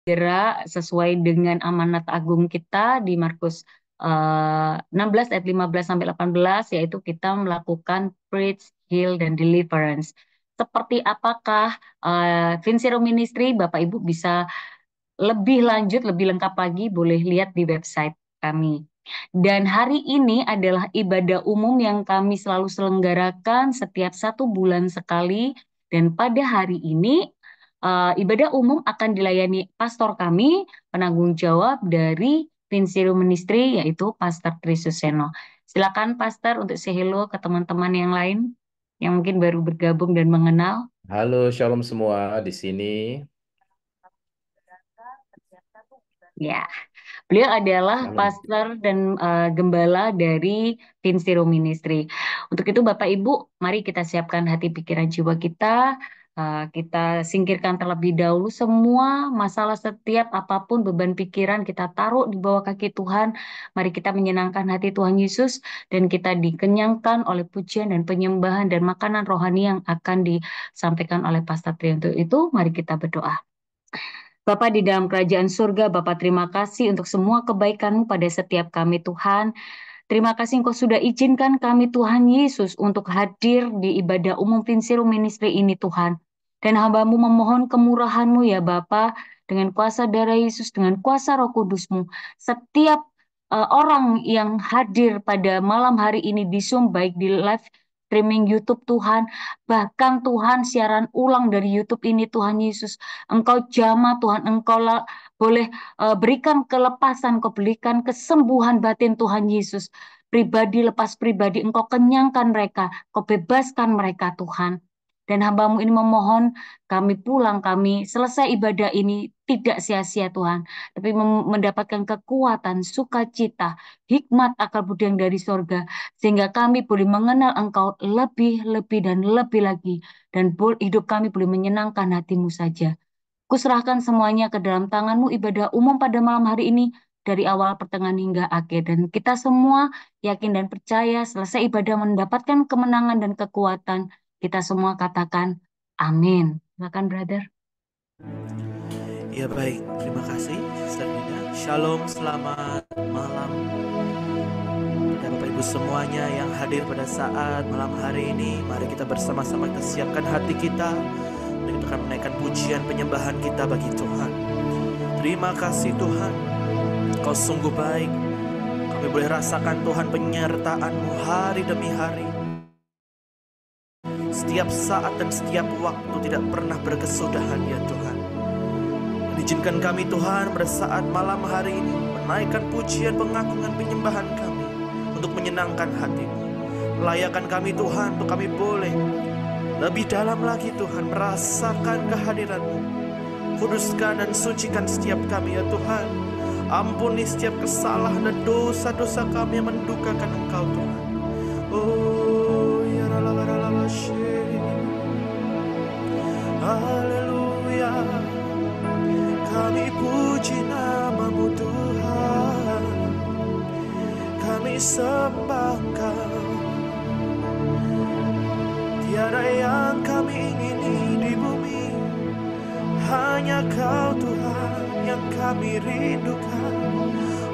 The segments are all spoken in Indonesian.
segera sesuai dengan amanat agung kita di Markus 16 ayat 15 sampai 18, yaitu kita melakukan preach, heal, dan deliverance. Seperti apakah Vincero Ministry, Bapak Ibu bisa lebih lanjut, lebih lengkap lagi, boleh lihat di website kami. Dan hari ini adalah ibadah umum yang kami selalu selenggarakan setiap 1 bulan sekali. Dan pada hari ini, ibadah umum akan dilayani pastor kami, penanggung jawab dari Vincero Ministry, yaitu Pastor Trisuseno. Silakan Pastor untuk say hello ke teman-teman yang lain yang mungkin baru bergabung dan mengenal. Halo, shalom semua di sini. Ya. Beliau adalah Shalom. pastor dan gembala dari Vincero Ministry. Untuk itu Bapak Ibu, mari kita siapkan hati pikiran jiwa kita. Kita singkirkan terlebih dahulu semua masalah, setiap apapun beban pikiran kita taruh di bawah kaki Tuhan. Mari kita menyenangkan hati Tuhan Yesus dan kita dikenyangkan oleh pujian dan penyembahan dan makanan rohani yang akan disampaikan oleh Pastor Tri. Untuk itu, mari kita berdoa. Bapa di dalam kerajaan surga, Bapa terima kasih untuk semua kebaikan-Mu pada setiap kami Tuhan. Terima kasih Engkau sudah izinkan kami Tuhan Yesus untuk hadir di ibadah umum Vincero Ministry ini Tuhan. Dan hamba-Mu memohon kemurahan-Mu ya Bapa, dengan kuasa darah Yesus, dengan kuasa Roh Kudus-Mu. Setiap orang yang hadir pada malam hari ini di Zoom, baik di live streaming YouTube Tuhan, bahkan Tuhan siaran ulang dari YouTube ini Tuhan Yesus, Engkau jamah Tuhan, Engkau boleh berikan kelepasan, Engkau berikan kesembuhan batin Tuhan Yesus. Pribadi lepas pribadi, Engkau kenyangkan mereka, Engkau bebaskan mereka Tuhan. Dan hamba-Mu ini memohon kami pulang, kami selesai ibadah ini tidak sia-sia Tuhan, tapi mendapatkan kekuatan, sukacita, hikmat akal budi yang dari sorga, sehingga kami boleh mengenal Engkau lebih, lebih, dan lebih lagi, dan hidup kami boleh menyenangkan hati-Mu saja. Kuserahkan semuanya ke dalam tangan-Mu ibadah umum pada malam hari ini, dari awal, pertengahan, hingga akhir. Dan kita semua yakin dan percaya selesai ibadah mendapatkan kemenangan dan kekuatan. Kita semua katakan amin. Silakan brother. Ya baik, terima kasih Sister Dina. Shalom, selamat malam pada Bapak Ibu semuanya yang hadir pada saat malam hari ini. Mari kita bersama-sama kita siapkan hati kita dan kita akan menaikkan pujian penyembahan kita bagi Tuhan. Terima kasih Tuhan, Kau sungguh baik. Kami boleh rasakan Tuhan penyertaan-Mu hari demi hari. Setiap saat dan setiap waktu tidak pernah berkesudahan ya Tuhan. Izinkan kami Tuhan pada saat malam hari ini menaikkan pujian, pengagungan, penyembahan kami untuk menyenangkan hati-Mu. Layakan kami Tuhan untuk kami boleh lebih dalam lagi Tuhan merasakan kehadiran-Mu. Kuduskan dan sucikan setiap kami ya Tuhan. Ampuni setiap kesalahan dan dosa-dosa kami yang mendukakan Engkau Tuhan. Oh ya rala haleluya. Kami puji nama-Mu Tuhan, kami sembah Engkau. Tiada yang kami ingini di bumi, hanya Kau Tuhan yang kami rindukan.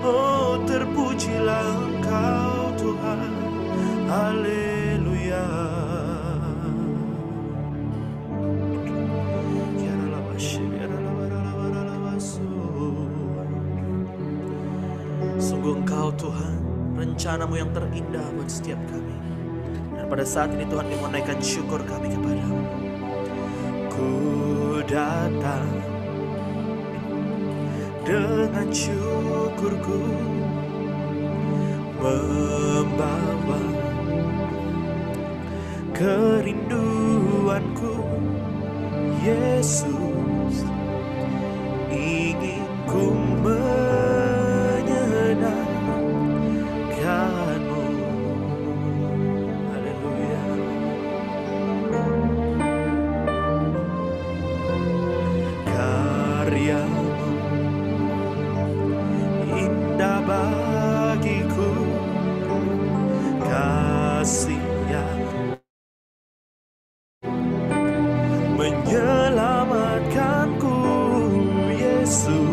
Oh terpujilah Engkau Tuhan, haleluya. Sungguh Engkau Tuhan, rencana-Mu yang terindah buat setiap kami. Dan pada saat ini Tuhan, kami menaikkan syukur kami kepada-Mu. Ku datang dengan syukurku, membawa kerinduanku. Yesus, ingin ku menyenangkan-Mu. Haleluya. Karya-Mu indah bagiku, kasih yang menyelamatkanku. Yesus,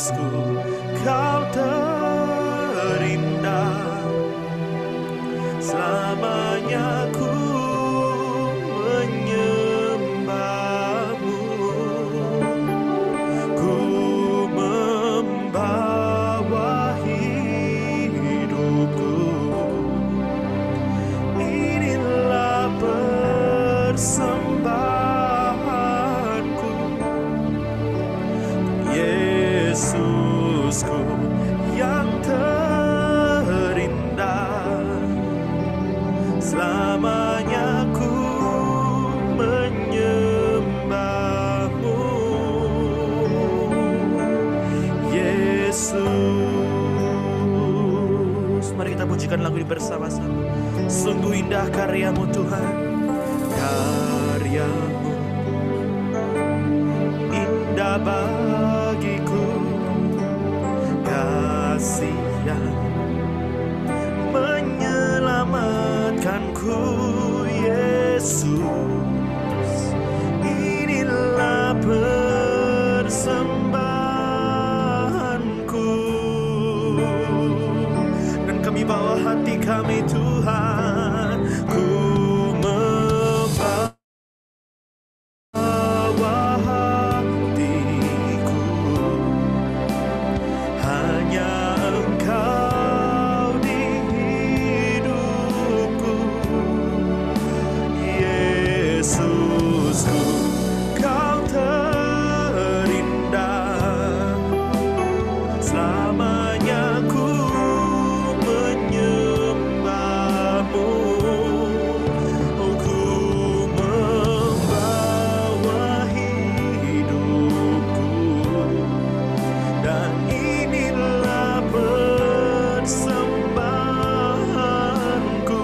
Yesusku, Kau terindah. Selamanya ku menyembahmu, ku membawa hidupku. Inilah persembahanku, Yesusku yang terindah. Selamanya ku menyembahmu, Yesus. Mari kita pujikan lagu ini bersama-sama. Sungguh indah karya-Mu Tuhan, karya-Mu indah bagiku, kasih yang menyelamatkanku, Yesus. Inilah persembahanku, dan kami bawa hati kami Tuhan, ku membawa hatiku, hanya Engkau di hidupku, Yesusku, Kau terindah. Selamanya ku menyembahmu, oh, ku membawa hidupku, dan inilah persembahanku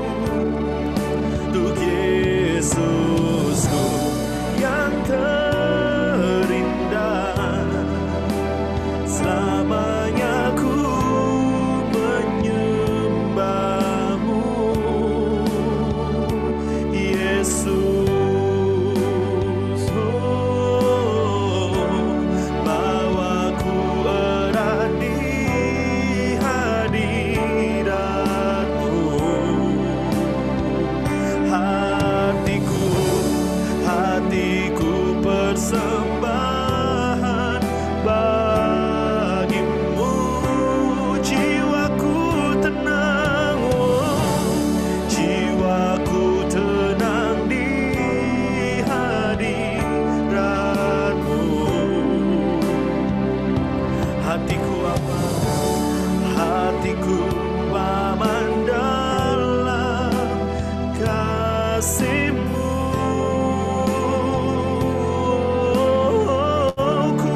untuk Yesusku yang terindah. Selamanya ku menyembahmu, Yesus. Bawaku erat di hadirat-Mu, hatiku persembahan bagimu, jiwaku tenang, jiwaku tenang di hadirat-Mu. Hatiku aman dalam kasih-Mu. Ku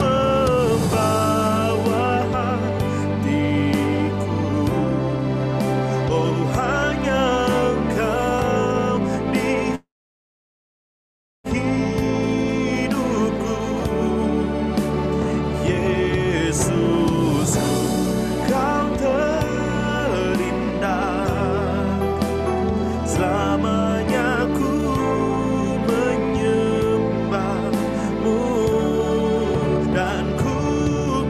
membawa hatiku, oh, hanya Engkau di hidupku, Yesusku, Kau terindah. Selamanya ku menyembahmu, dan ku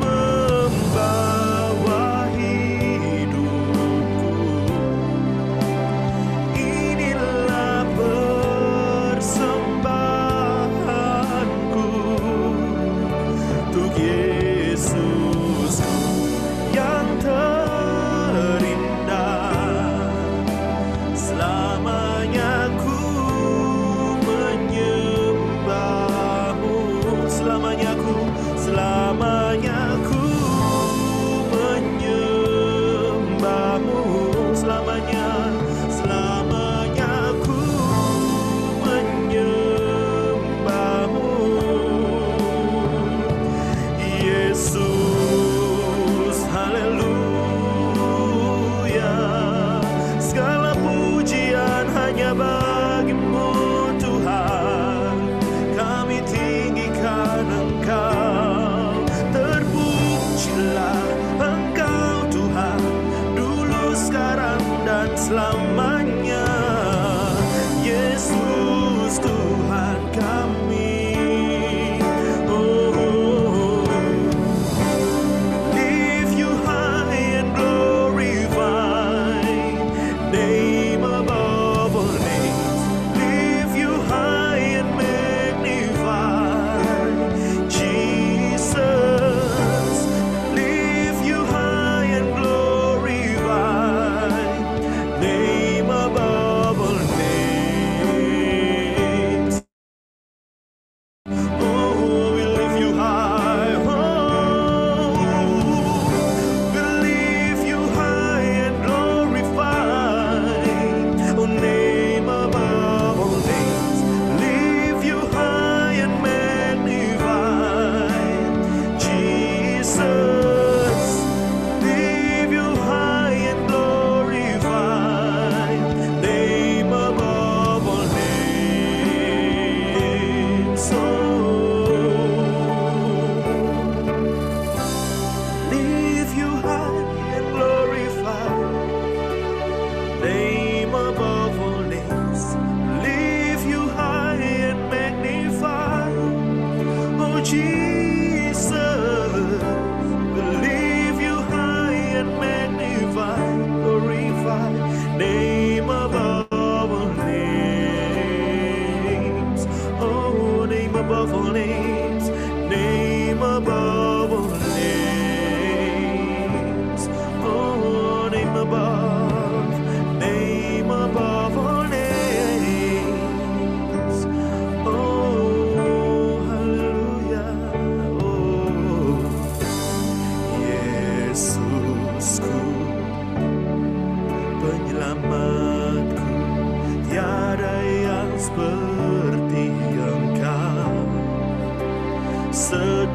membawa hidupku. Inilah persembahanku untuk Yesusku yang terindah. Selamanya ku menyembahmu, selamanya ku menyembahmu, selamanya ku menyembahmu,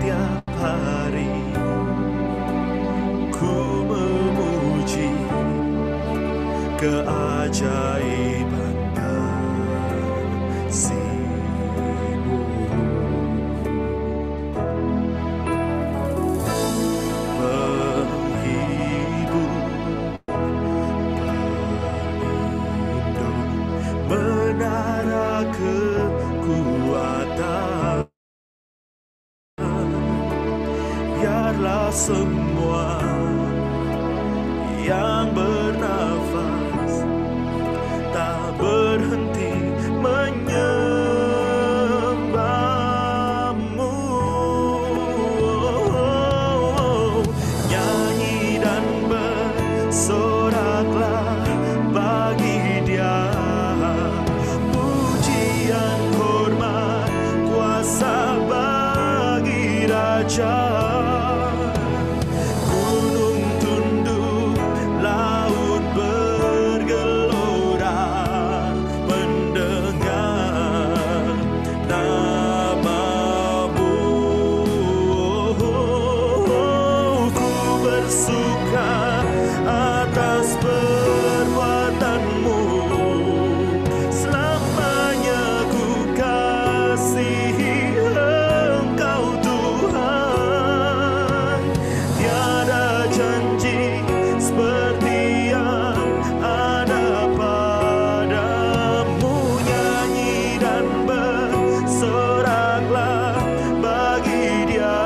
setiap hari ku memuji keajaiban kasih-Mu. Penghibur, pelindung, menara kekuatan. Biarlah semua yang bernafas tak berhenti menyembah-Mu. Nyanyi dan bersoraklah bagi Dia, pujian, hormat, kuasa bagi Raja. Gunung tunduk, laut bergelora, mendengar nama-Mu. Ku bersuka atas perbuatan-Mu, selamanya ku kasihi Engkau Tuhan. Tiada janji seperti yang ada padamu. Nyanyi dan bersoraklah bagi Dia,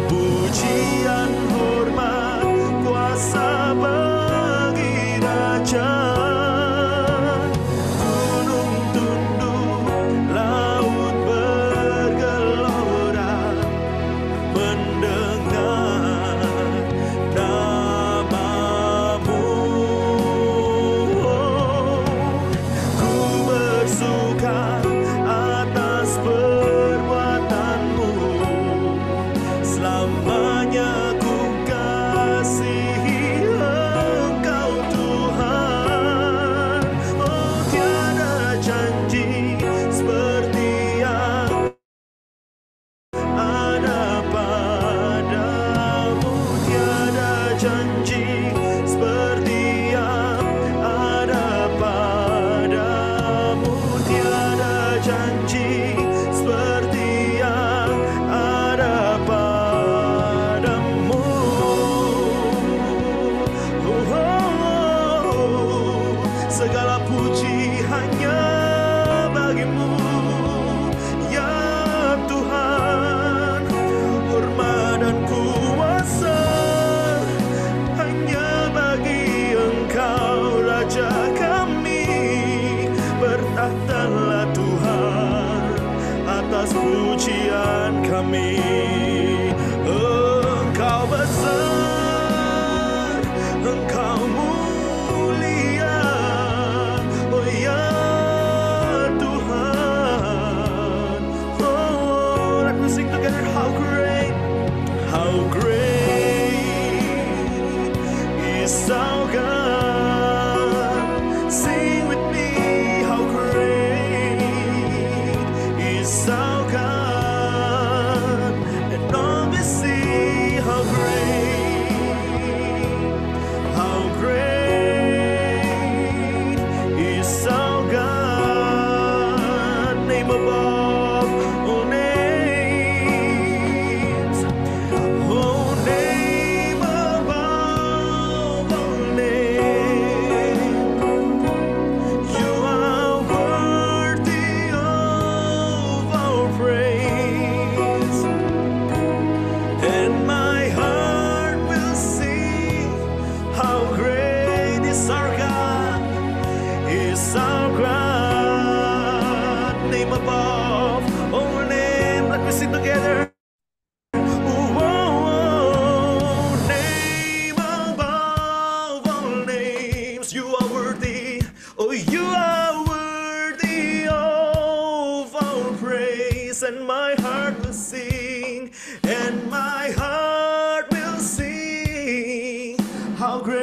pujian, hormat, kuasa bagi Raja. Gunung tunduk, laut bergelora, mendengar nama-Mu. Ku bersuka atas perbuatan-Mu, selamanya ku kasihi Engkau Tuhan. Oh, tiada janji seperti yang ada padamu. Tiada janji seperti yang ada padamu. Tiada janji seperti yang ada padamu. Segala puji hanya bagi-Mu, ya Tuhan. Hormat dan kuasa hanya bagi Engkau, Raja kami. Bertakhtalah Tuhan atas pujian kami. Engkau besar, Engkau mulia, oh ya Tuhan. Oh, let me sing together. How great is our God. Sing with me. How great is our God. And all we see, how great is our God. Name above all names. Oh, name above all names. You are worthy of our praise. And my heart will sing, how great is our God, is our God. Name above all name. Let me sing together. Oh, name above all names. You are worthy. Oh, you are worthy of our praise. And my heart will sing. And my heart will sing, how great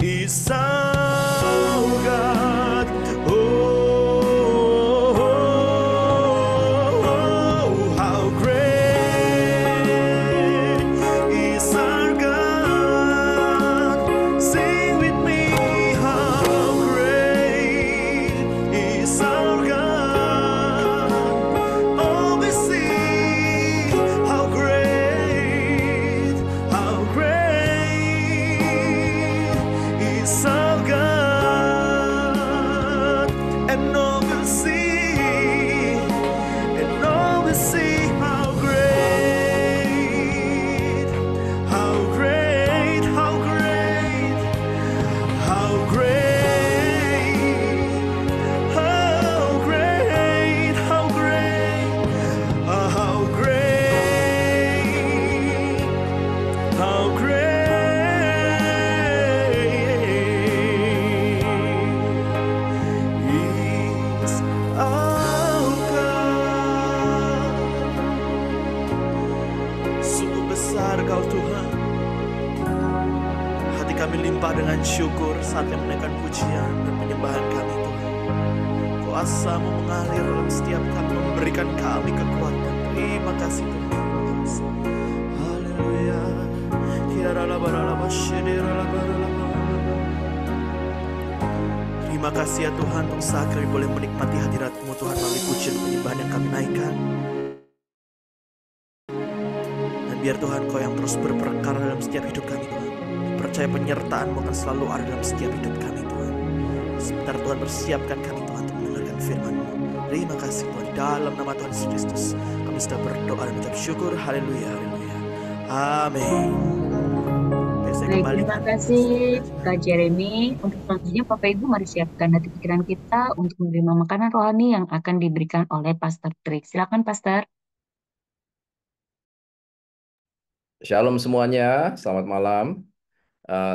is our God. Oh, oh, oh, Engkau Tuhan. Hati kami limpah dengan syukur saat kami menaikkan pujian dan penyembahan kami Tuhan. Kuasa-Mu mengalir dalam setiap kami, memberikan kami kekuatan. Terima kasih Tuhan. Haleluya. Terima kasih ya Tuhan untuk saat kami boleh menikmati hadirat-Mu Tuhan melalui pujian penyembahan yang kami naikkan. Dan biar Tuhan Kau yang terus berperkara dalam setiap hidup kami Tuhan. Percaya penyertaan-Mu akan selalu ada dalam setiap hidup kami Tuhan. Sebentar Tuhan persiapkan kami Tuhan untuk mendengarkan firman-Mu. Terima kasih Tuhan, di dalam nama Tuhan Yesus Kristus kami sudah berdoa dan mengucap syukur. Haleluya, haleluya. Amin. Saya Baik, kembali. terima kasih Kak Jeremy. Untuk selanjutnya Bapak Ibu mari siapkan hati pikiran kita untuk menerima makanan rohani yang akan diberikan oleh Pastor Trik. Silakan Pastor. Shalom semuanya, selamat malam.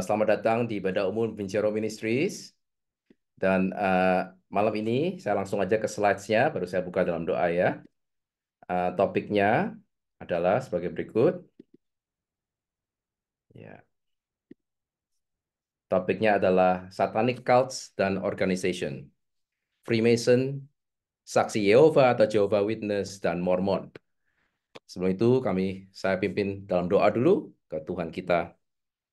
Selamat datang di Ibadah Umum Vincero Ministries. Dan malam ini saya langsung aja ke slides-nya, baru saya buka dalam doa ya. Topiknya adalah sebagai berikut. Ya. Topiknya adalah Satanic Cults dan Organization, Freemason, Saksi Yehova atau Jehovah Witness, dan Mormon. Sebelum itu saya pimpin dalam doa dulu ke Tuhan kita,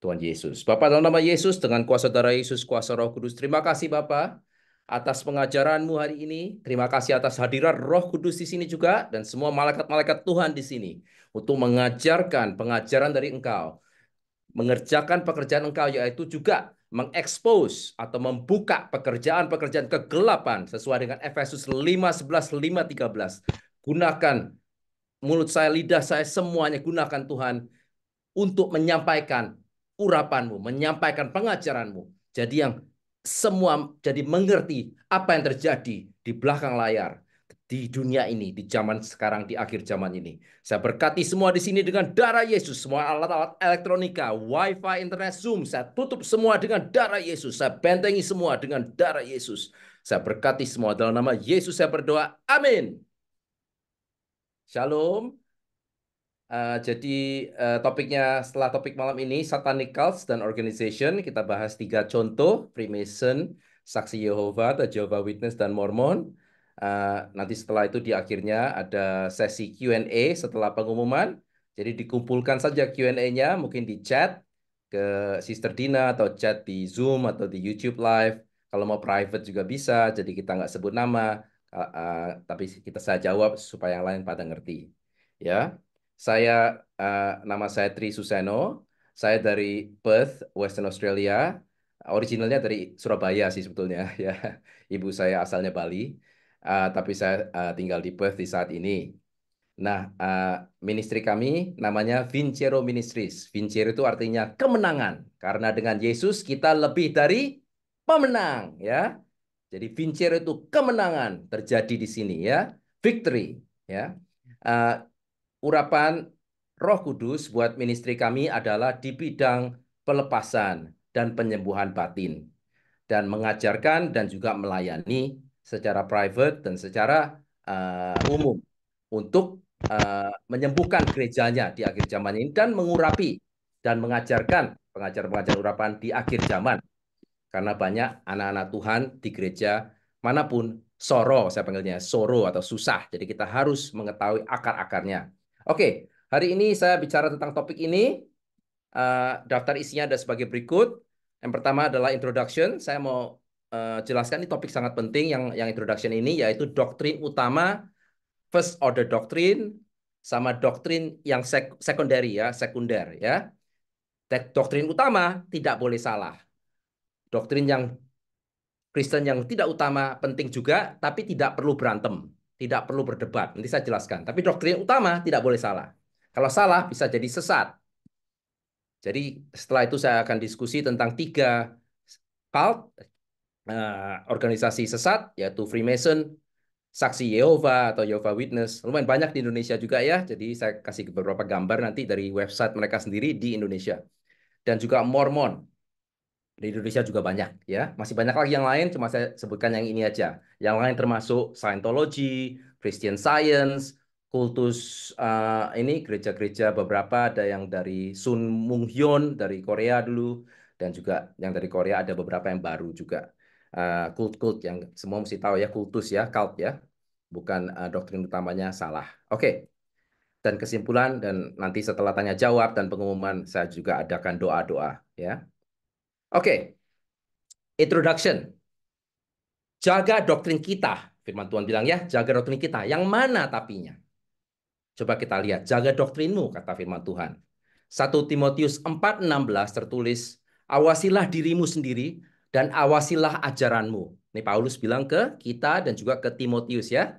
Tuhan Yesus. Bapa, dalam nama Yesus, dengan kuasa darah Yesus, kuasa Roh Kudus, terima kasih Bapa atas pengajaran-Mu hari ini. Terima kasih atas hadirat Roh Kudus di sini juga dan semua malaikat-malaikat Tuhan di sini untuk mengajarkan pengajaran dari Engkau, mengerjakan pekerjaan Engkau, yaitu juga mengekspos atau membuka pekerjaan-pekerjaan kegelapan sesuai dengan Efesus 5:11, 5:13. Gunakan mulut saya, lidah saya, semuanya gunakan Tuhan untuk menyampaikan urapan-Mu, menyampaikan pengajaran-Mu. Jadi yang semua jadi mengerti apa yang terjadi di belakang layar, di dunia ini, di zaman sekarang, di akhir zaman ini. Saya berkati semua di sini dengan darah Yesus. Semua alat-alat elektronika, wifi, internet, Zoom, saya tutup semua dengan darah Yesus. Saya bentengi semua dengan darah Yesus. Saya berkati semua dalam nama Yesus saya berdoa. Amin. Shalom. Jadi topiknya setelah topik malam ini Satanic Cults dan Organization, kita bahas 3 contoh: Freemason, Saksi Yehova atau Jehovah Witness, dan Mormon. Nanti setelah itu di akhirnya ada sesi Q&A setelah pengumuman. Jadi dikumpulkan saja Q&A-nya, mungkin di chat ke Sister Dina atau chat di Zoom atau di YouTube Live. Kalau mau private juga bisa. Jadi kita nggak sebut nama, tapi saya jawab supaya yang lain pada ngerti. Ya. Nama saya Tri Suseno. Saya dari Perth, Western Australia. Originalnya dari Surabaya sih sebetulnya ya. Ibu saya asalnya Bali, tapi saya tinggal di Perth di saat ini. Nah, ministry kami namanya Vincero Ministries. Vincero itu artinya kemenangan. Karena dengan Yesus kita lebih dari pemenang ya. Jadi Vincero itu kemenangan terjadi di sini ya. Victory ya. Uh, Urapan Roh Kudus buat ministry kami adalah di bidang pelepasan dan penyembuhan batin, dan mengajarkan dan juga melayani secara private dan secara umum untuk menyembuhkan gerejanya di akhir zaman ini dan mengurapi dan mengajarkan pengajar-pengajar urapan di akhir zaman. Karena banyak anak-anak Tuhan di gereja manapun soro, saya panggilnya soro atau susah. Jadi kita harus mengetahui akar-akarnya. Oke, hari ini saya bicara tentang topik ini. Daftar isinya ada sebagai berikut. Yang pertama adalah introduction. Saya mau jelaskan ini topik sangat penting yang introduction ini, yaitu doktrin utama, first order doctrine, sama doktrin yang sekunder ya. Doktrin utama tidak boleh salah. Doktrin yang Kristen yang tidak utama penting juga, tapi tidak perlu berantem, tidak perlu berdebat. Nanti saya jelaskan. Tapi doktrin utama tidak boleh salah. Kalau salah bisa jadi sesat. Jadi setelah itu saya akan diskusi tentang 3 cult, organisasi sesat, yaitu Freemason, Saksi Yehova atau Jehovah Witness. Lumayan banyak di Indonesia juga ya. Jadi saya kasih beberapa gambar nanti dari website mereka sendiri di Indonesia. Dan juga Mormon. Di Indonesia juga banyak ya. Masih banyak lagi yang lain, cuma saya sebutkan yang ini aja. Yang lain termasuk Scientology, Christian Science, kultus ini gereja-gereja beberapa ada yang dari Sun Mung Hyun dari Korea dulu dan juga yang dari Korea ada beberapa yang baru juga. Kult-kult yang semua mesti tahu ya, kultus ya, cult ya. Bukan doktrin utamanya salah. Oke. Dan kesimpulan dan nanti setelah tanya jawab dan pengumuman saya juga adakan doa-doa ya. Oke. Introduction. Jaga doktrin kita. Firman Tuhan bilang ya, jaga doktrin kita. Yang mana tapinya? Coba kita lihat, jaga doktrinmu, kata firman Tuhan. 1 Timotius 4:16 tertulis, awasilah dirimu sendiri dan awasilah ajaranmu. Ini Paulus bilang ke kita dan juga ke Timotius ya.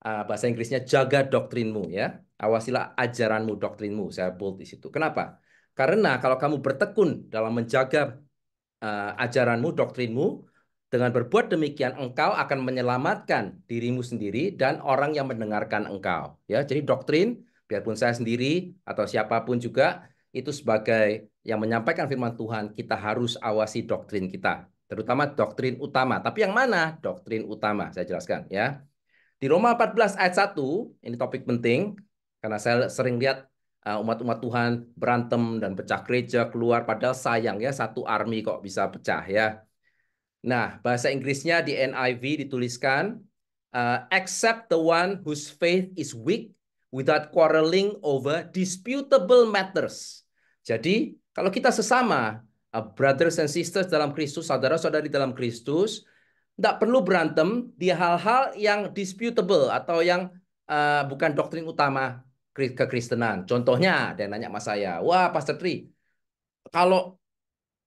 Bahasa Inggrisnya jaga doktrinmu ya. Awasilah ajaranmu, doktrinmu. Saya bold di situ. Kenapa? Karena kalau kamu bertekun dalam menjaga ajaranmu, doktrinmu, dengan berbuat demikian engkau akan menyelamatkan dirimu sendiri dan orang yang mendengarkan engkau. Ya, jadi doktrin, biarpun saya sendiri atau siapapun juga itu sebagai yang menyampaikan firman Tuhan, kita harus awasi doktrin kita, terutama doktrin utama. Tapi yang mana doktrin utama? Saya jelaskan ya. Di Roma 14 ayat 1, ini topik penting karena saya sering lihat umat-umat Tuhan berantem dan pecah gereja keluar padahal sayang ya satu army kok bisa pecah ya. Nah, bahasa Inggrisnya di NIV dituliskan except the one whose faith is weak without quarreling over disputable matters. Jadi, kalau kita sesama brothers and sisters dalam Kristus, saudara-saudari dalam Kristus, tidak perlu berantem di hal-hal yang disputable atau yang bukan doktrin utama kekristenan. Contohnya, dia nanya sama saya, wah Pastor Tri, kalau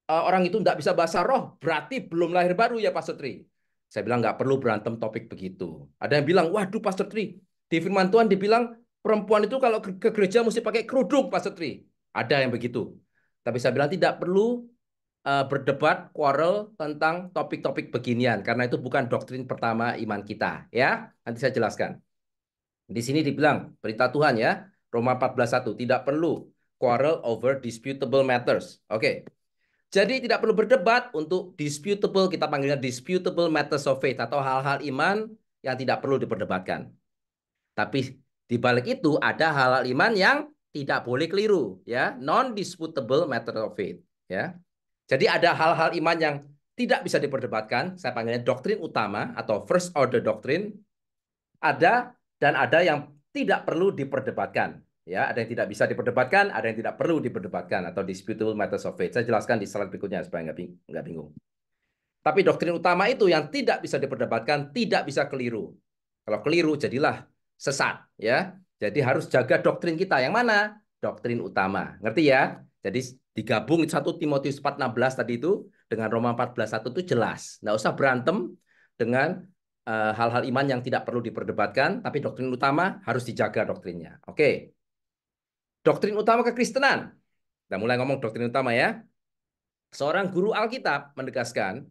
orang itu tidak bisa bahasa roh, berarti belum lahir baru ya Pastor Tri. Saya bilang nggak perlu berantem topik begitu. Ada yang bilang, waduh Pastor Tri, di firman Tuhan dibilang perempuan itu kalau ke gereja mesti pakai kerudung Pastor Tri. Ada yang begitu. Tapi saya bilang tidak perlu berdebat, quarrel tentang topik-topik beginian. Karena itu bukan doktrin pertama iman kita. Ya, nanti saya jelaskan. Di sini dibilang, berita Tuhan ya, Roma 14:1, tidak perlu quarrel over disputable matters. Oke. Jadi tidak perlu berdebat untuk disputable, kita panggilnya disputable matters of faith atau hal-hal iman yang tidak perlu diperdebatkan. Tapi di balik itu ada hal-hal iman yang tidak boleh keliru, ya, non-disputable matter of faith, ya. Jadi ada hal-hal iman yang tidak bisa diperdebatkan, saya panggilnya doktrin utama atau first order doctrine, ada dan ada yang tidak perlu diperdebatkan. Ya, ada yang tidak bisa diperdebatkan, ada yang tidak perlu diperdebatkan atau disputable matters of faith. Saya jelaskan di slide berikutnya supaya nggak bingung. Tapi doktrin utama itu yang tidak bisa diperdebatkan, tidak bisa keliru. Kalau keliru jadilah sesat, ya. Jadi harus jaga doktrin kita. Yang mana? Doktrin utama. Ngerti ya? Jadi digabung 1 Timotius 4:16 tadi itu dengan Roma 14:1 itu jelas. Nggak usah berantem dengan hal-hal iman yang tidak perlu diperdebatkan, tapi doktrin utama harus dijaga doktrinnya. Oke. Doktrin utama kekristenan. Kita mulai ngomong doktrin utama ya. Seorang guru Alkitab menegaskan,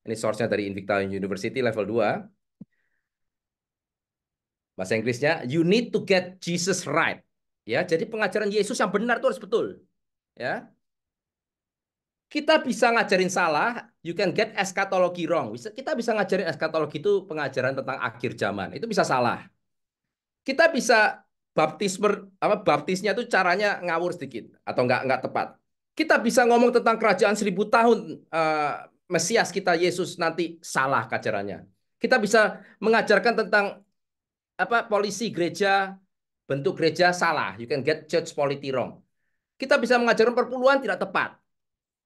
ini source-nya dari Invicta University level 2. Bahasa Inggrisnya, you need to get Jesus right. Ya, jadi pengajaran Yesus yang benar itu harus betul. Ya. Kita bisa ngajarin salah, you can get eschatology wrong. Kita bisa ngajarin eschatology itu pengajaran tentang akhir zaman. Itu bisa salah. Kita bisa baptisnya itu caranya ngawur sedikit atau nggak tepat. Kita bisa ngomong tentang kerajaan 1000 tahun Mesias kita Yesus nanti salah ajarannya. Kita bisa mengajarkan tentang polisi gereja, bentuk gereja salah. You can get church polity wrong. Kita bisa mengajarkan perpuluhan tidak tepat.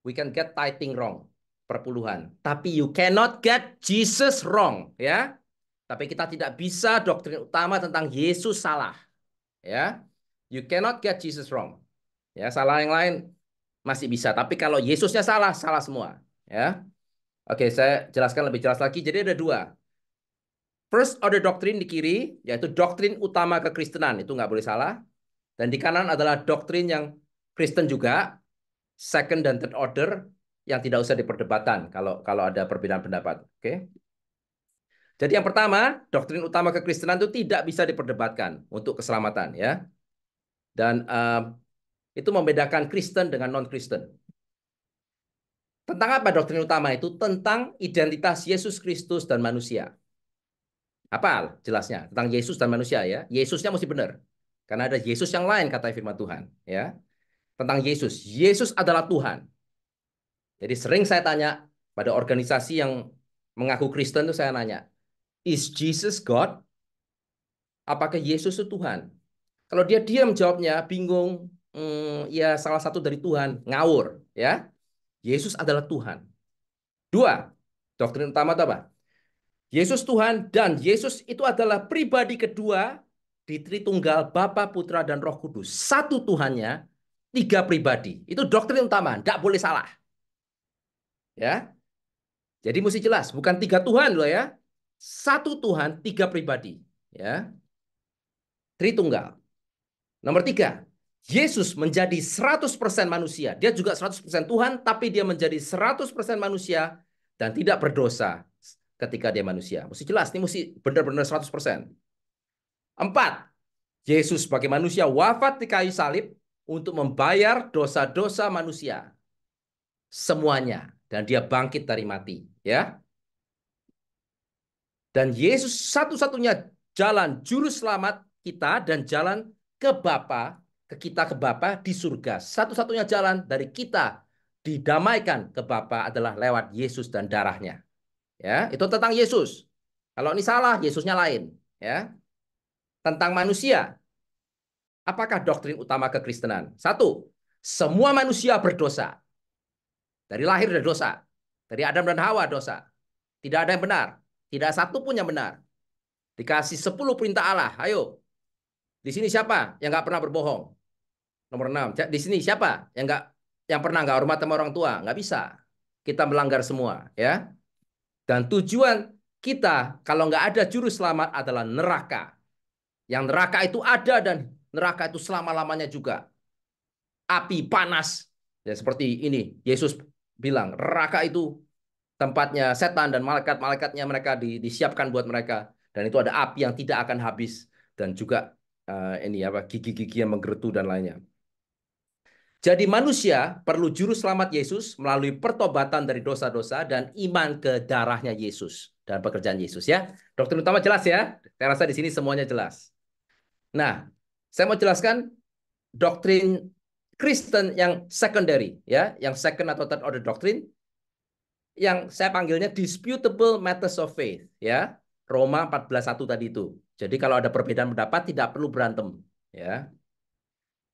We can get tithing wrong, perpuluhan. Tapi you cannot get Jesus wrong, ya. Tapi kita tidak bisa doktrin utama tentang Yesus salah. Ya, you cannot get Jesus wrong. Ya, salah yang lain masih bisa. Tapi kalau Yesusnya salah, salah semua. Ya, oke, saya jelaskan lebih jelas lagi. Jadi ada dua. First order doctrine di kiri, yaitu doktrin utama kekristenan. Itu nggak boleh salah. Dan di kanan adalah doktrin yang Kristen juga, second dan third order, yang tidak usah diperdebatkan kalau ada perbedaan pendapat. Oke. Jadi yang pertama, doktrin utama kekristenan itu tidak bisa diperdebatkan untuk keselamatan, ya. Dan itu membedakan Kristen dengan non-Kristen. Tentang apa doktrin utama itu? Tentang identitas Yesus Kristus dan manusia. Apa jelasnya tentang Yesus dan manusia ya? Yesusnya mesti benar. Karena ada Yesus yang lain kata firman Tuhan, ya. Tentang Yesus. Yesus adalah Tuhan. Jadi sering saya tanya pada organisasi yang mengaku Kristen itu saya nanya, is Jesus God? Apakah Yesus itu Tuhan? Kalau dia diam jawabnya bingung, ya salah satu dari Tuhan, ngawur, ya. Yesus adalah Tuhan. Dua, doktrin utama itu apa? Yesus Tuhan dan Yesus itu adalah pribadi kedua di Tritunggal Bapa, Putra, dan Roh Kudus. Satu Tuhannya, tiga pribadi. Itu doktrin utama, tidak boleh salah. Ya, jadi mesti jelas, bukan tiga Tuhan loh ya. Satu Tuhan, tiga pribadi. Ya, Tritunggal. Nomor tiga, Yesus menjadi 100% manusia. Dia juga 100% Tuhan, tapi dia menjadi 100% manusia dan tidak berdosa ketika dia manusia. Mesti jelas, ini mesti benar-benar 100%. Empat, Yesus sebagai manusia wafat di kayu salib untuk membayar dosa-dosa manusia. Semuanya. Dan dia bangkit dari mati. Ya. Dan Yesus satu-satunya jalan juru selamat kita dan jalan ke Bapa, ke Bapa di surga. Satu-satunya jalan dari kita didamaikan ke Bapa adalah lewat Yesus dan darahnya. Ya, itu tentang Yesus. Kalau ini salah, Yesusnya lain, ya. Tentang manusia, apakah doktrin utama kekristenan? Satu, semua manusia berdosa. Dari lahir dari dosa. Dari Adam dan Hawa dosa. Tidak ada yang benar. Tidak satu pun yang benar. Dikasih 10 perintah Allah. Ayo. Di sini siapa yang nggak pernah berbohong? Nomor 6. Di sini siapa yang pernah nggak hormat sama orang tua? Nggak bisa. Kita melanggar semua, ya. Dan tujuan kita kalau nggak ada juru selamat adalah neraka. Yang neraka itu ada dan neraka itu selama-lamanya juga. Api panas. Ya seperti ini. Yesus bilang, neraka itu tempatnya setan dan malaikat-malaikatnya mereka disiapkan buat mereka. Dan itu ada api yang tidak akan habis. Dan juga ini apa gigi-gigi yang menggerutu dan lainnya. Jadi manusia perlu juru selamat Yesus melalui pertobatan dari dosa-dosa dan iman ke darahnya Yesus dan pekerjaan Yesus ya. Doktrin utama jelas ya. Saya rasa di sini semuanya jelas. Nah, saya mau jelaskan doktrin Kristen yang secondary ya, yang second atau third order doctrine yang saya panggilnya disputable matters of faith ya. Roma 14:1 tadi itu. Jadi kalau ada perbedaan pendapat tidak perlu berantem ya.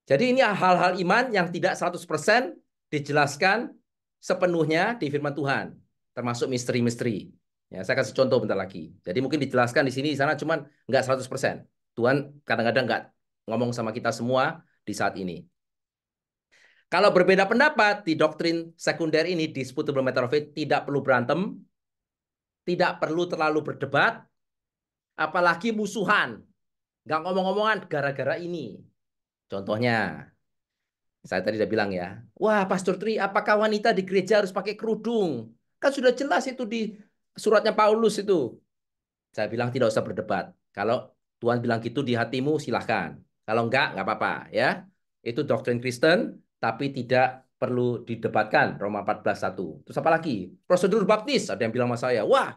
Jadi ini hal-hal iman yang tidak 100% dijelaskan sepenuhnya di firman Tuhan, termasuk misteri-misteri. Ya, saya kasih contoh bentar lagi. Jadi mungkin dijelaskan di sini di sana cuman nggak 100%. Tuhan kadang-kadang nggak ngomong sama kita semua di saat ini. Kalau berbeda pendapat di doktrin sekunder ini, disputable matter of faith, tidak perlu berantem, tidak perlu terlalu berdebat, apalagi musuhan. Nggak ngomong-ngomongan gara-gara ini. Contohnya, saya tadi udah bilang ya, wah Pastor Tri, apakah wanita di gereja harus pakai kerudung? Kan sudah jelas itu di suratnya Paulus itu. Saya bilang tidak usah berdebat. Kalau Tuhan bilang gitu di hatimu, silahkan. Kalau nggak apa-apa ya. Itu doktrin Kristen, tapi tidak perlu didebatkan. Roma 14:1. Terus apa lagi? Prosedur baptis. Ada yang bilang sama saya, wah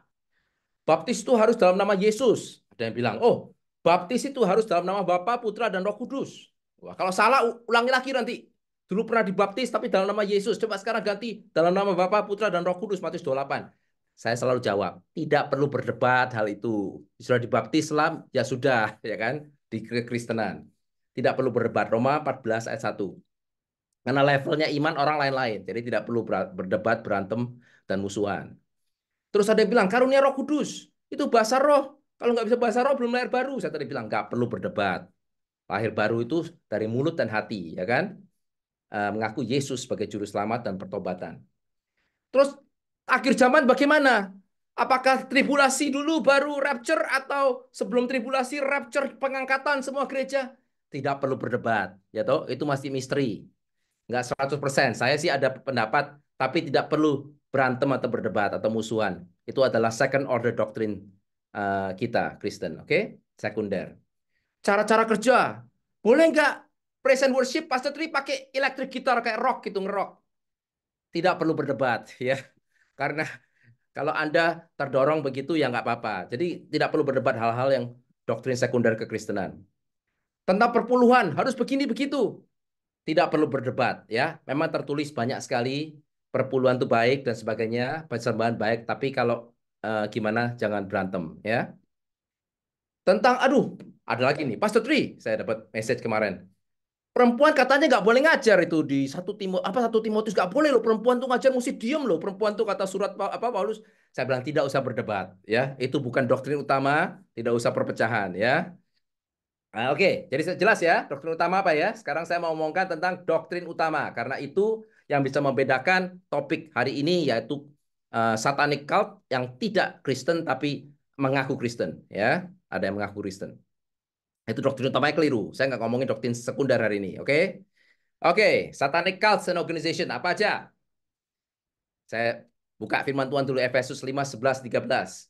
baptis itu harus dalam nama Yesus. Ada yang bilang, oh baptis itu harus dalam nama Bapa, Putra, dan Roh Kudus. Wah, kalau salah, ulangi lagi nanti. Dulu pernah dibaptis tapi dalam nama Yesus. Coba sekarang ganti dalam nama Bapa, Putra, dan Roh Kudus. Matius 28. Saya selalu jawab, tidak perlu berdebat hal itu. Sudah dibaptis Islam, ya sudah, ya kan? Di kekristenan. Tidak perlu berdebat. Roma 14 ayat 1. Karena levelnya iman orang lain-lain. Jadi tidak perlu berdebat, berantem, dan musuhan. Terus ada yang bilang, karunia Roh Kudus. Itu bahasa roh. Kalau nggak bisa bahasa roh, belum lahir baru. Saya tadi bilang, nggak perlu berdebat. Lahir baru itu dari mulut dan hati, ya kan? Mengaku Yesus sebagai juru selamat dan pertobatan. Terus akhir zaman bagaimana? Apakah tribulasi dulu baru rapture atau sebelum tribulasi rapture pengangkatan semua gereja? Tidak perlu berdebat, ya toh? Itu masih misteri. Nggak 100%. Saya sih ada pendapat, tapi tidak perlu berantem atau berdebat atau musuhan. Itu adalah second order doctrine kita Kristen, oke? Sekunder. Cara-cara kerja. Boleh nggak praise and worship Pastor Tri pakai electric guitar kayak rock gitu ngerok? Tidak perlu berdebat ya. Karena Kalau Anda terdorong begitu ya nggak apa-apa. Jadi tidak perlu berdebat hal-hal yang doktrin sekunder kekristenan. Tentang perpuluhan harus begini begitu. Tidak perlu berdebat ya. Memang tertulis banyak sekali perpuluhan itu baik dan sebagainya, persembahan baik. Tapi kalau gimana jangan berantem ya. Tentang aduh ada lagi nih Pastor Tri, saya dapat message kemarin. Perempuan katanya nggak boleh ngajar itu di satu Timotius nggak boleh loh perempuan tuh ngajar mesti diem loh perempuan tuh kata surat apa Paulus. Saya bilang tidak usah berdebat ya itu bukan doktrin utama, tidak usah perpecahan ya. Oke, jadi jelas ya doktrin utama apa ya. Sekarang saya mau ngomongkan tentang doktrin utama karena itu yang bisa membedakan topik hari ini yaitu satanic cult yang tidak Kristen tapi mengaku Kristen ya. Ada yang mengaku Kristen. Itu doktrin utamanya keliru. Saya nggak ngomongin doktrin sekunder hari ini, oke? Oke, Satanic Cults and Organization apa aja? Saya buka firman Tuhan dulu Efesus 5, 11, 13.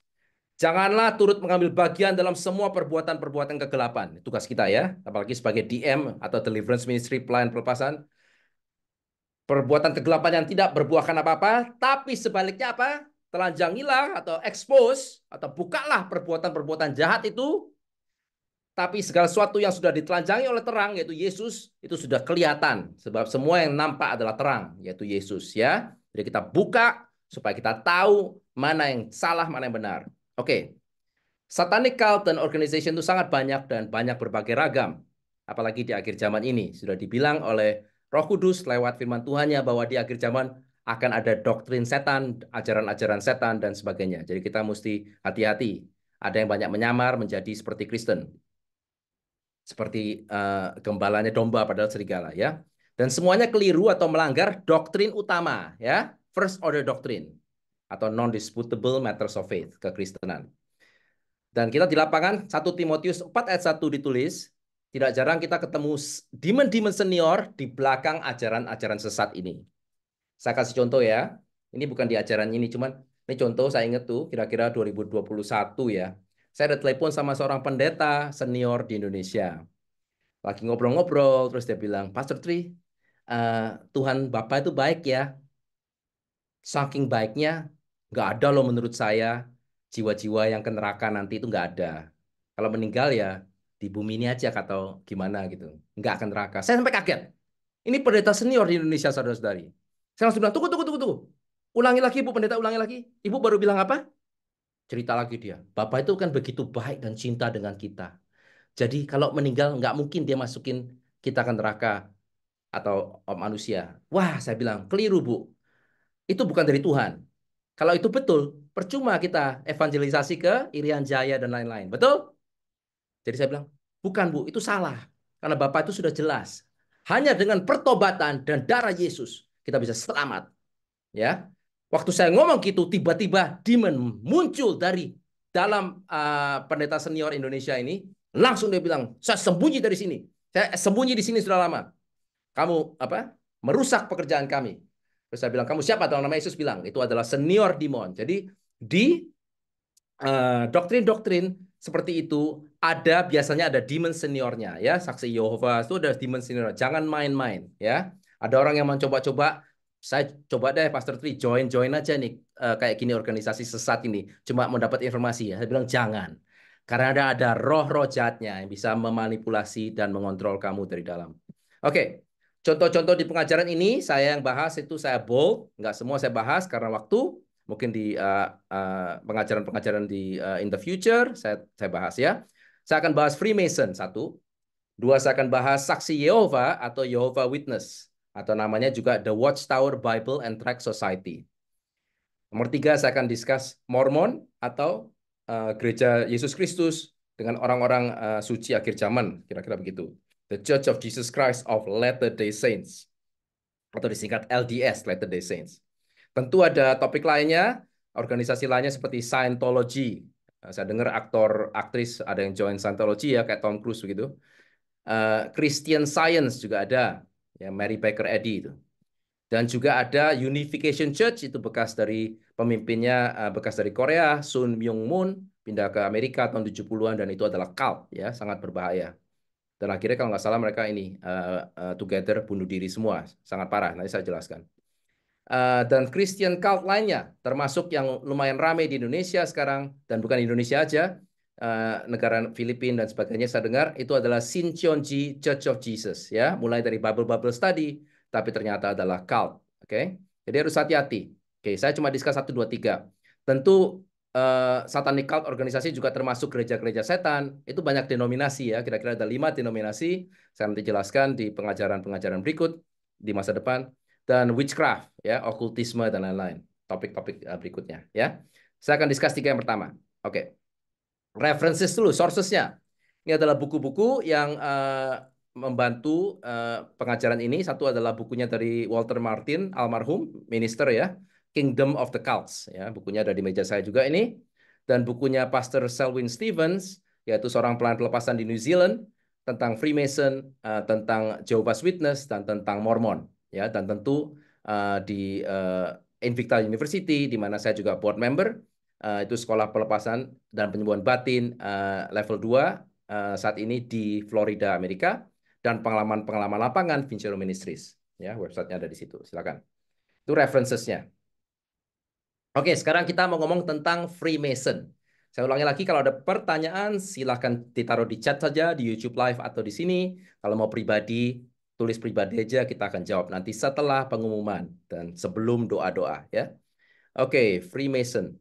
Janganlah turut mengambil bagian dalam semua perbuatan-perbuatan kegelapan. Tugas kita ya, apalagi sebagai DM atau Deliverance Ministry pelayan pelepasan. Perbuatan kegelapan yang tidak berbuahkan apa-apa, tapi sebaliknya apa? Telanjangilah atau expose atau bukalah perbuatan-perbuatan jahat itu. Tapi segala sesuatu yang sudah ditelanjangi oleh terang, yaitu Yesus, itu sudah kelihatan. Sebab semua yang nampak adalah terang, yaitu Yesus. Ya, jadi kita buka supaya kita tahu mana yang salah, mana yang benar. Oke, Satanic cult dan organization itu sangat banyak dan banyak berbagai ragam. Apalagi di akhir zaman ini. Sudah dibilang oleh Roh Kudus lewat firman Tuhannya bahwa di akhir zaman akan ada doktrin setan, ajaran-ajaran setan, dan sebagainya. Jadi kita mesti hati-hati. Ada yang banyak menyamar menjadi seperti Kristen. Seperti gembalanya domba padahal serigala ya. Dan semuanya keliru atau melanggar doktrin utama ya, first order doctrine atau non-disputable matters of faith, kekristenan. Dan kita di lapangan 1 Timotius 4 ayat 1 ditulis, tidak jarang kita ketemu demon-demon senior di belakang ajaran-ajaran sesat ini. Saya kasih contoh ya. Ini bukan di ajaran ini, cuman ini contoh saya ingat tuh kira-kira 2021 ya. Saya ada telepon sama seorang pendeta senior di Indonesia. Lagi ngobrol-ngobrol, terus dia bilang, Pastor Tri, Tuhan Bapak itu baik ya. Saking baiknya, nggak ada loh menurut saya jiwa-jiwa yang ke neraka nanti itu nggak ada. Kalau meninggal ya di bumi ini aja atau gimana gitu. Nggak akan neraka. Saya sampai kaget. Ini pendeta senior di Indonesia, saudara-saudari. Saya langsung bilang, tunggu, tunggu, tunggu, tunggu. Ulangi lagi, Bu Pendeta, ulangi lagi. Ibu baru bilang apa? Cerita lagi dia. Bapak itu kan begitu baik dan cinta dengan kita. Jadi kalau meninggal nggak mungkin dia masukin kita ke neraka atau manusia. Wah, saya bilang, keliru Bu. Itu bukan dari Tuhan. Kalau itu betul, percuma kita evangelisasi ke Irian Jaya dan lain-lain. Betul? Jadi saya bilang, bukan Bu, itu salah. Karena Bapak itu sudah jelas. Hanya dengan pertobatan dan darah Yesus, kita bisa selamat. Ya, waktu saya ngomong gitu, tiba-tiba demon muncul dari dalam pendeta senior Indonesia ini. Langsung dia bilang, saya sembunyi dari sini. Saya sembunyi di sini sudah lama. Kamu apa? Merusak pekerjaan kami. Terus saya bilang, kamu siapa? Dalam nama Yesus bilang, itu adalah senior demon. Jadi di doktrin-doktrin seperti itu ada biasanya ada demon seniornya ya. Saksi Yehova itu ada demon senior. Jangan main-main ya. Ada orang yang mencoba-coba, saya coba deh Pastor Tri join aja nih kayak gini organisasi sesat ini. Cuma mau dapat informasi ya. Saya bilang jangan. Karena ada roh-roh jahatnya yang bisa memanipulasi dan mengontrol kamu dari dalam. Oke. Contoh-contoh di pengajaran ini saya yang bahas itu saya bold, nggak semua saya bahas karena waktu. Mungkin di pengajaran-pengajaran di in the future saya bahas ya. Saya akan bahas Freemason satu, dua saya akan bahas Saksi Yehova atau Jehovah Witness atau namanya juga The Watchtower Bible and Tract Society. Nomor tiga saya akan discuss Mormon atau Gereja Yesus Kristus dengan orang-orang suci akhir zaman, kira-kira begitu. The Church of Jesus Christ of Latter-day Saints atau disingkat LDS, Latter-day Saints. Tentu ada topik lainnya, organisasi lainnya seperti Scientology. Saya dengar aktor, aktris ada yang join Scientology ya, kayak Tom Cruise begitu. Christian Science juga ada, ya Mary Baker Eddy itu. Dan juga ada Unification Church, itu bekas dari pemimpinnya, bekas dari Korea, Sun Myung Moon, pindah ke Amerika tahun 70-an, dan itu adalah cult, ya, sangat berbahaya. Dan akhirnya kalau nggak salah mereka ini, together bunuh diri semua, sangat parah, nanti saya jelaskan. dan Christian cult lainnya, termasuk yang lumayan ramai di Indonesia sekarang, dan bukan Indonesia aja, negara Filipina dan sebagainya saya dengar, itu adalah Shincheonji Church of Jesus, ya, mulai dari Bible study, tapi ternyata adalah cult, oke? Jadi harus hati-hati. Oke, saya cuma discuss 1, 2, 3. Tentu satanic cult organisasi juga termasuk gereja-gereja setan, itu banyak denominasi ya, kira-kira ada 5 denominasi, saya nanti jelaskan di pengajaran-pengajaran berikut di masa depan. Dan witchcraft, ya, okultisme dan lain-lain. Topik-topik berikutnya, ya. Saya akan discuss 3 yang pertama. Oke. References dulu, sourcesnya. Ini adalah buku-buku yang membantu pengajaran ini. Satu adalah bukunya dari Walter Martin, almarhum minister ya, Kingdom of the Cults. Ya, bukunya ada di meja saya juga ini. Dan bukunya Pastor Selwyn Stevens, yaitu seorang pelayan pelepasan di New Zealand, tentang Freemason, tentang Jehovah's Witness, dan tentang Mormon. Ya, dan tentu di Invicta University, di mana saya juga board member, itu sekolah pelepasan dan penyembuhan batin level 2 saat ini di Florida, Amerika, dan pengalaman-pengalaman lapangan Vincero Ministries. Ya, websitenya ada di situ. Silakan. Itu references-nya. Oke, sekarang kita mau ngomong tentang Freemason. Saya ulangi lagi, kalau ada pertanyaan silahkan ditaruh di chat saja di YouTube Live atau di sini. Kalau mau pribadi, tulis pribadi aja, kita akan jawab nanti setelah pengumuman dan sebelum doa-doa ya. Oke, Freemason.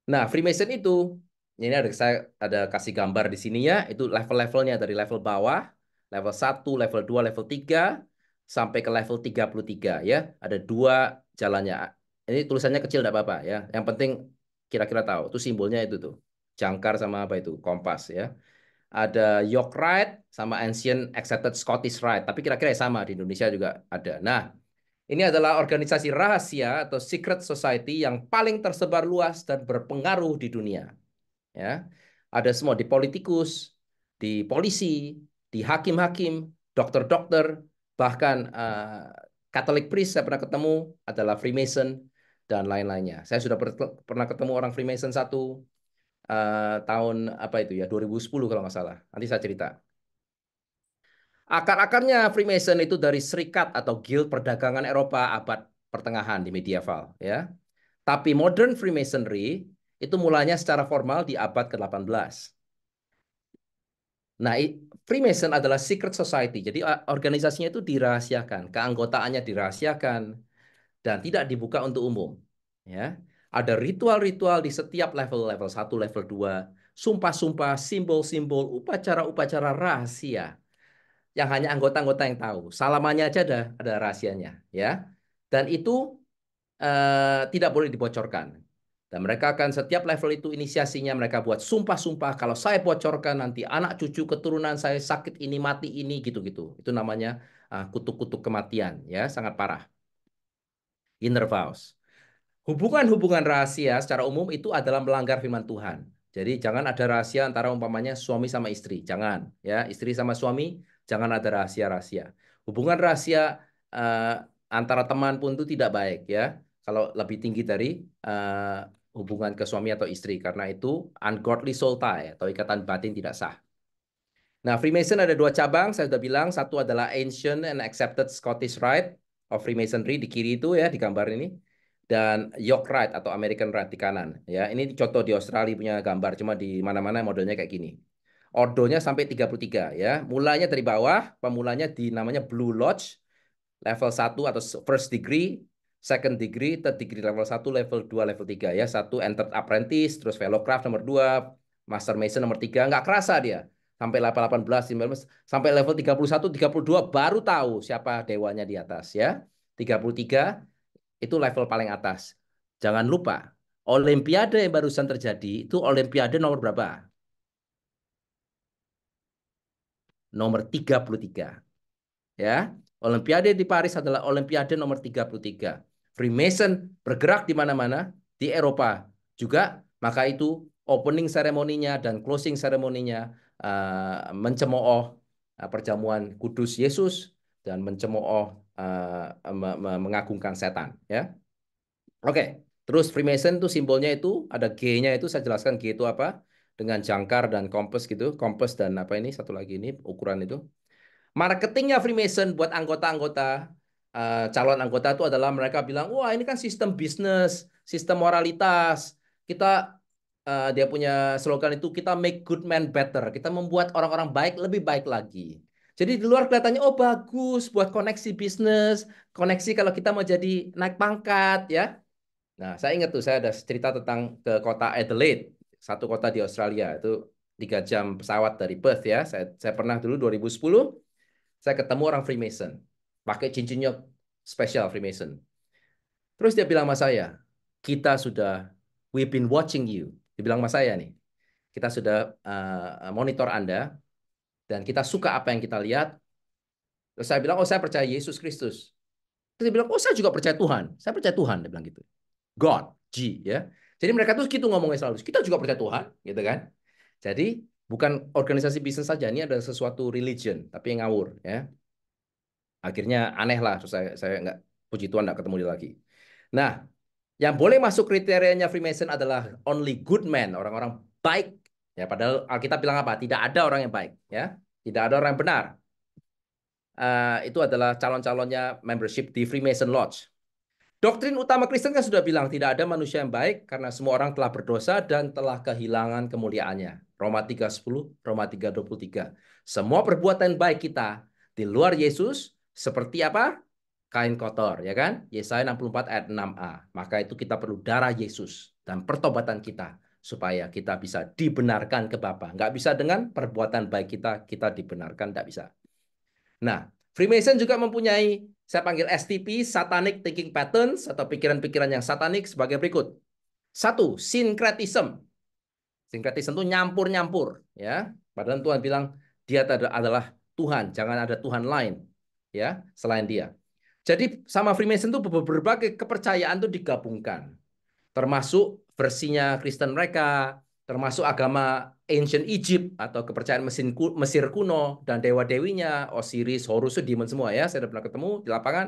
Nah, Freemason itu, ini saya ada kasih gambar di sini ya, itu level-levelnya dari level bawah, level 1, level 2, level 3, sampai ke level 33 ya. Ada 2 jalannya. Ini tulisannya kecil enggak apa-apa ya. Yang penting kira-kira tahu, itu simbolnya itu tuh. Jangkar sama apa itu? Kompas ya. Ada York Rite sama Ancient Accepted Scottish Rite, tapi kira-kira sama di Indonesia juga ada. Nah, ini adalah organisasi rahasia atau secret society yang paling tersebar luas dan berpengaruh di dunia. Ya, ada semua di politikus, di polisi, di hakim-hakim, dokter-dokter, bahkan Catholic priest saya pernah ketemu adalah Freemason dan lain-lainnya. Saya sudah pernah ketemu orang Freemason satu tahun apa itu ya 2010 kalau nggak salah. Nanti saya cerita. Akar-akarnya Freemason itu dari serikat atau guild perdagangan Eropa abad pertengahan di medieval, ya. Tapi modern Freemasonry itu mulanya secara formal di abad ke-18. Nah, Freemason adalah secret society. Jadi organisasinya itu dirahasiakan, keanggotaannya dirahasiakan dan tidak dibuka untuk umum, ya. Ada ritual-ritual di setiap level, level 1, level 2, sumpah-sumpah, simbol-simbol, upacara-upacara rahasia yang hanya anggota-anggota yang tahu. Salamannya aja ada rahasianya, ya. Dan itu tidak boleh dibocorkan. Dan mereka akan setiap level itu inisiasinya mereka buat sumpah-sumpah. Kalau saya bocorkan nanti anak cucu keturunan saya sakit ini mati ini gitu-gitu. Itu namanya kutuk-kutuk kematian, ya, sangat parah. Inner vows. Hubungan-hubungan rahasia secara umum itu adalah melanggar firman Tuhan. Jadi jangan ada rahasia antara umpamanya suami sama istri, jangan ya, istri sama suami jangan ada rahasia-rahasia. Hubungan rahasia antara teman pun itu tidak baik ya. Kalau lebih tinggi dari hubungan ke suami atau istri karena itu ungodly soul tie atau ikatan batin tidak sah. Nah, Freemason ada 2 cabang, saya sudah bilang. Satu adalah Ancient and Accepted Scottish Rite of Freemasonry di kiri itu ya di gambar ini, dan York Rite atau American Rite di kanan. Ya, ini contoh di Australia punya gambar, cuma di mana-mana modelnya kayak gini. Ordonya sampai 33 ya. Mulanya dari bawah, pemulanya di namanya Blue Lodge, level 1 atau first degree, second degree, third degree level 1, level 2, level 3 ya. 1 entered apprentice, terus fellowcraft nomor 2, master mason nomor 3, nggak kerasa dia. Sampai level 18, 19, sampai level 31, 32 baru tahu siapa dewanya di atas ya. 33 itu level paling atas. Jangan lupa, Olimpiade yang barusan terjadi itu Olimpiade nomor berapa? Nomor 33. Ya, Olimpiade di Paris adalah Olimpiade nomor 33. Freemason bergerak di mana-mana di Eropa juga, maka itu opening seremoninya dan closing seremoninya mencemooh perjamuan kudus Yesus dan mencemooh mengagungkan setan ya. Oke, terus Freemason itu simbolnya itu ada G-nya itu saya jelaskan G itu apa dengan jangkar dan kompas gitu, kompas dan apa ini satu lagi ini ukuran itu. Marketingnya Freemason buat anggota-anggota calon anggota itu adalah mereka bilang, wah ini kan sistem bisnis, sistem moralitas. Kita dia punya slogan itu kita make good men better. Kita membuat orang-orang baik lebih baik lagi. Jadi di luar kelihatannya oh bagus buat koneksi bisnis, koneksi kalau kita mau jadi naik pangkat ya. Nah, saya ingat tuh saya ada cerita tentang ke kota Adelaide, satu kota di Australia itu 3 jam pesawat dari Perth ya. Saya pernah dulu 2010 saya ketemu orang Freemason pakai cincinnya spesial Freemason. Terus dia bilang sama saya, kita sudah we've been watching you. Dia bilang sama saya nih, kita sudah monitor Anda dan kita suka apa yang kita lihat. Terus saya bilang, oh saya percaya Yesus Kristus. Terus dia bilang, oh saya juga percaya Tuhan. Saya percaya Tuhan, dia bilang gitu. God, G, ya. Jadi mereka tuh gitu ngomongnya selalu. Kita juga percaya Tuhan, gitu kan. Jadi bukan organisasi bisnis saja, ini ada sesuatu religion, tapi yang ngawur, ya. Akhirnya aneh lah, terus saya nggak, puji Tuhan nggak ketemu dia lagi. Nah, yang boleh masuk kriterianya Freemason adalah only good men, orang-orang baik. Ya, padahal Alkitab bilang apa? Tidak ada orang yang baik, ya. Tidak ada orang yang benar. Itu adalah calon-calonnya membership di Freemason Lodge. Doktrin utama Kristen kan sudah bilang tidak ada manusia yang baik karena semua orang telah berdosa dan telah kehilangan kemuliaannya. Roma 3:10, Roma 3:23. Semua perbuatan baik kita di luar Yesus seperti apa? Kain kotor, ya kan? Yesaya 64 ayat 6a. Maka itu kita perlu darah Yesus dan pertobatan kita supaya kita bisa dibenarkan ke Bapa. Nggak bisa dengan perbuatan baik kita, kita dibenarkan, nggak bisa. Nah, Freemason juga mempunyai, saya panggil STP, Satanic Thinking Patterns, atau pikiran-pikiran yang satanik sebagai berikut. 1, syncretism. Syncretism itu nyampur-nyampur. Ya. Padahal Tuhan bilang, dia adalah Tuhan, jangan ada Tuhan lain ya selain dia. Jadi sama Freemason itu berbagai kepercayaan itu digabungkan. Termasuk versinya Kristen mereka, termasuk agama Ancient Egypt atau kepercayaan Mesir kuno dan dewa-dewinya, Osiris, Horus, itu demon semua ya. Saya sudah pernah ketemu di lapangan.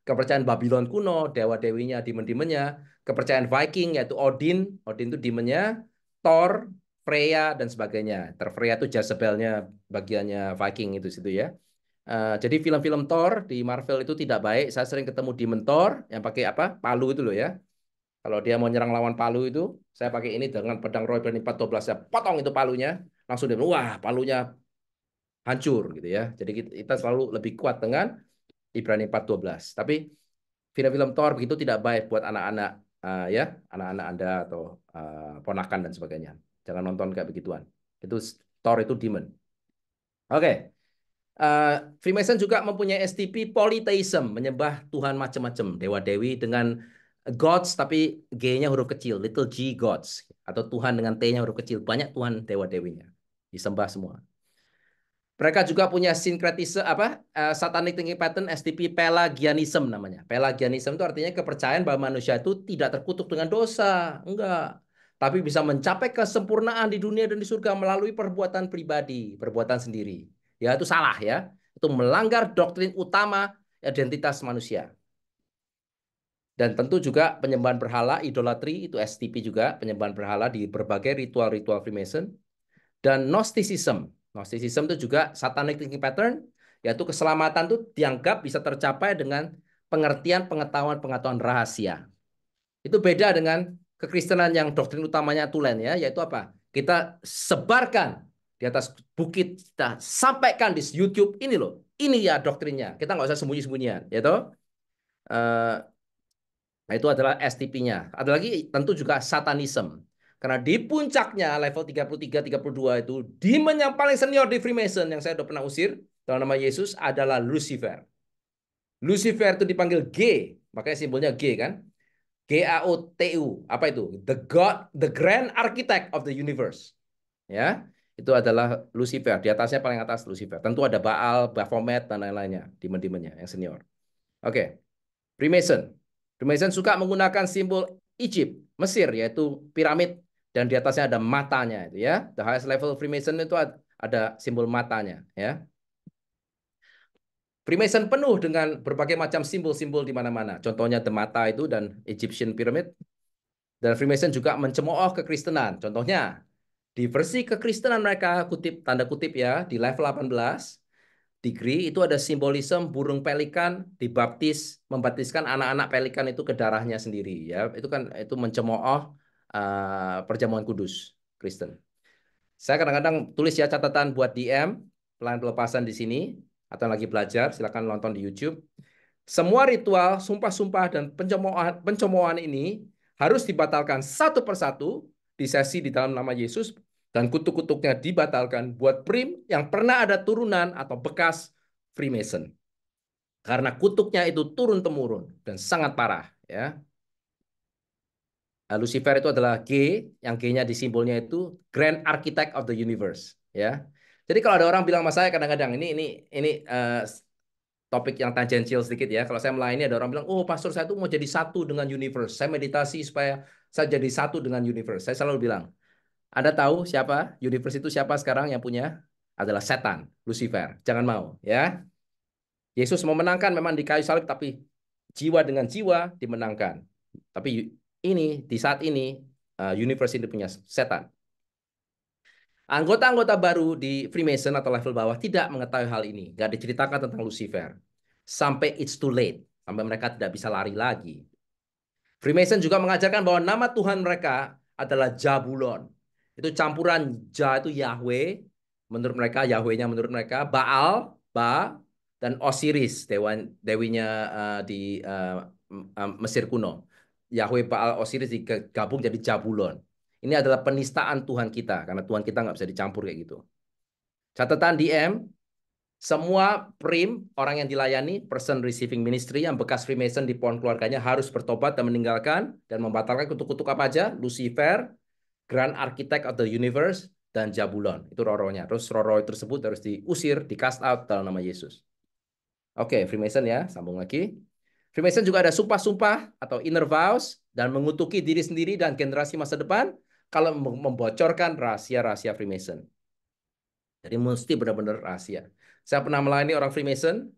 Kepercayaan Babylon kuno, dewa-dewinya, demon-demonnya. Kepercayaan Viking yaitu Odin, Odin itu demonnya, Thor, Freya dan sebagainya. Freya itu Jezebelnya bagiannya Viking itu situ ya. Jadi film-film Thor di Marvel itu tidak baik. Saya sering ketemu demon Thor yang pakai apa? Palu itu loh ya. Kalau dia mau nyerang lawan palu itu, saya pakai ini dengan pedang Roy Berni 412, saya potong itu palunya, langsung dia, wah palunya hancur gitu ya. Jadi kita selalu lebih kuat dengan Ibrani 4:12. Tapi film-film Thor begitu tidak baik buat anak-anak ya, anak-anak Anda atau ponakan dan sebagainya. Jangan nonton kayak begituan. Itu Thor itu demon. Oke. Freemason juga mempunyai STP polytheism, menyembah Tuhan macam-macam, dewa-dewi dengan gods tapi G-nya huruf kecil, little g gods, atau Tuhan dengan T-nya huruf kecil, banyak Tuhan dewa-dewinya, disembah semua. Mereka juga punya sinkretisme satanic thinking pattern STP Pelagianism namanya. Pelagianism itu artinya kepercayaan bahwa manusia itu tidak terkutuk dengan dosa, enggak. Tapi bisa mencapai kesempurnaan di dunia dan di surga melalui perbuatan pribadi, perbuatan sendiri. Ya itu salah ya. Itu melanggar doktrin utama identitas manusia. Dan tentu juga penyembahan berhala, idolatry, itu STP juga, penyembahan berhala di berbagai ritual-ritual Freemason. Dan Gnosticism. Gnosticism itu juga satanic thinking pattern, yaitu keselamatan itu dianggap bisa tercapai dengan pengertian pengetahuan-pengetahuan rahasia. Itu beda dengan kekristenan yang doktrin utamanya tulen ya, yaitu apa? Kita sebarkan di atas bukit, kita sampaikan di YouTube, ini loh, ini ya doktrinnya. Kita nggak usah sembunyi-sembunyian, ya toh? Nah, itu adalah STP-nya. Ada lagi tentu juga satanism. Karena di puncaknya level 33-32 itu demon yang paling senior di Freemason yang saya udah pernah usir dalam nama Yesus adalah Lucifer. Lucifer itu dipanggil G, makanya simbolnya G kan. GAOTU. Apa itu? The God, the Grand Architect of the Universe. Ya, itu adalah Lucifer. Di atasnya paling atas Lucifer. Tentu ada Baal, Baphomet dan lain-lainnya, demon-demonnya yang senior. Oke. Freemason. Freemason suka menggunakan simbol Egypt, Mesir, yaitu piramid, dan di atasnya ada matanya, itu ya. The highest level Freemason itu ada simbol matanya, ya. Freemason penuh dengan berbagai macam simbol-simbol di mana-mana. Contohnya the mata itu dan Egyptian pyramid. Dan Freemason juga mencemooh kekristenan. Contohnya di versi kekristenan mereka, kutip tanda kutip ya, di level 18, degree itu ada simbolisme burung pelikan membaptiskan anak-anak pelikan itu ke darahnya sendiri ya. Itu kan itu mencemooh perjamuan kudus Kristen. Saya kadang-kadang tulis ya catatan buat DM pelan pelepasan di sini atau lagi belajar silakan nonton di YouTube. Semua ritual, sumpah-sumpah dan pencemoohan ini harus dibatalkan satu persatu di sesi di dalam nama Yesus dan kutuk-kutuknya dibatalkan buat prim yang pernah ada turunan atau bekas Freemason. Karena kutuknya itu turun-temurun dan sangat parah ya. Lucifer itu adalah G, yang G-nya di simbolnya itu Grand Architect of the Universe ya. Jadi kalau ada orang bilang sama saya kadang-kadang ini topik yang tangensial sedikit ya. Kalau saya melayani ada orang bilang, "Oh, pastor saya tuh mau jadi satu dengan universe. Saya meditasi supaya saya jadi satu dengan universe." Saya selalu bilang, "Anda tahu siapa universe itu siapa sekarang yang punya? Adalah setan, Lucifer. Jangan mau ya. Yesus memenangkan memang di kayu salib tapi jiwa dengan jiwa dimenangkan. Tapi ini di saat ini universe ini punya setan. Anggota-anggota baru di Freemason atau level bawah tidak mengetahui hal ini. Nggak diceritakan tentang Lucifer. Sampai it's too late. Sampai mereka tidak bisa lari lagi. Freemason juga mengajarkan bahwa nama Tuhan mereka adalah Jabulon. Itu campuran Ja itu Yahweh. Menurut mereka, Yahwehnya menurut mereka. Baal, Ba, dan Osiris. Dewinya di Mesir kuno. Yahweh, Baal, Osiris digabung jadi Jabulon. Ini adalah penistaan Tuhan kita, karena Tuhan kita nggak bisa dicampur kayak gitu. Catatan DM, semua prim, orang yang dilayani, person receiving ministry, yang bekas Freemason di pohon keluarganya harus bertobat dan meninggalkan dan membatalkan kutuk-kutuk apa aja, Lucifer, Grand Architect of the Universe, dan Jabulon. Itu roh-rohnya. Terus roh-roh tersebut harus diusir, di cast out dalam nama Yesus. Oke, Freemason ya, sambung lagi. Freemason juga ada sumpah-sumpah atau inner vows dan mengutuki diri sendiri dan generasi masa depan kalau membocorkan rahasia-rahasia Freemason. Jadi mesti benar-benar rahasia. Saya pernah melayani orang Freemason,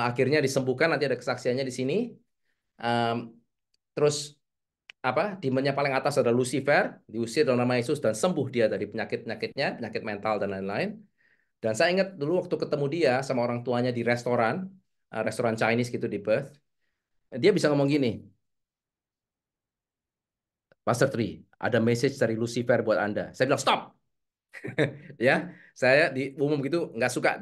akhirnya disembuhkan, nanti ada kesaksiannya di sini. Terus demonnya paling atas ada Lucifer, diusir dalam nama Yesus dan sembuh dia dari penyakit-penyakitnya, penyakit mental dan lain-lain. Dan saya ingat dulu waktu ketemu dia sama orang tuanya di restoran, restoran Chinese gitu di Perth, dia bisa ngomong gini, Pastor Tri, ada message dari Lucifer buat Anda. Saya bilang, stop! Ya, saya di umum gitu nggak suka.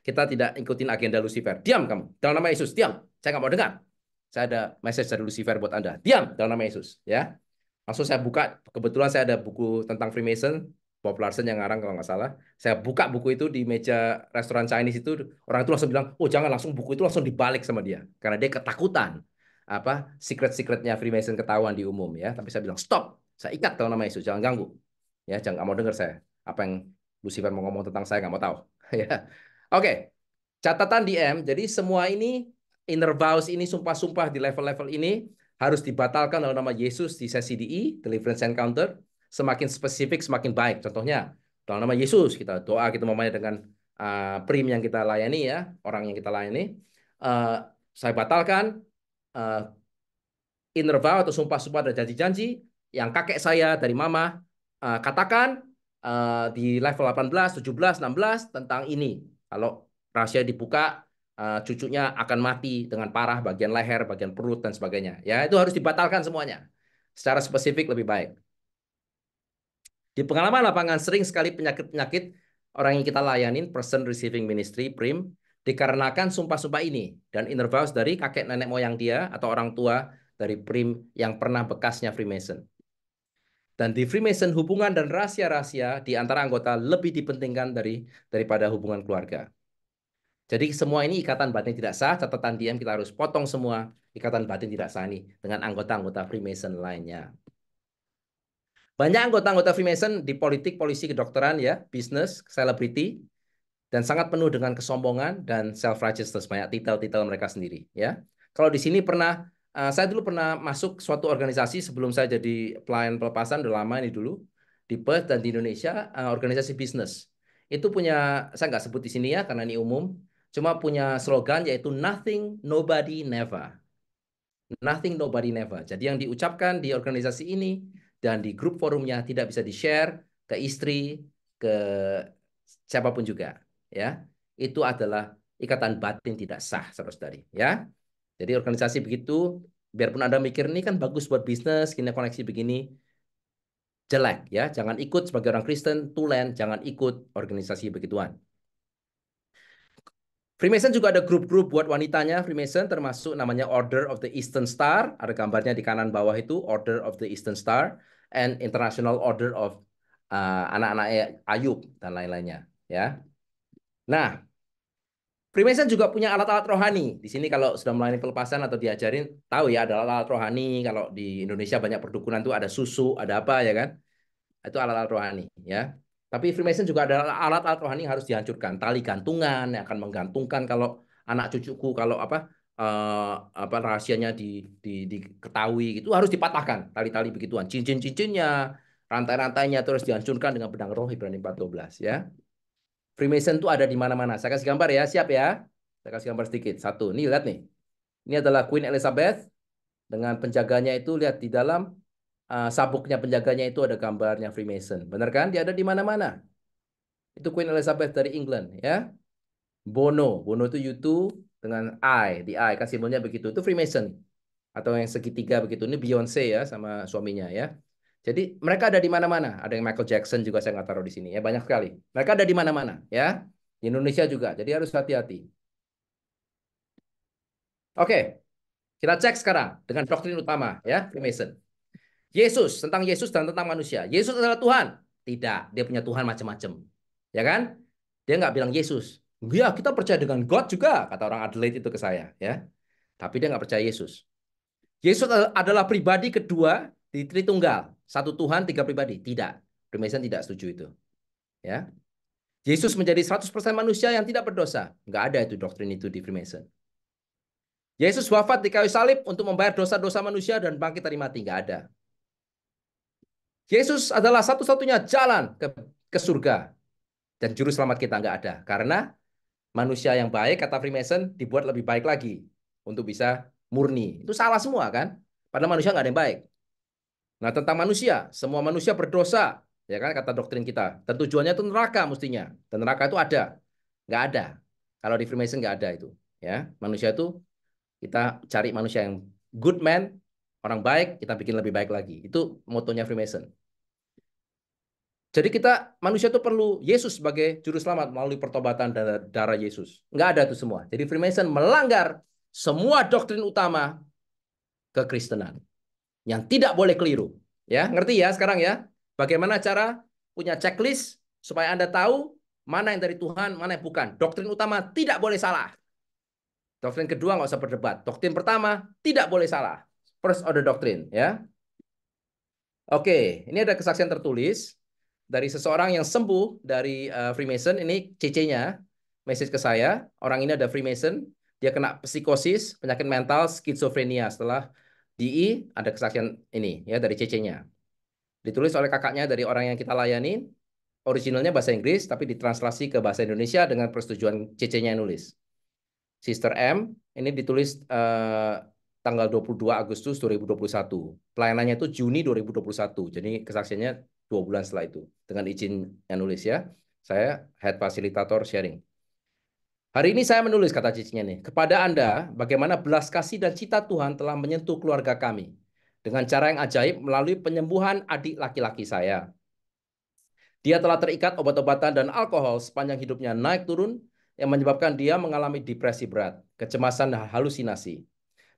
Kita tidak ikutin agenda Lucifer. Diam kamu, dalam nama Yesus, diam. Saya nggak mau dengar. Saya ada message dari Lucifer buat Anda. Diam, dalam nama Yesus. Ya, langsung saya buka. Kebetulan saya ada buku tentang Freemason, Bob Larson yang ngarang kalau nggak salah. Saya buka buku itu di meja restoran Chinese itu. Orang itu langsung bilang, oh jangan, langsung buku itu langsung dibalik sama dia. Karena dia ketakutan. Secret-secretnya Freemason ketahuan di umum ya. Tapi saya bilang, stop. Saya ikat dalam nama Yesus. Jangan ganggu. Ya, jangan, nggak mau dengar saya. Apa yang Lucifer mau ngomong tentang saya nggak mau tahu. Ya, oke. Catatan DM. Jadi semua ini inner vows ini, sumpah-sumpah di level-level ini harus dibatalkan dalam nama Yesus di sesi DI, Deliverance Encounter. Semakin spesifik, semakin baik. Contohnya, dalam nama Yesus, kita doa, kita memulai dengan prim yang kita layani ya, orang yang kita layani. Saya batalkan inner vow atau sumpah-sumpah dan janji-janji yang kakek saya dari mama katakan di level 18, 17, 16 tentang ini. Kalau rahasia dibuka, cucunya akan mati dengan parah bagian leher, bagian perut, dan sebagainya. Ya, itu harus dibatalkan semuanya. Secara spesifik lebih baik. Di pengalaman lapangan sering sekali penyakit-penyakit orang yang kita layanin, person receiving ministry, prim, dikarenakan sumpah-sumpah ini dan inner vows dari kakek nenek moyang dia atau orang tua dari prim yang pernah bekasnya Freemason. Dan di Freemason, hubungan dan rahasia-rahasia di antara anggota lebih dipentingkan daripada hubungan keluarga. Jadi semua ini ikatan batin tidak sah, catatan DM kita harus potong semua ikatan batin tidak sah ini dengan anggota-anggota Freemason lainnya. Banyak anggota-anggota Freemason di politik, polisi, kedokteran, ya, bisnis, selebriti, dan sangat penuh dengan kesombongan dan self-righteousness, banyak titel-titel mereka sendiri. Ya, kalau di sini saya dulu pernah masuk suatu organisasi sebelum saya jadi pelayan pelepasan, udah lama ini dulu, di Perth dan di Indonesia, organisasi bisnis. Itu punya, saya nggak sebut di sini ya, karena ini umum, cuma punya slogan yaitu nothing, nobody, never. Nothing, nobody, never. Jadi yang diucapkan di organisasi ini dan di grup forumnya tidak bisa di-share ke istri, ke siapapun juga. Ya, itu adalah ikatan batin tidak sah, saudara-saudari. Ya, jadi organisasi begitu, biarpun Anda mikir ini kan bagus buat bisnis, gini koneksi begini, jelek ya. Jangan ikut sebagai orang Kristen, tulen, jangan ikut organisasi begituan. Freemason juga ada grup-grup buat wanitanya Freemason, termasuk namanya Order of the Eastern Star. Ada gambarnya di kanan bawah itu, Order of the Eastern Star, and International Order of anak-anak Ayub dan lain-lainnya. Ya. Nah, Freemason juga punya alat-alat rohani. Di sini kalau sudah melayani pelepasan atau diajarin, tahu ya ada alat-alat rohani. Kalau di Indonesia banyak perdukunan tuh ada susu, ada apa ya kan? Itu alat-alat rohani ya. Tapi Freemason juga ada alat-alat rohani yang harus dihancurkan. Tali gantungan yang akan menggantungkan kalau anak cucuku kalau apa rahasianya diketahui itu harus dipatahkan tali-tali begituan. Cincin-cincinnya, rantai-rantainya terus dihancurkan dengan pedang roh Ibrani 4:12 ya. Freemason itu ada di mana-mana. Saya kasih gambar ya, siap ya. Saya kasih gambar sedikit. Satu, nih lihat nih. Ini adalah Queen Elizabeth dengan penjaganya itu lihat di dalam sabuknya penjaganya itu ada gambarnya Freemason. Benar kan? Dia ada di mana-mana. Itu Queen Elizabeth dari England ya. Bono itu U2 dengan I, di I kan simbolnya begitu. Itu Freemason. Atau yang segitiga begitu. Ini Beyonce ya sama suaminya ya. Jadi mereka ada di mana-mana. Ada yang Michael Jackson juga saya nggak taruh di sini ya. Banyak sekali. Mereka ada di mana-mana ya. Di Indonesia juga. Jadi harus hati-hati. Oke, kita cek sekarang dengan doktrin utama ya Freemason. Yesus, tentang Yesus dan tentang manusia. Yesus adalah Tuhan. Tidak, dia punya Tuhan macam-macam. Ya kan? Dia nggak bilang Yesus. Ya, kita percaya dengan God juga, kata orang Adelaide itu ke saya. Ya, tapi dia nggak percaya Yesus. Yesus adalah pribadi kedua di Tritunggal. Satu Tuhan, tiga pribadi. Tidak. Freemason tidak setuju itu. Ya. Yesus menjadi 100% manusia yang tidak berdosa. Nggak ada itu doktrin itu di Freemason. Yesus wafat di kayu salib untuk membayar dosa-dosa manusia dan bangkit dari mati. Nggak ada. Yesus adalah satu-satunya jalan ke surga. Dan juru selamat kita nggak ada. Karena manusia yang baik, kata Freemason, dibuat lebih baik lagi. Untuk bisa murni. Itu salah semua kan? Padahal manusia nggak ada yang baik. Nah, tentang manusia. Semua manusia berdosa. Ya kan, kata doktrin kita. Dan tujuannya itu neraka mestinya. Dan neraka itu ada. Nggak ada. Kalau di Freemason nggak ada itu. Ya, manusia itu kita cari manusia yang good man, orang baik, kita bikin lebih baik lagi. Itu motonya Freemason. Jadi kita manusia itu perlu Yesus sebagai juru selamat melalui pertobatan darah Yesus. Nggak ada itu semua. Jadi Freemason melanggar semua doktrin utama kekristenan yang tidak boleh keliru. Ya, ngerti ya sekarang ya? Bagaimana cara punya checklist supaya Anda tahu mana yang dari Tuhan, mana yang bukan. Doktrin utama tidak boleh salah. Doktrin kedua nggak usah berdebat. Doktrin pertama tidak boleh salah. First order doctrine ya. Oke, ini ada kesaksian tertulis dari seseorang yang sembuh dari Freemason. Ini CC-nya, message ke saya. Orang ini ada Freemason, dia kena psikosis, penyakit mental, skizofrenia. Setelah DI, ada kesaksian ini ya dari CC-nya. Ditulis oleh kakaknya dari orang yang kita layani. Originalnya bahasa Inggris, tapi ditranslasi ke bahasa Indonesia dengan persetujuan CC-nya yang nulis. Sister M, ini ditulis tanggal 22 Agustus 2021. Pelayanannya itu Juni 2021. Jadi kesaksiannya 2 bulan setelah itu. Dengan izin yang nulis ya. Saya head fasilitator sharing. Hari ini saya menulis, kata cicinya nih, kepada Anda bagaimana belas kasih dan cita Tuhan telah menyentuh keluarga kami. Dengan cara yang ajaib melalui penyembuhan adik laki-laki saya. Dia telah terikat obat-obatan dan alkohol sepanjang hidupnya naik turun yang menyebabkan dia mengalami depresi berat, kecemasan dan halusinasi.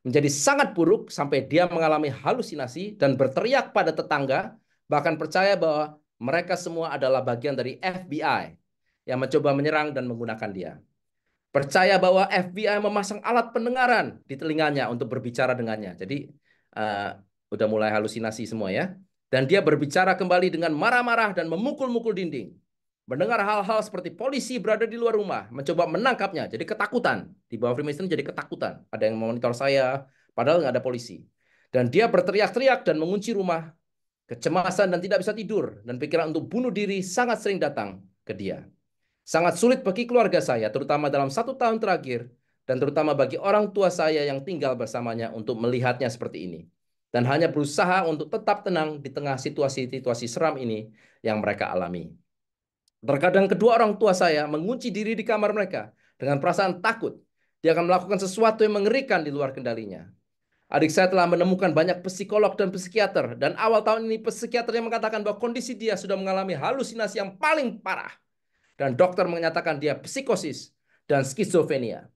Menjadi sangat buruk sampai dia mengalami halusinasi dan berteriak pada tetangga, bahkan percaya bahwa mereka semua adalah bagian dari FBI yang mencoba menyerang dan menggunakan dia. Percaya bahwa FBI memasang alat pendengaran di telinganya untuk berbicara dengannya. Jadi udah mulai halusinasi semua ya. Dan dia berbicara kembali dengan marah-marah dan memukul-mukul dinding. Mendengar hal-hal seperti polisi berada di luar rumah, mencoba menangkapnya. Jadi ketakutan. Di bawah Freemason jadi ketakutan. Ada yang memonitor saya, padahal nggak ada polisi. Dan dia berteriak-teriak dan mengunci rumah. Kecemasan dan tidak bisa tidur. Dan pikiran untuk bunuh diri sangat sering datang ke dia. Sangat sulit bagi keluarga saya, terutama dalam 1 tahun terakhir. Dan terutama bagi orang tua saya yang tinggal bersamanya untuk melihatnya seperti ini. Dan hanya berusaha untuk tetap tenang di tengah situasi-situasi seram ini yang mereka alami. Terkadang kedua orang tua saya mengunci diri di kamar mereka dengan perasaan takut. Dia akan melakukan sesuatu yang mengerikan di luar kendalinya. Adik saya telah menemukan banyak psikolog dan psikiater, dan awal tahun ini psikiater yang mengatakan bahwa kondisi dia sudah mengalami halusinasi yang paling parah, dan dokter menyatakan dia psikosis dan skizofrenia.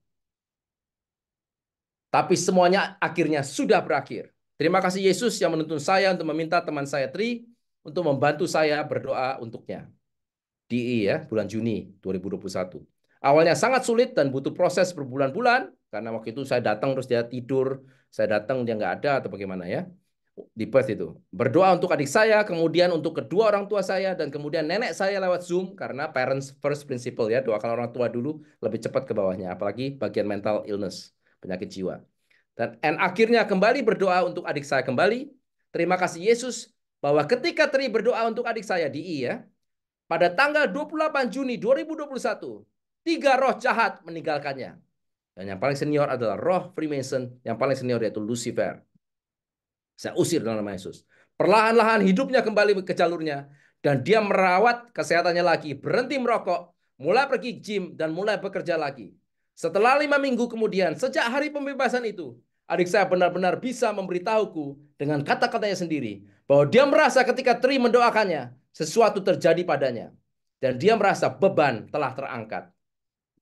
Tapi semuanya akhirnya sudah berakhir. Terima kasih Yesus yang menuntun saya untuk meminta teman saya Tri untuk membantu saya berdoa untuknya. DE ya, bulan Juni 2021. Awalnya sangat sulit dan butuh proses berbulan-bulan, karena waktu itu saya datang terus dia tidur, saya datang dia nggak ada atau bagaimana ya, di Perth itu. Berdoa untuk adik saya, kemudian untuk kedua orang tua saya, dan kemudian nenek saya lewat Zoom, karena parents first principle ya, doakan orang tua dulu, lebih cepat ke bawahnya, apalagi bagian mental illness, penyakit jiwa. Dan akhirnya kembali berdoa untuk adik saya kembali. Terima kasih Yesus, bahwa ketika Tri berdoa untuk adik saya, DE ya, pada tanggal 28 Juni 2021, 3 roh jahat meninggalkannya. Dan yang paling senior adalah roh Freemason, yang paling senior yaitu Lucifer. Saya usir dalam nama Yesus. Perlahan-lahan hidupnya kembali ke jalurnya, dan dia merawat kesehatannya lagi, berhenti merokok, mulai pergi gym, dan mulai bekerja lagi. Setelah 5 minggu kemudian, sejak hari pembebasan itu, adik saya benar-benar bisa memberitahuku dengan kata-katanya sendiri, bahwa dia merasa ketika Tri mendoakannya, sesuatu terjadi padanya. Dan dia merasa beban telah terangkat.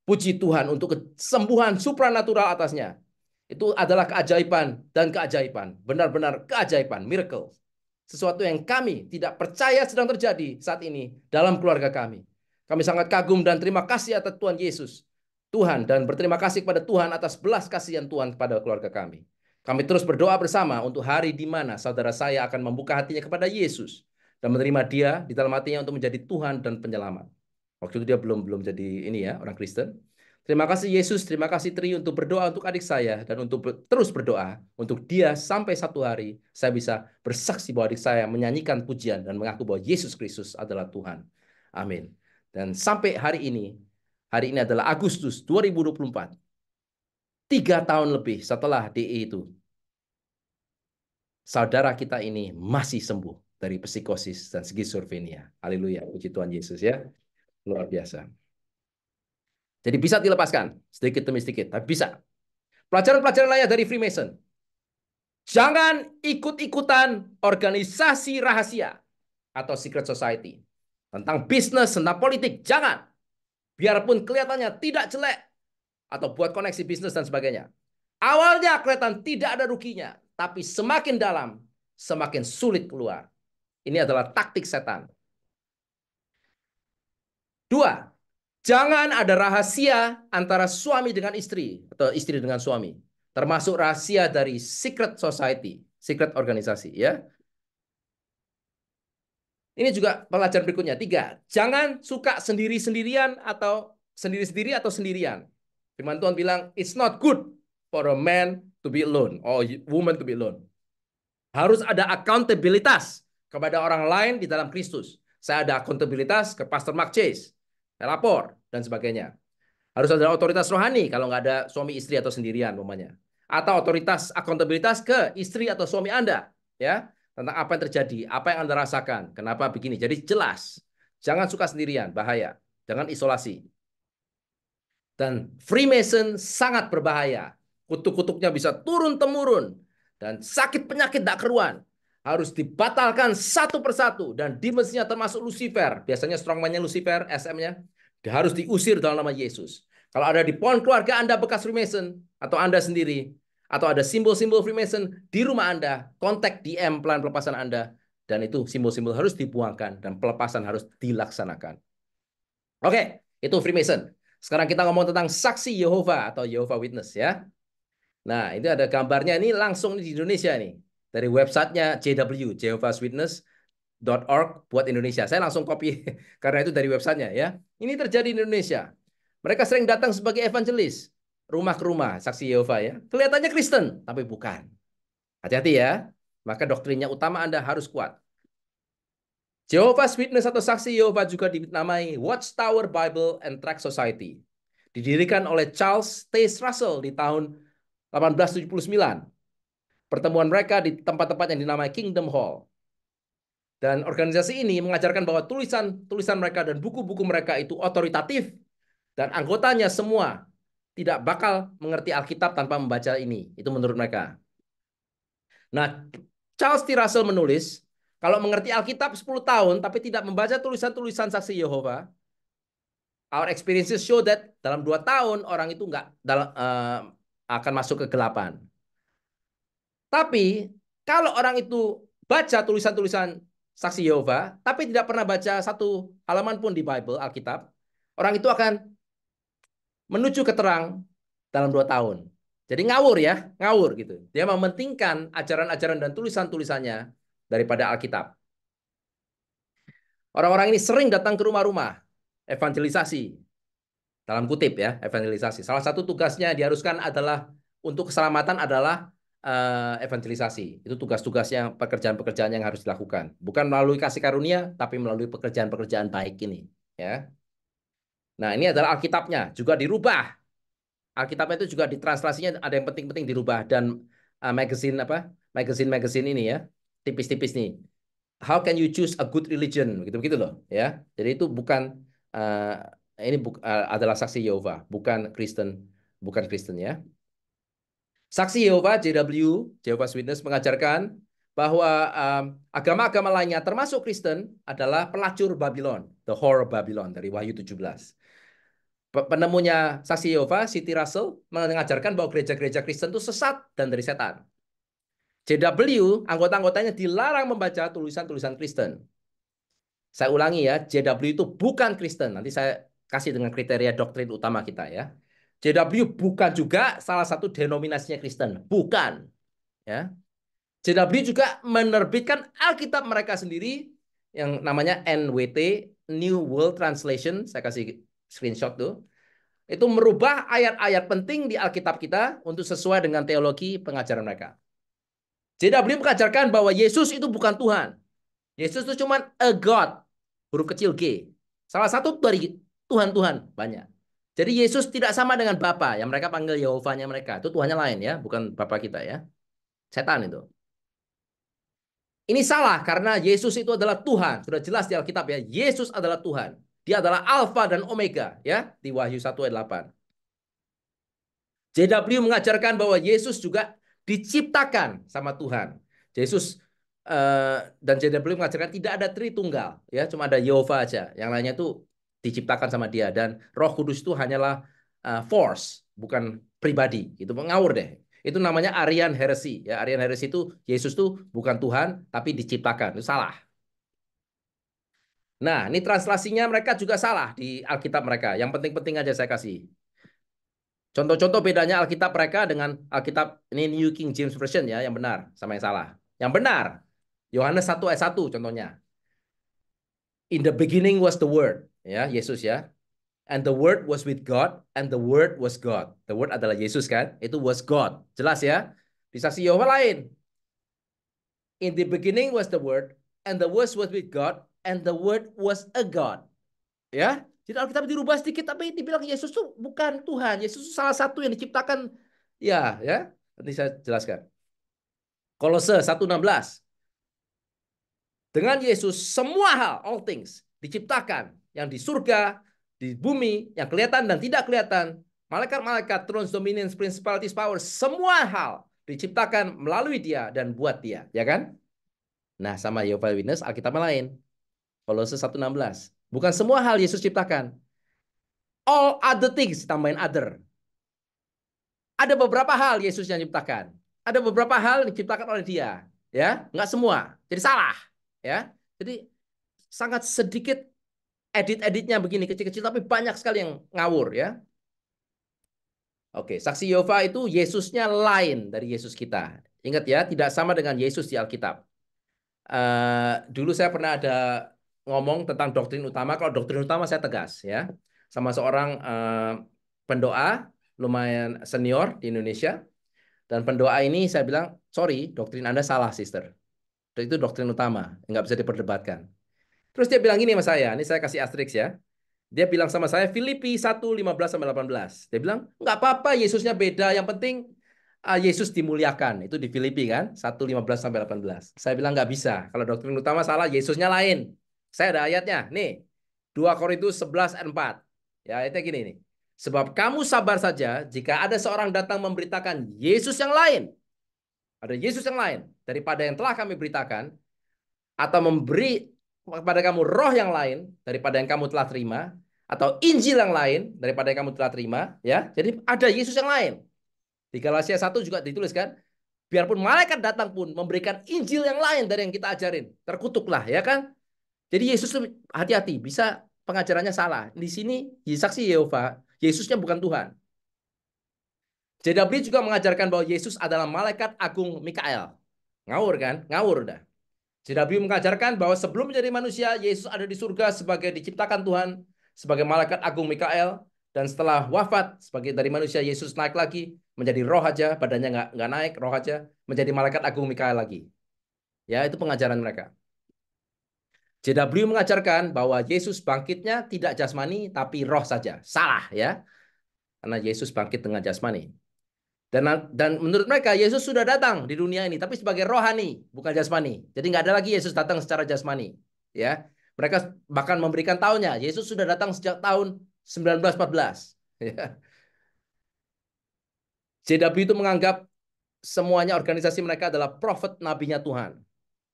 Puji Tuhan untuk kesembuhan supranatural atasnya. Itu adalah keajaiban dan keajaiban. Benar-benar keajaiban, miracle. Sesuatu yang kami tidak percaya sedang terjadi saat ini dalam keluarga kami. Kami sangat kagum dan terima kasih atas Tuhan Yesus. Tuhan, dan berterima kasih kepada Tuhan atas belas kasihan Tuhan kepada keluarga kami. Kami terus berdoa bersama untuk hari di mana saudara saya akan membuka hatinya kepada Yesus dan menerima dia di dalam hatinya untuk menjadi Tuhan dan penyelamat. Waktu itu dia belum jadi ini ya, orang Kristen. Terima kasih Yesus, terima kasih Tri untuk berdoa untuk adik saya dan untuk terus berdoa untuk dia sampai satu hari saya bisa bersaksi bahwa adik saya menyanyikan pujian dan mengaku bahwa Yesus Kristus adalah Tuhan. Amin. Dan sampai hari ini adalah Agustus 2024. 3 tahun lebih setelah DE itu, saudara kita ini masih sembuh dari psikosis dan skizofrenia. Haleluya, puji Tuhan Yesus ya. Luar biasa. Jadi bisa dilepaskan sedikit demi sedikit, tapi bisa. Pelajaran-pelajaran lainnya dari Freemason. Jangan ikut-ikutan organisasi rahasia atau secret society. Tentang bisnis, tentang politik, jangan. Biarpun kelihatannya tidak jelek atau buat koneksi bisnis dan sebagainya. Awalnya kelihatan tidak ada ruginya, tapi semakin dalam, semakin sulit keluar. Ini adalah taktik setan. 2, jangan ada rahasia antara suami dengan istri atau istri dengan suami, termasuk rahasia dari secret society, secret organisasi ya. Ini juga pelajaran berikutnya. 3, jangan suka sendiri-sendirian atau sendiri-sendiri atau sendirian. Firman Tuhan bilang, it's not good for a man to be alone or woman to be alone. Harus ada akuntabilitas kepada orang lain di dalam Kristus. Saya ada akuntabilitas ke Pastor Mark Chase. Saya lapor dan sebagainya. Harus ada otoritas rohani kalau nggak ada suami istri atau sendirian umpamanya. Atau otoritas akuntabilitas ke istri atau suami Anda, ya, tentang apa yang terjadi, apa yang Anda rasakan, kenapa begini. Jadi jelas. Jangan suka sendirian, bahaya. Jangan isolasi. Dan Freemason sangat berbahaya. Kutuk-kutuknya bisa turun-temurun dan sakit penyakit tak keruan. Harus dibatalkan satu persatu, dan demons-nya termasuk Lucifer. Biasanya strongman-nya Lucifer, SM-nya. Harus diusir dalam nama Yesus. Kalau ada di pohon keluarga Anda bekas Freemason, atau Anda sendiri, atau ada simbol-simbol Freemason di rumah Anda, kontak DM plan pelepasan Anda, dan itu simbol-simbol harus dibuangkan, dan pelepasan harus dilaksanakan. Oke, itu Freemason. Sekarang kita ngomong tentang saksi Yehova atau Jehovah Witness ya. Nah, ini ada gambarnya ini langsung di Indonesia nih. Dari websitenya JW, jehovahswitness.org buat Indonesia. Saya langsung copy karena itu dari websitenya ya. Ini terjadi di Indonesia. Mereka sering datang sebagai evangelis, rumah ke rumah, saksi Yehova ya. Kelihatannya Kristen, tapi bukan. Hati-hati ya. Maka doktrinnya utama Anda harus kuat. Jehovah's Witness atau saksi Yehova juga dinamai Watchtower Bible and Tract Society. Didirikan oleh Charles T. Russell di tahun 1879. Pertemuan mereka di tempat-tempat yang dinamai Kingdom Hall. Dan organisasi ini mengajarkan bahwa tulisan-tulisan mereka dan buku-buku mereka itu otoritatif dan anggotanya semua tidak bakal mengerti Alkitab tanpa membaca ini. Itu menurut mereka. Nah, Charles T. Russell menulis, kalau mengerti Alkitab 10 tahun tapi tidak membaca tulisan-tulisan saksi Yehova, our experiences show that dalam 2 tahun orang itu nggak akan masuk kegelapan. Tapi kalau orang itu baca tulisan-tulisan saksi Yehova, tapi tidak pernah baca satu halaman pun di Bible, Alkitab, orang itu akan menuju ke terang dalam 2 tahun. Jadi ngawur ya, ngawur gitu. Dia mementingkan ajaran-ajaran dan tulisan-tulisannya daripada Alkitab. Orang-orang ini sering datang ke rumah-rumah, evangelisasi, dalam kutip ya, evangelisasi. Salah satu tugasnya diharuskan adalah untuk keselamatan adalah evangelisasi. Itu tugas-tugasnya, pekerjaan-pekerjaan yang harus dilakukan. Bukan melalui kasih karunia, tapi melalui pekerjaan-pekerjaan baik ini. Ya. Nah, ini adalah Alkitabnya, juga dirubah. Alkitabnya itu juga ditranslasinya ada yang penting-penting dirubah dan magazine apa? Magazine ini ya, tipis-tipis nih. How can you choose a good religion? Begitu-begitu loh, ya. Jadi itu bukan ini adalah saksi Yehova, bukan Kristen ya. Saksi Yehova JW, Jehovah's Witness mengajarkan bahwa agama-agama lainnya termasuk Kristen adalah pelacur Babylon, the whore of Babylon dari Wahyu 17. Penemunya saksi Yehova, C.T. Russell, mengajarkan bahwa gereja-gereja Kristen itu sesat dan dari setan. JW, anggota-anggotanya dilarang membaca tulisan-tulisan Kristen. Saya ulangi ya, JW itu bukan Kristen. Nanti saya kasih dengan kriteria doktrin utama kita ya. JW bukan juga salah satu denominasinya Kristen. Bukan. Ya. JW juga menerbitkan Alkitab mereka sendiri yang namanya NWT, New World Translation. Saya kasih screenshot tuh. Itu merubah ayat-ayat penting di Alkitab kita untuk sesuai dengan teologi pengajaran mereka. JW mengajarkan bahwa Yesus itu bukan Tuhan. Yesus itu cuma a God, huruf kecil G. Salah satu dari Tuhan-Tuhan banyak. Jadi Yesus tidak sama dengan Bapa yang mereka panggil Yehovanya mereka. Itu Tuhannya lain ya, bukan Bapa kita ya. Setan itu. Ini salah karena Yesus itu adalah Tuhan. Sudah jelas di Alkitab ya. Yesus adalah Tuhan. Dia adalah Alfa dan Omega ya di Wahyu 1 ayat 8. JW mengajarkan bahwa Yesus juga diciptakan sama Tuhan. Yesus dan JW mengajarkan tidak ada Tritunggal ya, cuma ada Yehova aja. Yang lainnya itu diciptakan sama dia dan Roh Kudus itu hanyalah force, bukan pribadi. Itu ngawur deh. Itu namanya Arian heresy ya. Arian heresy itu Yesus itu bukan Tuhan tapi diciptakan. Itu salah. Nah, ini translasinya mereka juga salah di Alkitab mereka. Yang penting-penting aja saya kasih. Contoh-contoh bedanya Alkitab mereka dengan Alkitab ini New King James Version ya, yang benar sama yang salah. Yang benar, Yohanes 1 ayat 1 contohnya. In the beginning was the Word, ya, Yesus ya. And the Word was with God, and the Word was God. The Word adalah Yesus kan, itu was God. Jelas ya. Di saksi Yehova lain. In the beginning was the Word, and the Word was with God, and the Word was a God. Ya, jadi Alkitab dirubah sedikit, tapi dibilang Yesus tuh bukan Tuhan. Yesus itu salah satu yang diciptakan. Ya, ya. Nanti saya jelaskan. Kolose 1:16. Dengan Yesus semua hal, all things, diciptakan. Yang di surga, di bumi, yang kelihatan dan tidak kelihatan. Malaikat-malaikat, thrones, dominions, principalities, powers, semua hal diciptakan melalui dia dan buat dia. Ya kan? Nah, sama Jehovah's Witness, Alkitab lain. Kolose 1:16. Bukan semua hal Yesus ciptakan. All other things, tambahin other. Ada beberapa hal Yesus yang ciptakan. Ada beberapa hal yang diciptakan oleh dia. Ya, nggak semua. Jadi salah. Ya, jadi sangat sedikit edit-editnya begini kecil-kecil, tapi banyak sekali yang ngawur ya. Oke, saksi Yehova itu Yesusnya lain dari Yesus kita. Ingat ya, tidak sama dengan Yesus di Alkitab. Dulu saya pernah ada ngomong tentang doktrin utama. Kalau doktrin utama saya tegas ya, sama seorang pendoa lumayan senior di Indonesia. Dan pendoa ini saya bilang, sorry, doktrin Anda salah, sister. Itu doktrin utama, nggak bisa diperdebatkan. Terus dia bilang gini sama saya, ini saya kasih asterisk ya. Dia bilang sama saya, Filipi 1:15-18. Dia bilang, nggak apa-apa, Yesusnya beda. Yang penting Yesus dimuliakan. Itu di Filipi kan, 1:15 sampai 18. Saya bilang nggak bisa. Kalau doktrin utama salah, Yesusnya lain. Saya ada ayatnya. Nih, 2 Korintus 11 ayat 4. Ya, ayatnya gini nih. Sebab kamu sabar saja jika ada seorang datang memberitakan Yesus yang lain. Ada Yesus yang lain daripada yang telah kami beritakan. Atau memberi kepada kamu roh yang lain daripada yang kamu telah terima. Atau Injil yang lain daripada yang kamu telah terima. Ya, jadi ada Yesus yang lain. Di Galatia 1 juga dituliskan, biarpun malaikat datang pun memberikan Injil yang lain dari yang kita ajarin. Terkutuklah, ya kan? Jadi Yesus hati-hati, bisa pengajarannya salah. Di sini saksi Yehova, Yesusnya bukan Tuhan. JW juga mengajarkan bahwa Yesus adalah malaikat agung Mikael. Ngawur kan? Ngawur udah. JW mengajarkan bahwa sebelum menjadi manusia, Yesus ada di surga sebagai diciptakan Tuhan, sebagai malaikat agung Mikael, dan setelah wafat sebagai dari manusia, Yesus naik lagi menjadi roh aja, badannya nggak naik, roh aja menjadi malaikat agung Mikael lagi. Ya, itu pengajaran mereka. JW mengajarkan bahwa Yesus bangkitnya tidak jasmani tapi roh saja. Salah ya, karena Yesus bangkit dengan jasmani. Dan menurut mereka Yesus sudah datang di dunia ini tapi sebagai rohani, bukan jasmani. Jadi nggak ada lagi Yesus datang secara jasmani. Ya, mereka bahkan memberikan tahunnya. Yesus sudah datang sejak tahun 1914. Ya. JW itu menganggap semuanya organisasi mereka adalah prophet nabinya Tuhan.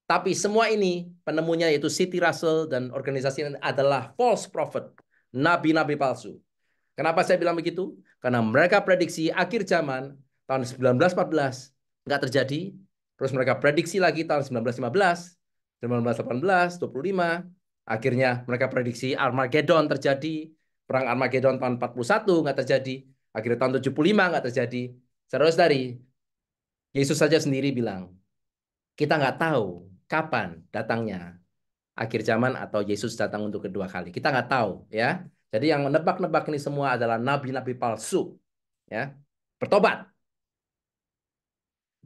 Tapi semua ini penemunya yaitu C.T. Russell dan organisasi ini adalah false prophet, nabi-nabi palsu. Kenapa saya bilang begitu? Karena mereka prediksi akhir zaman tahun 1914 nggak terjadi. Terus mereka prediksi lagi tahun 1915, 1918, 25. Akhirnya mereka prediksi Armageddon terjadi. Perang Armageddon tahun 41 nggak terjadi. Akhirnya tahun 75 nggak terjadi. Saudara-saudari, Yesus saja sendiri bilang, kita nggak tahu kapan datangnya akhir zaman atau Yesus datang untuk kedua kali. Kita nggak tahu ya. Jadi yang menebak-nebak ini semua adalah nabi-nabi palsu. Ya, bertobat.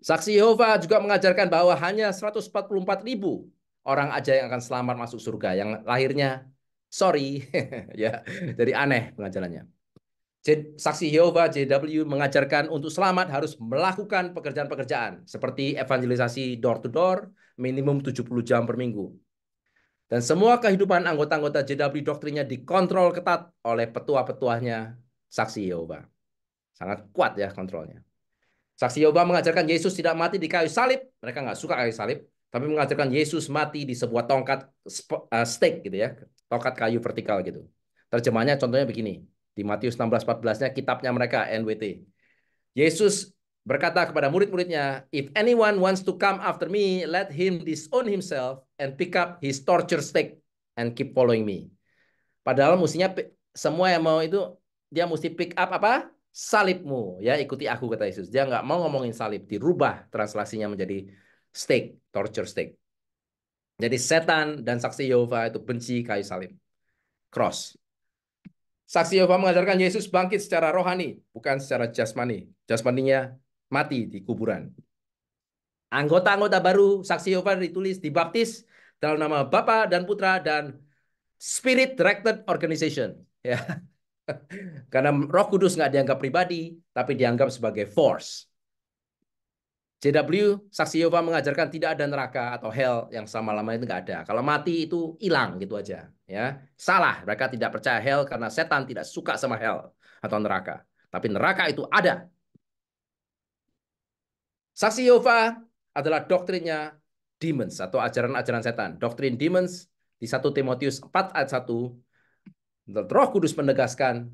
Saksi Yehova juga mengajarkan bahwa hanya 144.000 orang aja yang akan selamat masuk surga. Yang lahirnya, sorry, ya, jadi aneh pengajarannya. Saksi Yehova JW mengajarkan untuk selamat harus melakukan pekerjaan-pekerjaan seperti evangelisasi door to door minimum 70 jam per minggu. Dan semua kehidupan anggota-anggota JW doktrinnya dikontrol ketat oleh petua-petuanya Saksi Yehova. Sangat kuat ya kontrolnya. Saksi Yehova mengajarkan Yesus tidak mati di kayu salib. Mereka nggak suka kayu salib. Tapi mengajarkan Yesus mati di sebuah tongkat stake gitu ya. Tongkat kayu vertikal gitu. Terjemahnya contohnya begini. Di Matius 16:14-nya kitabnya mereka NWT. Yesus berkata kepada murid-muridnya, if anyone wants to come after me, let him disown himself and pick up his torture stick and keep following me. Padahal mestinya semua yang mau itu dia mesti pick up apa? Salibmu, ya ikuti aku kata Yesus. Dia nggak mau ngomongin salib, dirubah translasinya menjadi stake, torture stake. Jadi setan dan saksi Yehova itu benci kayu salib, cross. Saksi Yehova mengajarkan Yesus bangkit secara rohani, bukan secara jasmani. Jasmaninya mati di kuburan. Anggota-anggota baru Saksi Yehova ditulis dibaptis dalam nama Bapa dan Putra dan Spirit Directed Organization. Ya. Karena Roh Kudus nggak dianggap pribadi, tapi dianggap sebagai force. JW, Saksi Yehova mengajarkan tidak ada neraka atau hell yang selama-lamanya itu nggak ada. Kalau mati itu hilang gitu aja. Ya, salah. Mereka tidak percaya hell karena setan tidak suka sama hell atau neraka. Tapi neraka itu ada. Saksi Yehova adalah doktrinnya demons atau ajaran-ajaran setan. Doktrin demons di 1 Timotius 4 ayat 1. Roh Kudus menegaskan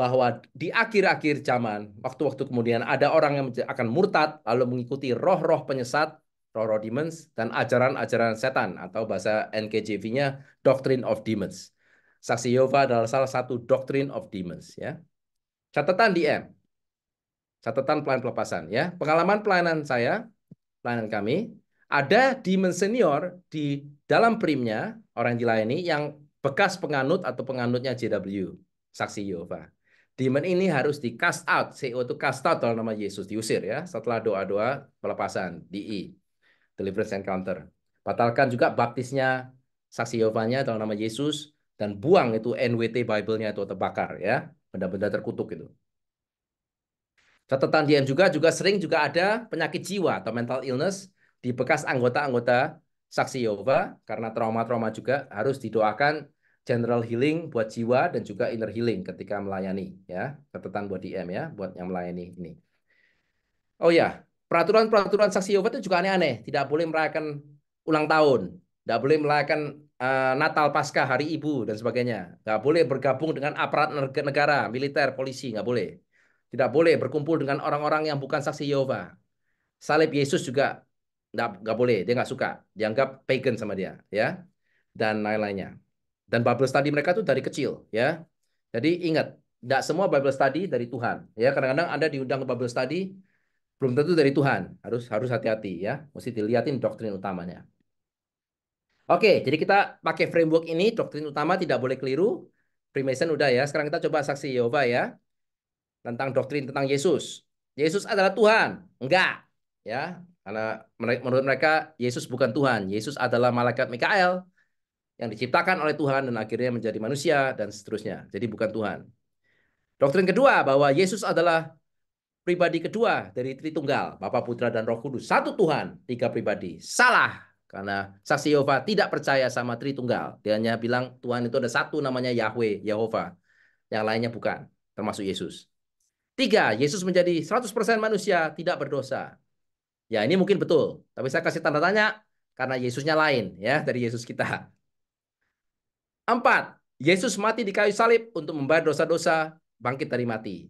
bahwa di akhir-akhir zaman, waktu-waktu kemudian ada orang yang akan murtad lalu mengikuti roh-roh penyesat, roh-roh demons, dan ajaran-ajaran setan atau bahasa NKJV-nya Doctrine of Demons. Saksi Yehova adalah salah satu Doctrine of Demons. Ya. Catatan DM, catatan pelayanan pelepasan. Ya. Pengalaman pelayanan saya, pelayanan kami, ada demon senior di dalam primnya, orang yang dilayani, yang bekas penganut atau penganutnya JW, Saksi Yehova. Demon ini harus di cast out. CO itu cast out dalam nama Yesus, diusir ya. Setelah doa-doa pelepasan, DE, Deliverance Encounter. Batalkan juga baptisnya Saksi Yehovanya dalam nama Yesus. Dan buang itu NWT Bible-nya itu terbakar ya. Benda-benda terkutuk itu. Catatan DM juga sering juga ada penyakit jiwa atau mental illness di bekas anggota-anggota Saksi Yehova karena trauma-trauma juga harus didoakan general healing buat jiwa dan juga inner healing ketika melayani ya. Catatan buat DM ya buat yang melayani ini. Oh ya, peraturan-peraturan Saksi Yehova itu juga aneh-aneh. Tidak boleh merayakan ulang tahun, tidak boleh merayakan Natal, Paskah, Hari Ibu dan sebagainya. Nggak boleh bergabung dengan aparat negara, militer, polisi, nggak boleh. Tidak boleh berkumpul dengan orang-orang yang bukan Saksi Yehova. Salib Yesus juga nggak boleh, dia nggak suka, dianggap pagan sama dia, ya, dan lain-lainnya. Dan Bible study mereka tuh dari kecil, ya. Jadi ingat, tidak semua Bible study dari Tuhan, ya. Kadang-kadang Anda diundang ke Bible study, belum tentu dari Tuhan. Harus harus hati-hati, ya. Mesti dilihatin doktrin utamanya. Oke, jadi kita pakai framework ini, doktrin utama tidak boleh keliru. Freemason udah ya. Sekarang kita coba Saksi Yehova ya, tentang doktrin tentang Yesus. Yesus adalah Tuhan. Enggak. Ya, karena menurut mereka Yesus bukan Tuhan. Yesus adalah malaikat Mikael yang diciptakan oleh Tuhan dan akhirnya menjadi manusia dan seterusnya. Jadi bukan Tuhan. Doktrin kedua bahwa Yesus adalah pribadi kedua dari Tritunggal, Bapa, Putra, dan Roh Kudus. Satu Tuhan, tiga pribadi. Salah. Karena Saksi Yehova tidak percaya sama Tritunggal. Dia hanya bilang Tuhan itu ada satu namanya Yahweh, Yehova. Yang lainnya bukan, termasuk Yesus. Tiga, Yesus menjadi 100% manusia, tidak berdosa. Ya ini mungkin betul. Tapi saya kasih tanda tanya, karena Yesusnya lain ya dari Yesus kita. Empat, Yesus mati di kayu salib untuk membayar dosa-dosa, bangkit dari mati.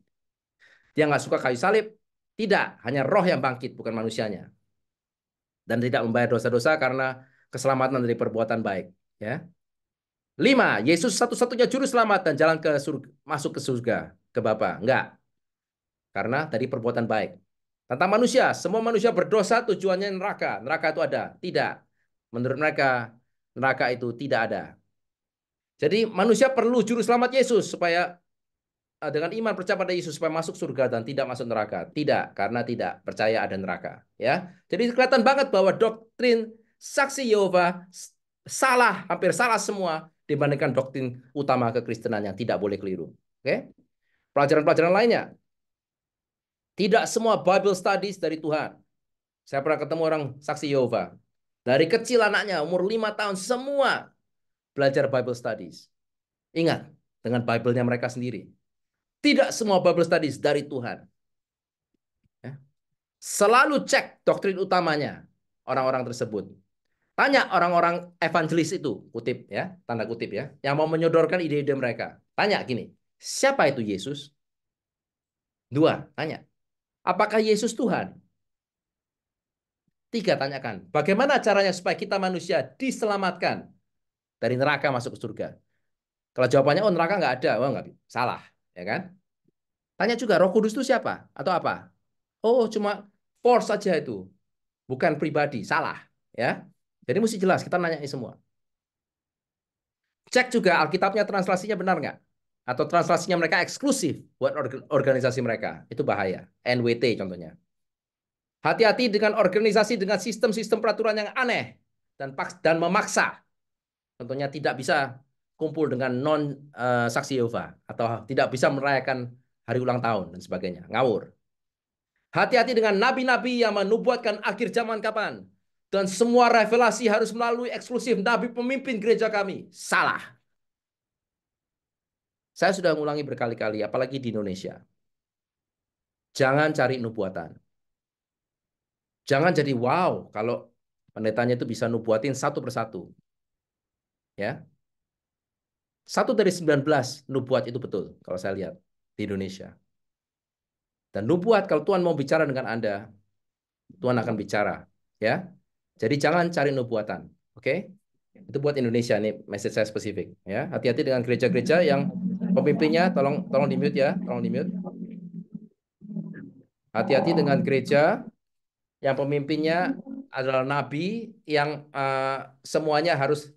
Dia nggak suka kayu salib. Tidak, hanya roh yang bangkit, bukan manusianya. Dan tidak membayar dosa-dosa karena keselamatan dari perbuatan baik. Ya. Lima, Yesus satu-satunya juru selamat dan jalan ke surga, masuk ke surga, ke Bapa. Enggak, karena dari perbuatan baik. Tentang manusia, semua manusia berdosa tujuannya neraka. Neraka itu ada. Tidak. Menurut mereka, neraka itu tidak ada. Jadi manusia perlu juru selamat Yesus supaya dengan iman percaya pada Yesus supaya masuk surga dan tidak masuk neraka. Tidak, karena tidak percaya ada neraka. Ya, jadi kelihatan banget bahwa doktrin Saksi Yehova salah, hampir salah semua dibandingkan doktrin utama kekristenan yang tidak boleh keliru. Oke, pelajaran-pelajaran lainnya. Tidak semua Bible studies dari Tuhan. Saya pernah ketemu orang Saksi Yehova. Dari kecil anaknya, umur 5 tahun, semua belajar Bible studies. Ingat, dengan Bible-nya mereka sendiri. Tidak semua Bible studies dari Tuhan. Ya. Selalu cek doktrin utamanya orang-orang tersebut. Tanya orang-orang evangelis itu, kutip ya, tanda kutip ya, yang mau menyodorkan ide-ide mereka. Tanya gini, siapa itu Yesus? Dua, tanya, apakah Yesus Tuhan? Tiga, tanyakan, bagaimana caranya supaya kita manusia diselamatkan dari neraka masuk ke surga? Kalau jawabannya, oh neraka nggak ada, oh nggak, salah, ya kan? Tanya juga, Roh Kudus itu siapa? Atau apa? Oh, cuma force saja itu, bukan pribadi, salah, ya. Jadi mesti jelas, kita nanya ini semua. Cek juga Alkitabnya translasinya benar nggak? Atau translasinya mereka eksklusif buat organisasi mereka. Itu bahaya. NWT contohnya. Hati-hati dengan organisasi dengan sistem-sistem peraturan yang aneh dan memaksa. Contohnya tidak bisa kumpul dengan saksi Yehova atau tidak bisa merayakan hari ulang tahun dan sebagainya. Ngawur. Hati-hati dengan nabi-nabi yang menubuatkan akhir zaman kapan. Dan semua revelasi harus melalui eksklusif nabi pemimpin gereja kami. Salah. Saya sudah mengulangi berkali-kali, apalagi di Indonesia. Jangan cari nubuatan. Jangan jadi wow kalau pendetanya itu bisa nubuatin satu persatu. Ya. Satu dari 19 nubuat itu betul kalau saya lihat di Indonesia. Dan nubuat kalau Tuhan mau bicara dengan Anda, Tuhan akan bicara, ya. Jadi jangan cari nubuatan, oke? Itu buat Indonesia nih, message saya spesifik, ya. Hati-hati dengan gereja-gereja yang pemimpinnya, tolong di mute ya, tolong di mute. Hati-hati dengan gereja yang pemimpinnya adalah nabi yang semuanya harus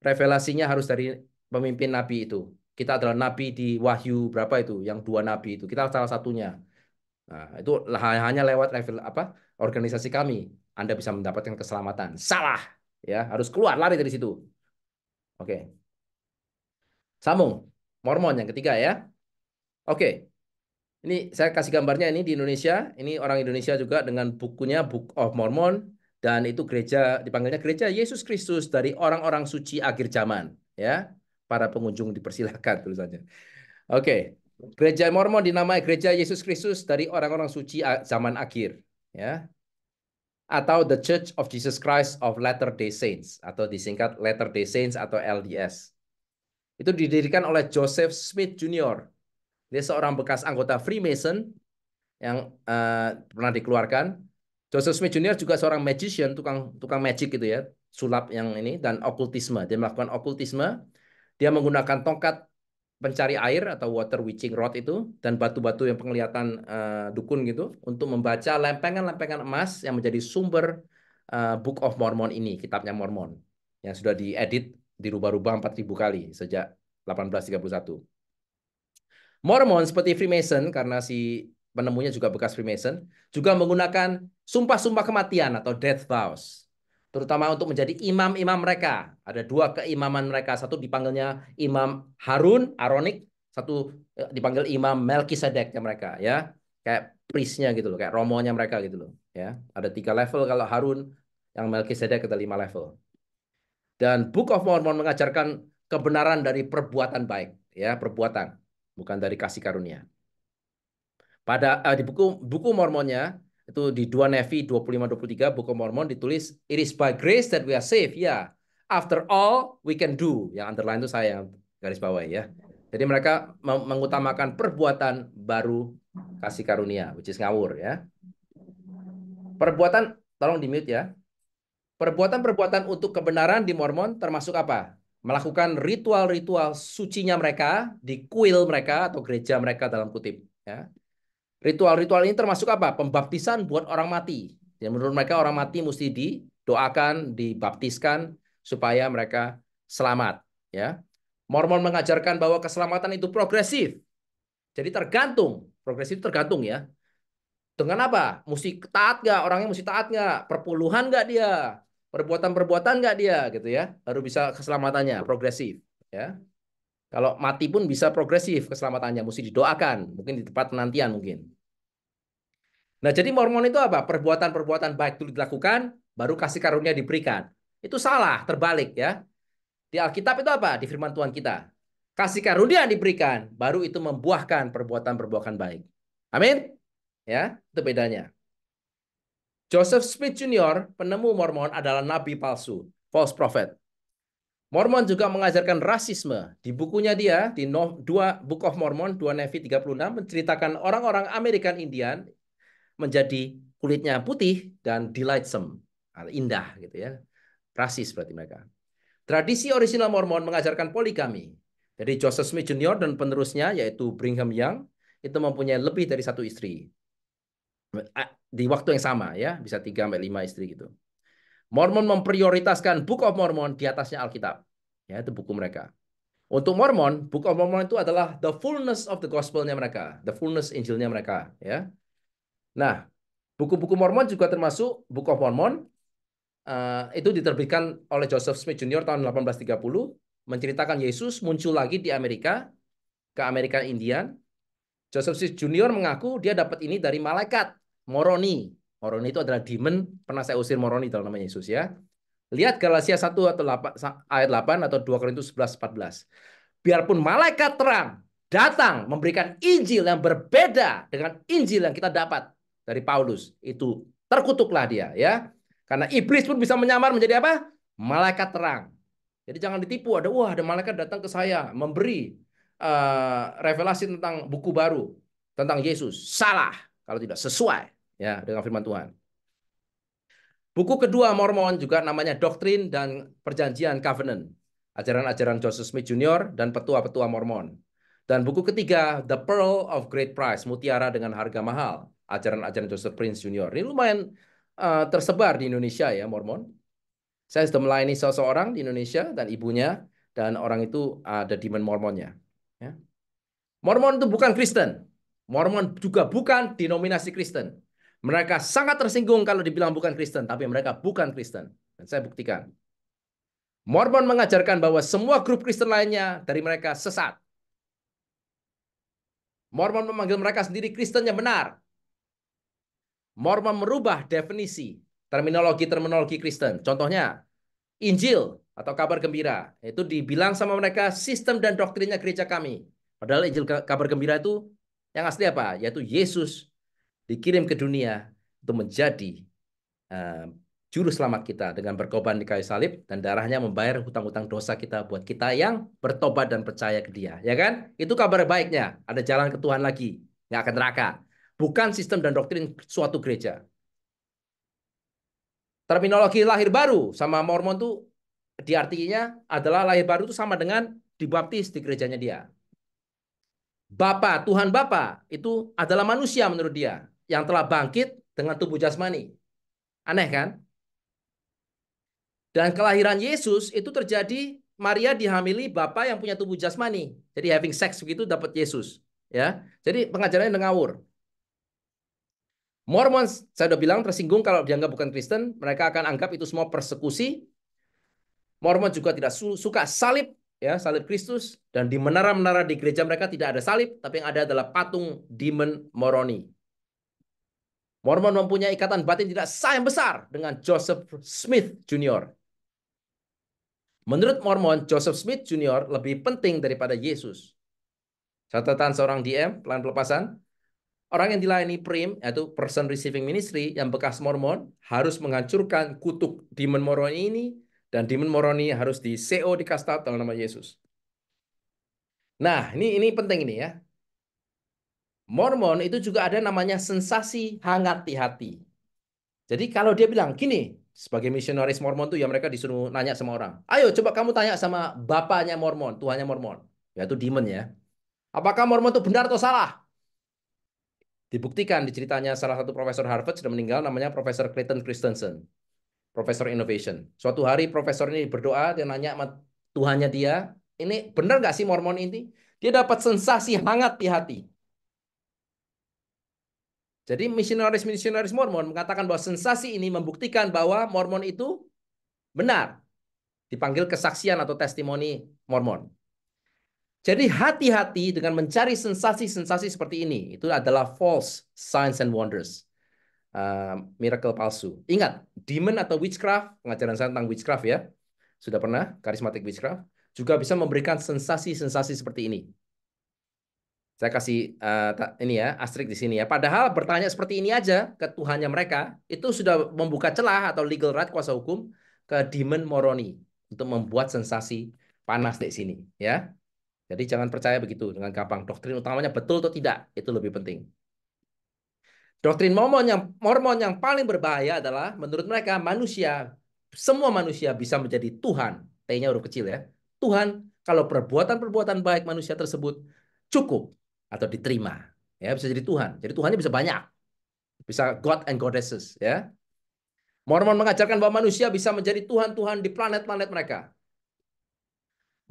revelasinya harus dari pemimpin nabi itu. Kita adalah nabi di Wahyu berapa itu, yang dua nabi itu. Kita salah satunya. Nah, itu hanya lewat level organisasi kami Anda bisa mendapatkan keselamatan. Salah, ya, harus keluar lari dari situ. Oke. Sambung. Mormon yang ketiga ya. Oke. Ini saya kasih gambarnya ini di Indonesia. Ini orang Indonesia juga dengan bukunya Book of Mormon. Dan itu gereja, dipanggilnya Gereja Yesus Kristus dari orang-orang suci akhir zaman. Ya, para pengunjung dipersilahkan tulisannya. Oke, Gereja Mormon dinamai Gereja Yesus Kristus dari orang-orang suci zaman akhir. Ya, atau The Church of Jesus Christ of Latter-day Saints. Atau disingkat Latter-day Saints atau LDS. Itu didirikan oleh Joseph Smith Jr. Dia seorang bekas anggota Freemason yang pernah dikeluarkan. Joseph Smith Jr. juga seorang magician, tukang magic gitu ya, sulap yang ini, dan okultisme. Dia melakukan okultisme. Dia menggunakan tongkat pencari air atau water witching rod itu dan batu-batu yang penglihatan dukun gitu untuk membaca lempengan-lempengan emas yang menjadi sumber Book of Mormon ini, kitabnya Mormon, yang sudah diedit, dirubah-rubah 4.000 kali sejak 1831. Mormon seperti Freemason, karena si penemunya juga bekas Freemason, juga menggunakan sumpah-sumpah kematian atau death vows. Terutama untuk menjadi imam-imam mereka. Ada dua keimaman mereka. Satu dipanggilnya Imam Harun, Aronik. Satu dipanggil Imam Melkisedek mereka. Ya, kayak priestnya gitu loh. Kayak romonya mereka gitu loh. Ya, ada 3 level kalau Harun. Yang Melkisedek ada 5 level. Dan Book of Mormon mengajarkan kebenaran dari perbuatan baik. Ya, perbuatan. Bukan dari kasih karunia. Pada di buku Mormonnya itu di 2 Nefi 25-23 buku Mormon ditulis it is by grace that we are saved. Ya, after all we can do. Yang underline itu saya yang garis bawah ya. Jadi mereka mengutamakan perbuatan baru kasih karunia, which is ngawur ya. Perbuatan, tolong di mute ya. Perbuatan-perbuatan untuk kebenaran di Mormon termasuk apa? Melakukan ritual-ritual sucinya mereka di kuil mereka atau gereja mereka dalam kutip. Ya. Ritual-ritual ini termasuk apa? Pembaptisan buat orang mati. Ya, menurut mereka orang mati mesti didoakan, dibaptiskan supaya mereka selamat. Ya. Mormon mengajarkan bahwa keselamatan itu progresif. Jadi tergantung. Progresif tergantung ya. Dengan apa? Mesti taat nggak? Orangnya mesti taat nggak? Perpuluhan nggak dia? Perbuatan-perbuatan nggak dia? Gitu ya. Baru bisa keselamatannya. Progresif. Ya. Kalau mati pun bisa progresif keselamatannya. Mesti didoakan. Mungkin di tempat penantian mungkin. Nah, jadi Mormon itu apa? Perbuatan-perbuatan baik dulu dilakukan, baru kasih karunia diberikan. Itu salah, terbalik ya. Di Alkitab itu apa? Di firman Tuhan kita. Kasih karunia diberikan, baru itu membuahkan perbuatan-perbuatan baik. Amin? Ya, itu bedanya. Joseph Smith Jr., penemu Mormon adalah nabi palsu, false prophet. Mormon juga mengajarkan rasisme. Di bukunya dia, di Book of Mormon, 2 Nefi 36, menceritakan orang-orang American Indian menjadi kulitnya putih dan delightsome, indah gitu ya. Rasis berarti mereka. Tradisi orisinal Mormon mengajarkan poligami. Jadi Joseph Smith Jr. dan penerusnya yaitu Brigham Young itu mempunyai lebih dari 1 istri. Di waktu yang sama ya, bisa 3-5 istri gitu. Mormon memprioritaskan Book of Mormon di atasnya Alkitab. Ya, itu buku mereka. Untuk Mormon, Book of Mormon itu adalah the fullness of the gospel-nya mereka, the fullness Injilnya mereka, ya. Nah, buku-buku Mormon juga termasuk Book of Mormon. Itu diterbitkan oleh Joseph Smith Jr. tahun 1830, menceritakan Yesus muncul lagi di Amerika, ke Amerika Indian. Joseph Smith Jr. mengaku dia dapat ini dari malaikat Moroni. Moroni itu adalah demon, pernah saya usir Moroni dalam nama Yesus ya. Lihat Galatia 1 atau 8, ayat 8 atau 2 Korintus 11-14. Biarpun malaikat terang datang memberikan Injil yang berbeda dengan Injil yang kita dapat dari Paulus, itu terkutuklah dia ya. Karena iblis pun bisa menyamar menjadi apa? Malaikat terang. Jadi jangan ditipu, ada malaikat datang ke saya memberi revelasi tentang buku baru tentang Yesus. Salah kalau tidak sesuai ya dengan firman Tuhan. Buku kedua Mormon juga namanya Doktrin dan Perjanjian Covenant. Ajaran-ajaran Joseph Smith Jr. dan petua-petua Mormon. Dan buku ketiga The Pearl of Great Price, Mutiara dengan Harga Mahal. Ajaran-ajaran Joseph Prince Jr. Ini lumayan tersebar di Indonesia ya Mormon. Saya sudah melayani seseorang di Indonesia dan ibunya. Dan orang itu ada demon Mormonnya. Ya. Mormon itu bukan Kristen. Mormon juga bukan denominasi Kristen. Mereka sangat tersinggung kalau dibilang bukan Kristen, tapi mereka bukan Kristen. Dan saya buktikan. Mormon mengajarkan bahwa semua grup Kristen lainnya dari mereka sesat. Mormon memanggil mereka sendiri Kristen yang benar. Mormon merubah definisi terminologi Kristen. Contohnya, Injil atau kabar gembira. Itu dibilang sama mereka sistem dan doktrinnya gereja kami. Padahal Injil kabar gembira itu yang asli apa? Yaitu Yesus dikirim ke dunia untuk menjadi uh, juru selamat kita dengan berkorban di kayu salib dan darahnya membayar hutang-hutang dosa kita buat kita yang bertobat dan percaya ke Dia, ya kan? Itu kabar baiknya. Ada jalan ke Tuhan lagi, nggak akan neraka. Bukan sistem dan doktrin suatu gereja. Terminologi lahir baru sama Mormon tuh diartinya adalah lahir baru itu sama dengan dibaptis di gerejanya dia. Bapa, Tuhan Bapa itu adalah manusia menurut dia yang telah bangkit dengan tubuh jasmani. Aneh kan? Dan kelahiran Yesus itu terjadi Maria dihamili Bapa yang punya tubuh jasmani. Jadi having sex begitu dapat Yesus, ya. Jadi pengajarannya ngawur. Mormon saya udah bilang tersinggung kalau dianggap bukan Kristen, mereka akan anggap itu semua persekusi. Mormon juga tidak suka salib, ya, salib Kristus, dan di menara-menara di gereja mereka tidak ada salib, tapi yang ada adalah patung Demon Moroni. Mormon mempunyai ikatan batin tidak sah yang besar dengan Joseph Smith Jr. Menurut Mormon, Joseph Smith Jr. lebih penting daripada Yesus. Catatan seorang DM, pelan pelepasan. Orang yang dilayani PRIM, yaitu Person Receiving Ministry, yang bekas Mormon, harus menghancurkan kutuk Demon Moroni ini, dan Demon Moroni harus di CO, di kasta dalam nama Yesus. Nah, ini penting ini ya. Mormon itu juga ada namanya sensasi hangat di hati. Jadi kalau dia bilang gini, sebagai misionaris Mormon tuh ya mereka disuruh nanya sama orang. Ayo coba kamu tanya sama bapaknya Mormon, Tuhannya Mormon, yaitu Demon ya. Apakah Mormon itu benar atau salah? Dibuktikan di ceritanya salah satu profesor Harvard sudah meninggal namanya Profesor Clayton Christensen. Profesor Innovation. Suatu hari profesor ini berdoa, dia nanya sama Tuhannya dia, ini benar nggak sih Mormon ini? Dia dapat sensasi hangat di hati. Jadi misionaris Mormon mengatakan bahwa sensasi ini membuktikan bahwa Mormon itu benar. Dipanggil kesaksian atau testimoni Mormon. Jadi hati-hati dengan mencari sensasi-sensasi seperti ini. Itu adalah false signs and wonders. Miracle palsu. Ingat, demon atau witchcraft, pengajaran saya tentang witchcraft ya. Sudah pernah, charismatic witchcraft. Juga bisa memberikan sensasi-sensasi seperti ini. Saya kasih ini ya, asterisk di sini ya. Padahal bertanya seperti ini aja ke Tuhannya mereka, itu sudah membuka celah atau legal right kuasa hukum ke demon Moroni untuk membuat sensasi panas di sini ya. Jadi jangan percaya begitu dengan gampang. Doktrin utamanya betul atau tidak, itu lebih penting. Doktrin Mormon yang paling berbahaya adalah menurut mereka semua manusia bisa menjadi Tuhan. T-nya huruf kecil ya. Tuhan kalau perbuatan-perbuatan baik manusia tersebut cukup atau diterima. Ya, bisa jadi Tuhan. Jadi Tuhannya bisa banyak. Bisa God and Goddesses ya. Mormon mengajarkan bahwa manusia bisa menjadi Tuhan-Tuhan di planet-planet mereka.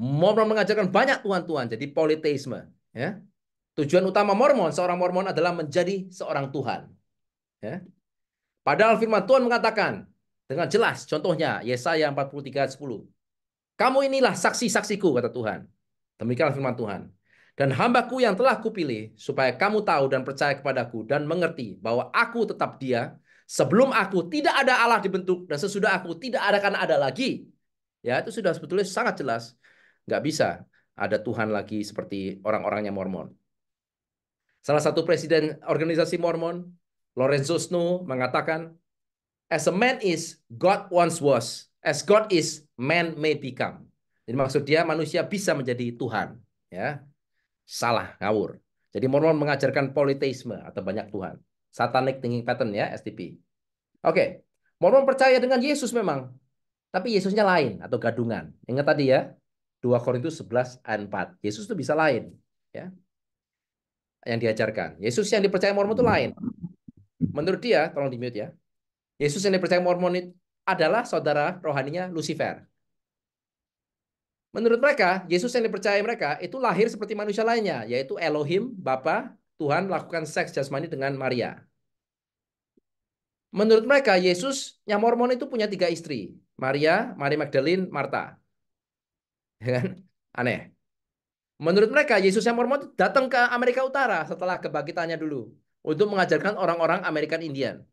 Mormon mengajarkan banyak Tuhan-Tuhan, jadi politeisme ya. Tujuan utama seorang Mormon adalah menjadi seorang Tuhan. Ya. Padahal firman Tuhan mengatakan dengan jelas, contohnya Yesaya 43:10. Kamu inilah saksi-saksiku, kata Tuhan. Demikian firman Tuhan. Dan hambaku yang telah kupilih, supaya kamu tahu dan percaya kepadaku, dan mengerti bahwa aku tetap Dia. Sebelum aku tidak ada Allah dibentuk, dan sesudah aku tidak akan ada lagi. Ya, itu sudah sebetulnya sangat jelas. Nggak bisa ada Tuhan lagi seperti orang-orangnya Mormon. Salah satu presiden organisasi Mormon, Lorenzo Snow, mengatakan, as a man is, God once was. As God is, man may become. Jadi maksud dia manusia bisa menjadi Tuhan. Ya, salah, ngawur. Jadi Mormon mengajarkan politeisme atau banyak Tuhan. Satanic thinking pattern ya, STP. Oke, Mormon percaya dengan Yesus memang. Tapi Yesusnya lain atau gadungan. Ingat tadi ya, 2 Korintus 11 ayat 4. Yesus itu bisa lain. Ya, yang diajarkan. Yesus yang dipercaya Mormon itu lain. Menurut dia, tolong di-mute ya. Yesus yang dipercaya Mormon itu adalah saudara rohaninya Lucifer. Menurut mereka, Yesus yang dipercaya mereka itu lahir seperti manusia lainnya, yaitu Elohim, Bapa, Tuhan melakukan seks jasmani dengan Maria. Menurut mereka, Yesus yang Mormon itu punya 3 istri. Maria, Mary Magdalene, Martha. Ya kan? Aneh. Menurut mereka, Yesusnya Mormon itu datang ke Amerika Utara setelah kebangkitannya dulu untuk mengajarkan orang-orang American Indian.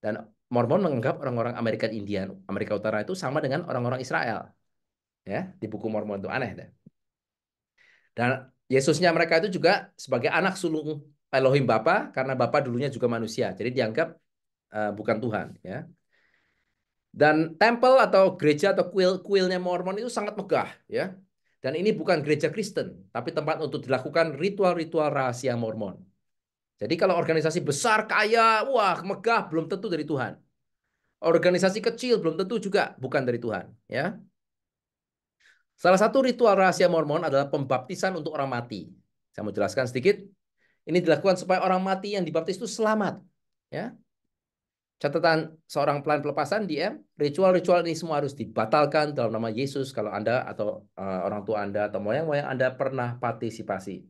Dan Mormon menganggap orang-orang American Indian, Amerika Utara itu sama dengan orang-orang Israel. Ya, di buku Mormon itu aneh deh. Dan Yesusnya mereka itu juga sebagai anak sulung Elohim Bapa karena Bapa dulunya juga manusia. Jadi dianggap bukan Tuhan, ya. Dan tempel atau gereja atau kuilnya Mormon itu sangat megah, ya. Dan ini bukan gereja Kristen, tapi tempat untuk dilakukan ritual-ritual rahasia Mormon. Jadi kalau organisasi besar, kaya, wah, megah, belum tentu dari Tuhan. Organisasi kecil belum tentu juga bukan dari Tuhan, ya. Salah satu ritual rahasia Mormon adalah pembaptisan untuk orang mati. Saya mau jelaskan sedikit. Ini dilakukan supaya orang mati yang dibaptis itu selamat, ya. Catatan seorang pelayan pelepasan DM, ritual-ritual ini semua harus dibatalkan dalam nama Yesus kalau Anda atau orang tua Anda atau moyang-moyang Anda pernah partisipasi.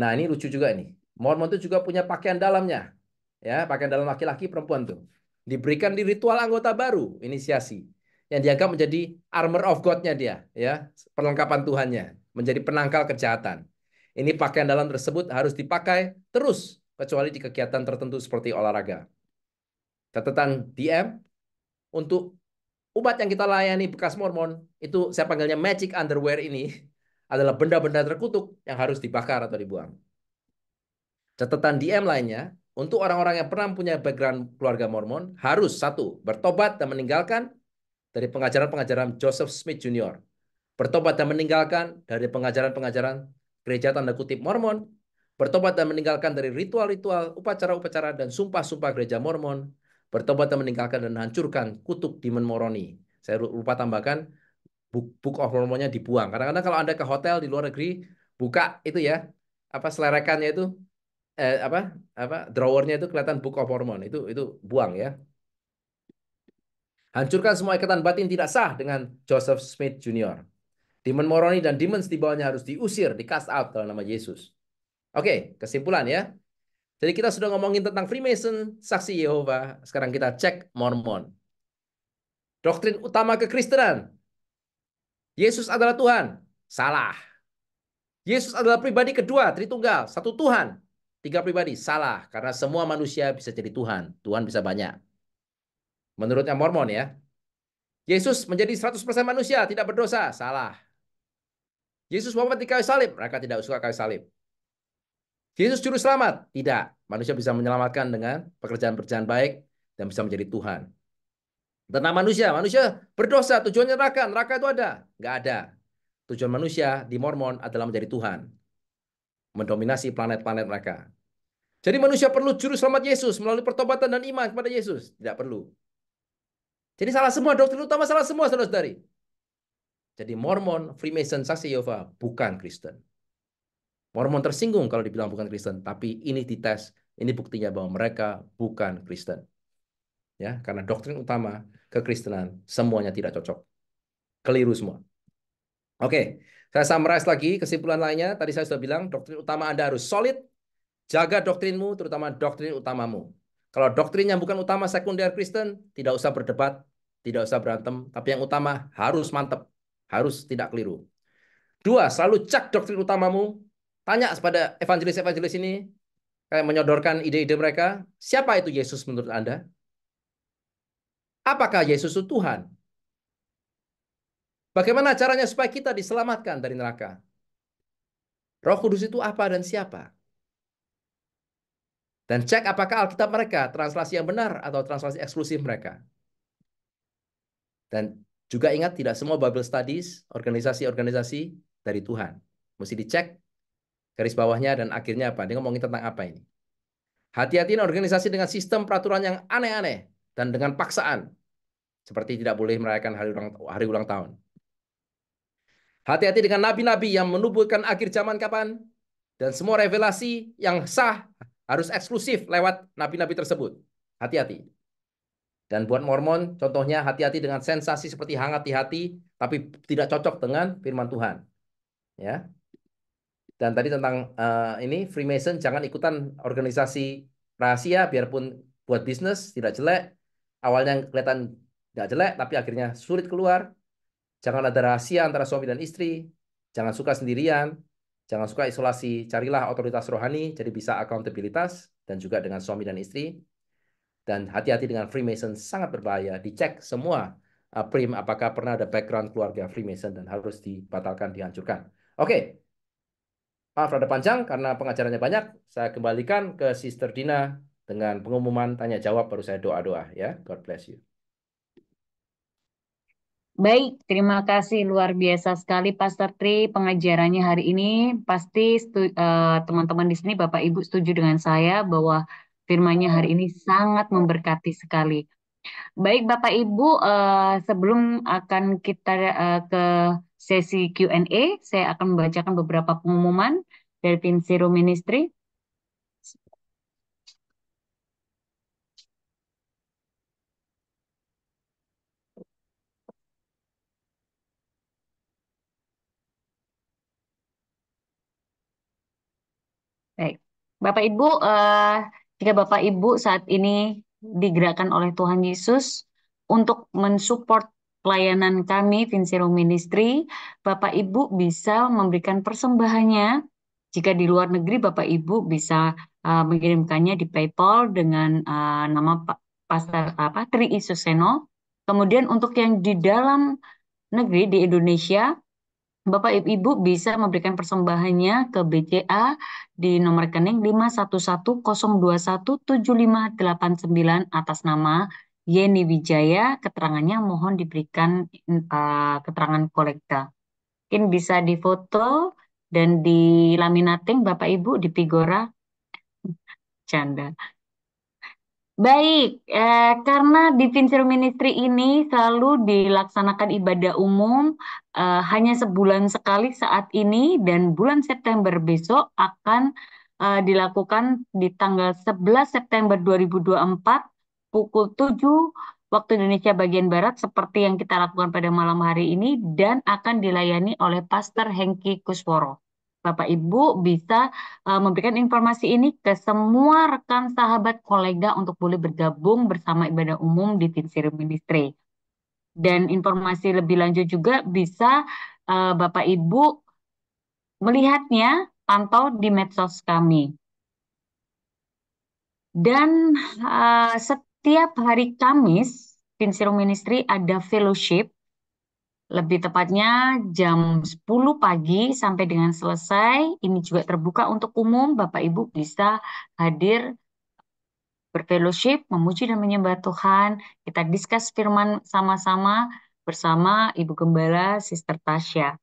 Nah, ini lucu juga ini. Mormon itu juga punya pakaian dalamnya. Ya, pakaian dalam laki-laki perempuan tuh. Diberikan di ritual anggota baru, inisiasi. Yang dianggap menjadi armor of God-nya dia, ya, perlengkapan Tuhannya, menjadi penangkal kejahatan. Ini pakaian dalam tersebut harus dipakai terus kecuali di kegiatan tertentu seperti olahraga. Catatan DM untuk umat yang kita layani bekas Mormon, itu saya panggilnya magic underwear ini adalah benda-benda terkutuk yang harus dibakar atau dibuang. Catatan DM lainnya, untuk orang-orang yang pernah punya background keluarga Mormon, harus satu, bertobat dan meninggalkan dari pengajaran-pengajaran Joseph Smith Jr. Bertobat dan meninggalkan dari pengajaran-pengajaran gereja tanda kutip Mormon. Bertobat dan meninggalkan dari ritual-ritual, upacara-upacara, dan sumpah-sumpah gereja Mormon. Bertobat dan meninggalkan dan hancurkan kutuk Demon Moroni. Saya lupa tambahkan, Book of Mormonnya dibuang. Kadang-kadang kalau Anda ke hotel di luar negeri, buka itu ya, apa selerekannya itu, apa drawernya itu kelihatan Book of Mormon. Itu buang ya. Hancurkan semua ikatan batin tidak sah dengan Joseph Smith Jr. Demon Moroni dan demons di bawahnya harus diusir, di cast out dalam nama Yesus. Oke, kesimpulan ya. Jadi kita sudah ngomongin tentang Freemason, saksi Yehova. Sekarang kita cek Mormon. Doktrin utama kekristenan. Yesus adalah Tuhan. Salah. Yesus adalah pribadi kedua, Tritunggal. Satu Tuhan. Tiga pribadi. Salah. Karena semua manusia bisa jadi Tuhan. Tuhan bisa banyak. Menurutnya Mormon ya. Yesus menjadi 100% manusia, tidak berdosa. Salah. Yesus wafat di kayu salib. Mereka tidak suka kayu salib. Yesus juru selamat. Tidak. Manusia bisa menyelamatkan dengan pekerjaan-pekerjaan baik dan bisa menjadi Tuhan. Tentang manusia. Manusia berdosa. Tujuannya neraka. Neraka itu ada. Nggak ada. Tujuan manusia di Mormon adalah menjadi Tuhan. Mendominasi planet-planet mereka. Jadi manusia perlu juru selamat Yesus melalui pertobatan dan iman kepada Yesus. Tidak perlu. Jadi salah semua, doktrin utama salah semua, saudara-saudari. Jadi Mormon, Freemason, saksi Yehova bukan Kristen. Mormon tersinggung kalau dibilang bukan Kristen, tapi ini dites, ini buktinya bahwa mereka bukan Kristen. Ya, karena doktrin utama kekristenan semuanya tidak cocok. Keliru semua. Oke, saya summarize lagi kesimpulan lainnya. Tadi saya sudah bilang doktrin utama Anda harus solid. Jaga doktrinmu, terutama doktrin utamamu. Kalau doktrinnya bukan utama sekunder Kristen, tidak usah berdebat, tidak usah berantem. Tapi yang utama harus mantap, harus tidak keliru. Dua, selalu cek doktrin utamamu. Tanya kepada evangelis-evangelis ini, kayak menyodorkan ide-ide mereka. Siapa itu Yesus menurut Anda? Apakah Yesus itu Tuhan? Bagaimana caranya supaya kita diselamatkan dari neraka? Roh Kudus itu apa dan siapa? Dan cek apakah Alkitab mereka translasi yang benar atau translasi eksklusif mereka. Dan juga ingat tidak semua Bible Studies, organisasi-organisasi dari Tuhan. Mesti dicek garis bawahnya dan akhirnya apa. Dia ngomongin tentang apa ini. Hati-hatiin organisasi dengan sistem peraturan yang aneh-aneh dan dengan paksaan. Seperti tidak boleh merayakan hari ulang tahun. Hati-hati dengan nabi-nabi yang menubuhkan akhir zaman kapan. Dan semua revelasi yang sah harus eksklusif lewat nabi-nabi tersebut. Hati-hati. Dan buat Mormon, contohnya hati-hati dengan sensasi seperti hangat di hati, tapi tidak cocok dengan firman Tuhan. Ya. Dan tadi tentang ini Freemason, jangan ikutan organisasi rahasia, biarpun buat bisnis tidak jelek. Awalnya kelihatan tidak jelek, tapi akhirnya sulit keluar. Jangan ada rahasia antara suami dan istri. Jangan suka sendirian, jangan suka isolasi. Carilah otoritas rohani, jadi bisa akuntabilitas, dan juga dengan suami dan istri. Dan hati-hati dengan Freemason, sangat berbahaya. Dicek semua prim, apakah pernah ada background keluarga Freemason dan harus dibatalkan, dihancurkan. Oke, maaf rada panjang karena pengajarannya banyak. Saya kembalikan ke Sister Dina dengan pengumuman tanya jawab, baru saya doa-doa ya. God bless you. Baik, terima kasih luar biasa sekali Pastor Tri pengajarannya hari ini. Pasti teman-teman di sini Bapak Ibu setuju dengan saya bahwa firman-Nya hari ini sangat memberkati sekali. Baik Bapak Ibu, sebelum akan kita ke sesi Q&A, saya akan membacakan beberapa pengumuman dari Vincero Ministry. Baik, Bapak Ibu, jika Bapak Ibu saat ini digerakkan oleh Tuhan Yesus untuk mensupport pelayanan kami, Vincero Ministry, Bapak Ibu bisa memberikan persembahannya. Jika di luar negeri, Bapak Ibu bisa mengirimkannya di PayPal dengan nama Pastor Tri Isuseno. Kemudian untuk yang di dalam negeri di Indonesia, Bapak Ibu bisa memberikan persembahannya ke BCA di nomor rekening 51102175589 atas nama Yeni Wijaya. Keterangannya mohon diberikan keterangan kolekta. Mungkin bisa difoto dan dilaminating Bapak Ibu di Figora. Canda. Baik, karena di Vincero Ministry ini selalu dilaksanakan ibadah umum hanya sebulan sekali saat ini dan bulan September besok akan dilakukan di tanggal 11 September 2024 pukul 7 waktu Indonesia bagian Barat seperti yang kita lakukan pada malam hari ini dan akan dilayani oleh Pastor Hengki Kusworo. Bapak Ibu bisa memberikan informasi ini ke semua rekan sahabat kolega untuk boleh bergabung bersama ibadah umum di Vincero Ministry. Dan informasi lebih lanjut juga bisa Bapak Ibu melihatnya pantau di medsos kami. Dan setiap hari Kamis Vincero Ministry ada fellowship. Lebih tepatnya jam 10 pagi sampai dengan selesai. Ini juga terbuka untuk umum. Bapak Ibu bisa hadir berfellowship, memuji dan menyembah Tuhan. Kita diskus firman sama-sama bersama Ibu Gembala Sister Tasya.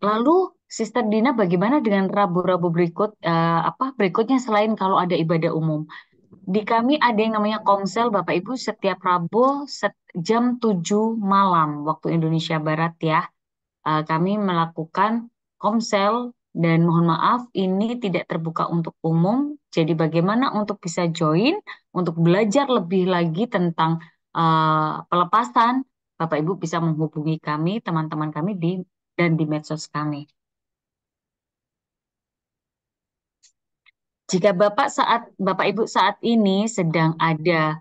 Lalu Sister Dina bagaimana dengan Rabu-Rabu berikutnya selain kalau ada ibadah umum? Di kami ada yang namanya Komsel Bapak Ibu setiap Rabu jam 7 malam waktu Indonesia Barat ya. Kami melakukan Komsel dan mohon maaf ini tidak terbuka untuk umum. Jadi bagaimana untuk bisa join, untuk belajar lebih lagi tentang pelepasan, Bapak Ibu bisa menghubungi kami, teman-teman kami dan di medsos kami. Jika Bapak Ibu saat ini sedang ada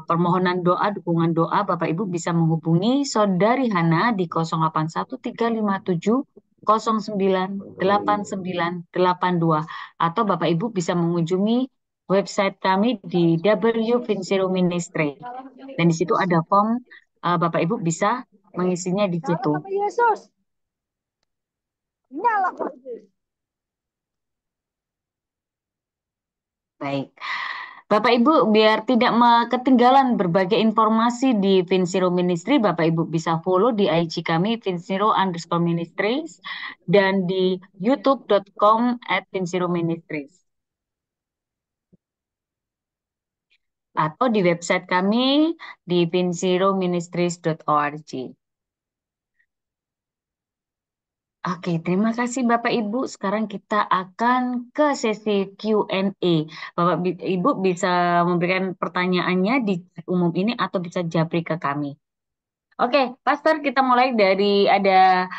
permohonan doa, dukungan doa, Bapak Ibu bisa menghubungi Saudari Hana di 081357098982 atau Bapak Ibu bisa mengunjungi website kami di W Vincero Ministry. Dan di situ ada form, Bapak Ibu bisa mengisinya di situ. Baik. Bapak Ibu, biar tidak ketinggalan berbagai informasi di Vincero Ministry, Bapak Ibu bisa follow di IG kami, Vincero_Ministries, dan di youtube.com/VinceroMinistries. Atau di website kami di vinceroministries.org. Oke, terima kasih Bapak Ibu. Sekarang kita akan ke sesi Q&A. Bapak Ibu bisa memberikan pertanyaannya di umum ini atau bisa japri ke kami. Oke, Pastor, kita mulai dari ada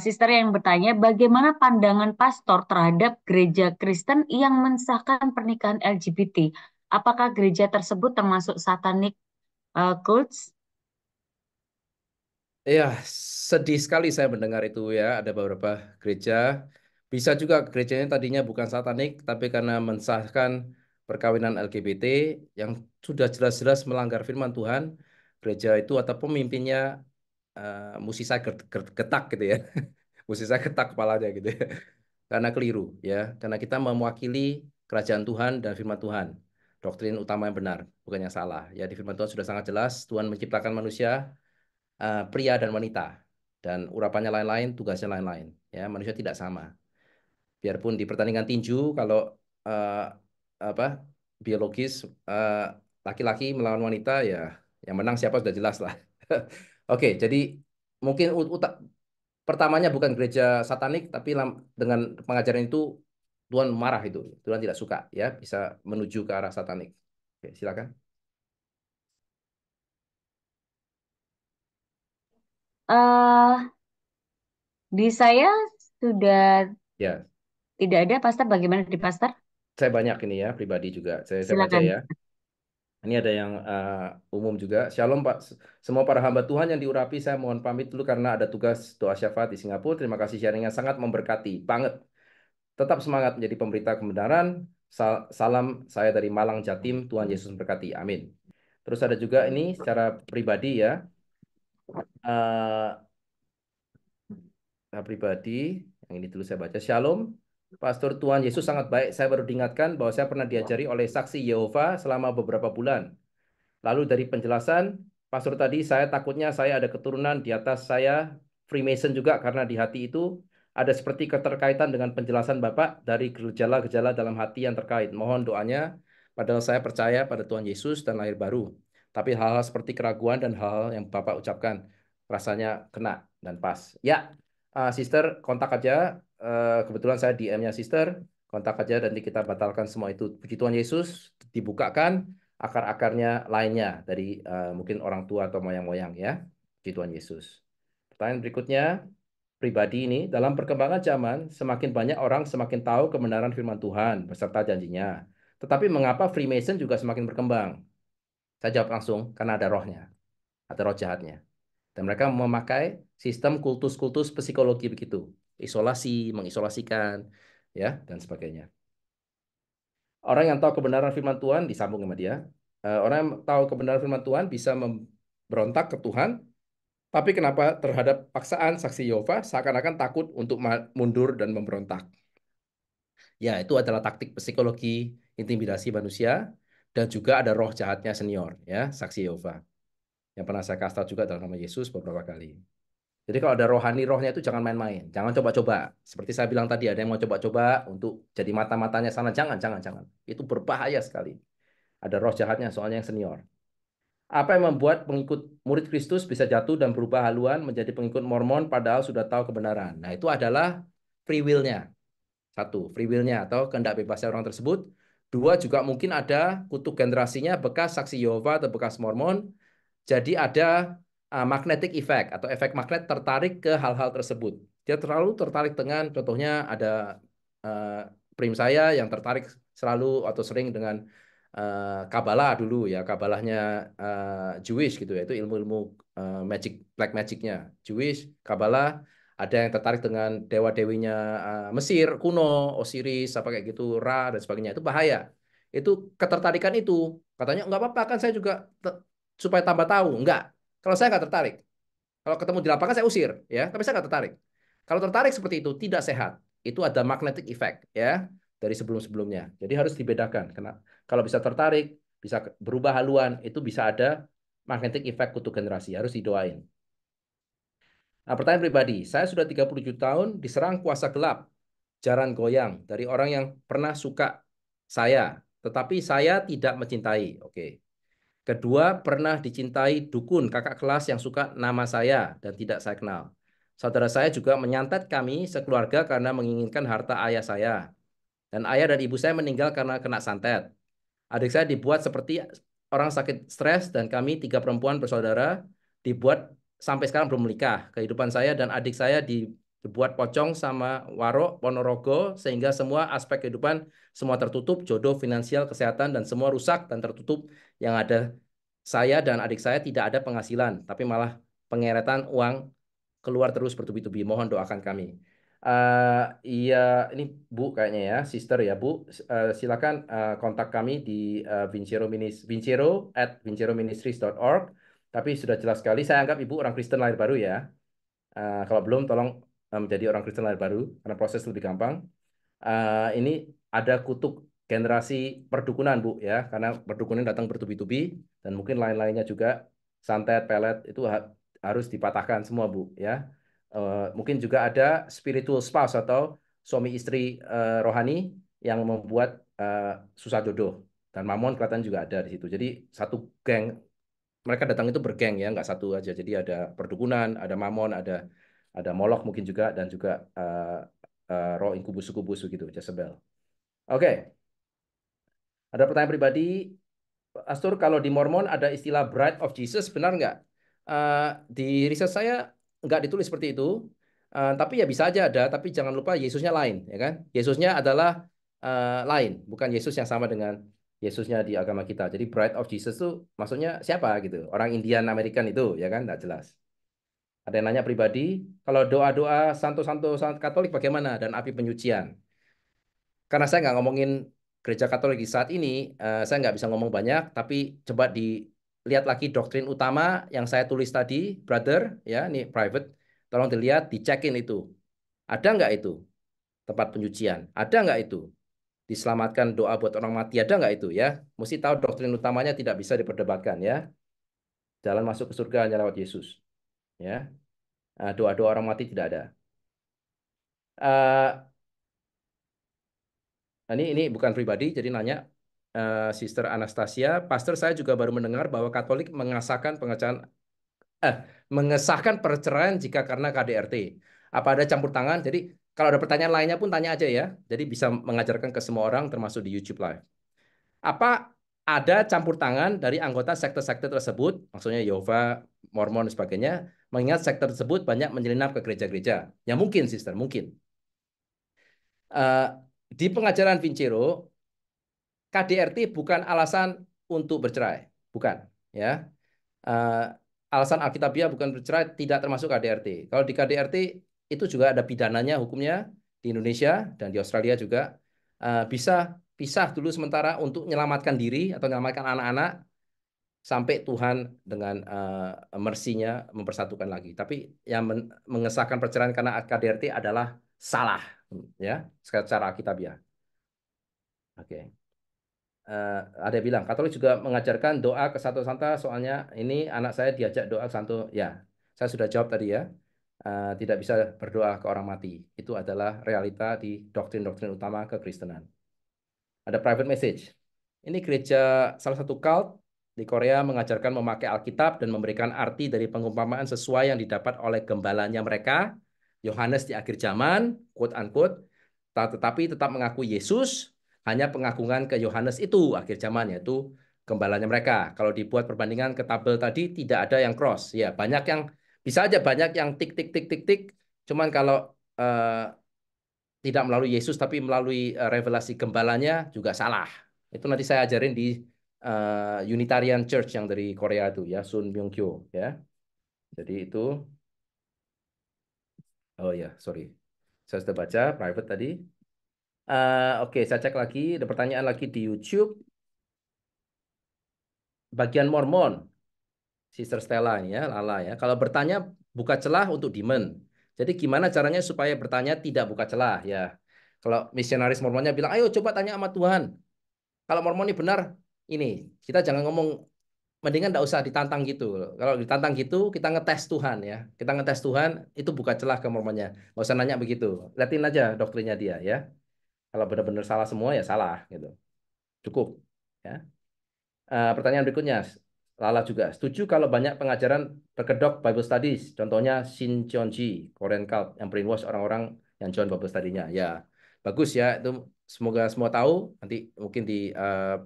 sister yang bertanya, bagaimana pandangan pastor terhadap gereja Kristen yang mensahkan pernikahan LGBT? Apakah gereja tersebut termasuk satanic cults? Ya, sedih sekali saya mendengar itu ya. Ada beberapa gereja, bisa juga gerejanya tadinya bukan satanik, tapi karena mensahkan perkawinan LGBT yang sudah jelas-jelas melanggar firman Tuhan, gereja itu atau pemimpinnya mesti saya getak gitu ya. Mesti saya getak kepalanya gitu ya. Karena keliru ya. Karena kita mewakili kerajaan Tuhan dan firman Tuhan. Doktrin utama yang benar, bukan yang salah. Ya, di firman Tuhan sudah sangat jelas, Tuhan menciptakan manusia pria dan wanita dan urapannya lain-lain, tugasnya lain-lain. Ya, manusia tidak sama. Biarpun di pertandingan tinju kalau eh, apa biologis eh, laki-laki melawan wanita ya yang menang siapa sudah jelas lah. Oke, jadi mungkin pertamanya bukan gereja satanik tapi dengan pengajaran itu Tuhan marah itu. Tuhan tidak suka ya, bisa menuju ke arah satanik. Oke, silakan. eh di saya sudah Ya, tidak ada pastor. Bagaimana di pastor? saya banyak ini ya pribadi juga. Saya baca ya. Silakan. Ini ada yang umum juga. Shalom Pak. Semua para hamba Tuhan yang diurapi, saya mohon pamit dulu karena ada tugas doa syafaat di Singapura. Terima kasih sharingnya sangat memberkati. Banget. Tetap semangat menjadi pemberita kebenaran. Salam saya dari Malang, Jatim. Tuhan Yesus memberkati. Amin. Terus ada juga ini secara pribadi ya. Eh, Secara pribadi, yang ini dulu saya baca. Shalom. Pastor Tuhan Yesus sangat baik. Saya baru diingatkan bahwa saya pernah diajari oleh saksi Yehova selama beberapa bulan. Lalu dari penjelasan pastor tadi, saya takutnya saya ada keturunan di atas saya Freemason juga karena di hati itu ada seperti keterkaitan dengan penjelasan Bapak dari gejala-gejala dalam hati yang terkait. Mohon doanya, padahal saya percaya pada Tuhan Yesus dan lahir baru. Tapi hal-hal seperti keraguan dan hal-hal yang Bapak ucapkan rasanya kena dan pas. Ya, Sister, kontak aja. Kebetulan saya DM-nya Sister. Kontak aja dan nanti kita batalkan semua itu. Puji Tuhan Yesus, dibukakan akar-akarnya lainnya dari mungkin orang tua atau moyang-moyang ya. Puji Tuhan Yesus. Pertanyaan berikutnya, pribadi ini, dalam perkembangan zaman, semakin banyak orang semakin tahu kebenaran firman Tuhan beserta janjinya. Tetapi mengapa Freemason juga semakin berkembang? Saya jawab langsung, karena ada rohnya, ada roh jahatnya. Dan mereka memakai sistem kultus-kultus psikologi begitu. Isolasi, mengisolasikan, ya, dan sebagainya. Orang yang tahu kebenaran firman Tuhan disambung sama dia. Orang yang tahu kebenaran firman Tuhan bisa memberontak ke Tuhan, tapi kenapa terhadap paksaan saksi Yehova seakan-akan takut untuk mundur dan memberontak? Ya, itu adalah taktik psikologi intimidasi manusia dan juga ada roh jahatnya senior, ya, saksi Yehova. Yang pernah saya kasih tahu juga dalam nama Yesus beberapa kali. Jadi kalau ada rohani rohnya itu jangan main-main, jangan coba-coba. Seperti saya bilang tadi, ada yang mau coba-coba untuk jadi mata-matanya sana, jangan, jangan, jangan. Itu berbahaya sekali. Ada roh jahatnya soalnya yang senior. Apa yang membuat pengikut murid Kristus bisa jatuh dan berubah haluan menjadi pengikut Mormon padahal sudah tahu kebenaran? Nah, itu adalah free will-nya. Satu, free will-nya atau kehendak bebasnya orang tersebut. Dua, juga mungkin ada kutuk generasinya bekas saksi Yehova atau bekas Mormon. Jadi ada magnetic effect atau efek magnet tertarik ke hal-hal tersebut. Dia terlalu tertarik dengan, contohnya ada uh, prim saya yang tertarik selalu atau sering dengan Kabbalah dulu ya, Kabbalahnya Jewish gitu ya, itu ilmu-ilmu magic, black magicnya Jewish, Kabbalah. Ada yang tertarik dengan dewa-dewinya Mesir kuno, Osiris, apa kayak gitu, Ra dan sebagainya. Itu bahaya. Itu ketertarikan itu. Katanya nggak apa-apa kan saya juga supaya tambah tahu. Enggak. Kalau saya nggak tertarik. Kalau ketemu di lapangan saya usir, ya. Tapi saya nggak tertarik. Kalau tertarik seperti itu tidak sehat. Itu ada magnetic effect, ya, dari sebelum-sebelumnya. Jadi harus dibedakan. Karena kalau bisa tertarik, bisa berubah haluan, itu bisa ada magnetic effect kutu generasi. Harus didoain. Nah, pertanyaan pribadi. Saya sudah 37 tahun diserang kuasa gelap, jaran goyang dari orang yang pernah suka saya, tetapi saya tidak mencintai. Oke. Kedua, pernah dicintai dukun kakak kelas yang suka nama saya dan tidak saya kenal. Saudara saya juga menyantet kami sekeluarga karena menginginkan harta ayah saya. Dan ayah dan ibu saya meninggal karena kena santet. Adik saya dibuat seperti orang sakit stres dan kami tiga perempuan bersaudara dibuat sampai sekarang belum menikah. Kehidupan saya dan adik saya dibuat pocong sama Warok, Ponorogo sehingga semua aspek kehidupan semua tertutup, jodoh, finansial, kesehatan dan semua rusak dan tertutup. Yang ada saya dan adik saya tidak ada penghasilan, tapi malah pengeretan uang keluar terus bertubi-tubi. Mohon doakan kami. Iya, ini Bu kayaknya ya, sister ya Bu. Silakan kontak kami di vincero@vinceroministries.org. Tapi sudah jelas sekali, saya anggap Ibu orang Kristen lahir baru ya. Kalau belum, tolong menjadi orang Kristen lahir baru, karena proses lebih gampang. Ini ada kutuk generasi perdukunan Bu ya, karena perdukunan datang bertubi-tubi dan mungkin lain-lainnya juga, santet, pelet itu harus dipatahkan semua Bu ya. Mungkin juga ada spiritual spouse atau suami istri rohani yang membuat susah jodoh, dan mamon kelihatan juga ada di situ. Jadi satu geng, mereka datang itu bergeng ya, nggak satu aja. Jadi ada perdukunan, ada mamon, ada molok mungkin juga, dan juga roh inkubus-inkubus gitu, Jezebel. Oke, ada pertanyaan pribadi, Astur, kalau di Mormon ada istilah Bride of Jesus, benar nggak? Di riset saya nggak ditulis seperti itu, tapi ya bisa aja ada, tapi jangan lupa Yesusnya lain, ya kan? Yesusnya adalah lain, bukan Yesus yang sama dengan Yesusnya di agama kita. Jadi Bride of Jesus itu maksudnya siapa gitu? Orang Indian American itu, ya kan? Nggak jelas. Ada yang nanya pribadi, kalau doa-doa santo-santo Katolik bagaimana dan api penyucian? Karena saya nggak ngomongin gereja Katolik di saat ini, saya nggak bisa ngomong banyak, tapi coba dilihat lagi doktrin utama yang saya tulis tadi, brother, ya, ini private, tolong dilihat, dicekin itu. Ada nggak itu tempat penyucian? Ada nggak itu? Diselamatkan doa buat orang mati, ada nggak itu ya? Mesti tahu doktrin utamanya tidak bisa diperdebatkan ya. Jalan masuk ke surga hanya lewat Yesus. Ya, doa-doa orang mati tidak ada. Eh, ini bukan pribadi, jadi nanya Sister Anastasia, Pastor saya juga baru mendengar bahwa Katolik eh, mengesahkan perceraian jika karena KDRT. Apa ada campur tangan? Jadi kalau ada pertanyaan lainnya pun tanya aja ya. Jadi bisa mengajarkan ke semua orang termasuk di YouTube Live. Apa ada campur tangan dari anggota sekte-sekte tersebut, maksudnya Yehova, Mormon dan sebagainya, mengingat sekte tersebut banyak menyelinap ke gereja-gereja? Ya mungkin, Sister, mungkin. Eh, di pengajaran Vincero, KDRT bukan alasan untuk bercerai, bukan, ya. Eh, Alasan Alkitabiah bukan bercerai tidak termasuk KDRT. Kalau di KDRT itu juga ada pidananya, hukumnya di Indonesia dan di Australia juga. Bisa pisah dulu sementara untuk menyelamatkan diri atau menyelamatkan anak-anak sampai Tuhan dengan mercy-nya mempersatukan lagi. Tapi yang mengesahkan perceraian karena KDRT adalah salah, ya, secara Alkitabiah. Oke. Ada yang bilang Katolik juga mengajarkan doa ke Santo Santa, soalnya ini anak saya diajak doa ke Santo. Ya, saya sudah jawab tadi ya. Tidak bisa berdoa ke orang mati. Itu adalah realita di doktrin-doktrin utama kekristenan. Ada private message. Ini gereja salah satu cult di Korea mengajarkan memakai Alkitab dan memberikan arti dari pengumpamaan sesuai yang didapat oleh gembalanya mereka, Yohanes di akhir zaman, quote unquote, tetapi tetap mengakui Yesus, hanya pengagungan ke Yohanes itu akhir zaman, yaitu gembalanya mereka. Kalau dibuat perbandingan ke tabel tadi tidak ada yang cross. Ya, banyak yang bisa aja banyak yang tik tik tik tik tik. Cuman kalau tidak melalui Yesus tapi melalui revelasi gembalanya juga salah. Itu nanti saya ajarin di Unitarian Church yang dari Korea itu ya, Sun Myung Kyo ya. Jadi itu, oh ya, sorry. Saya sudah baca private tadi. Oke, saya cek lagi, ada pertanyaan lagi di YouTube. Bagian Mormon, Sister Stella ini ya, Lala ya. Kalau bertanya buka celah untuk demon. Jadi gimana caranya supaya bertanya tidak buka celah ya. Kalau misionaris Mormonnya bilang, ayo coba tanya sama Tuhan. Kalau Mormon ini benar, ini kita jangan ngomong, mendingan nggak usah ditantang gitu. Kalau ditantang gitu, kita ngetes Tuhan ya. Kita ngetes Tuhan, itu buka celah ke Mormonnya. Nggak usah nanya begitu. Liatin aja doktrinnya dia ya. Kalau benar-benar salah semua ya salah gitu. Cukup ya. Pertanyaan berikutnya, Lala juga setuju kalau banyak pengajaran berkedok Bible Studies, contohnya Shin Cheonji, Korean Cult yang brainwash orang-orang yang join Bible Study-nya. Ya, bagus ya. Itu semoga semua tahu. Nanti mungkin di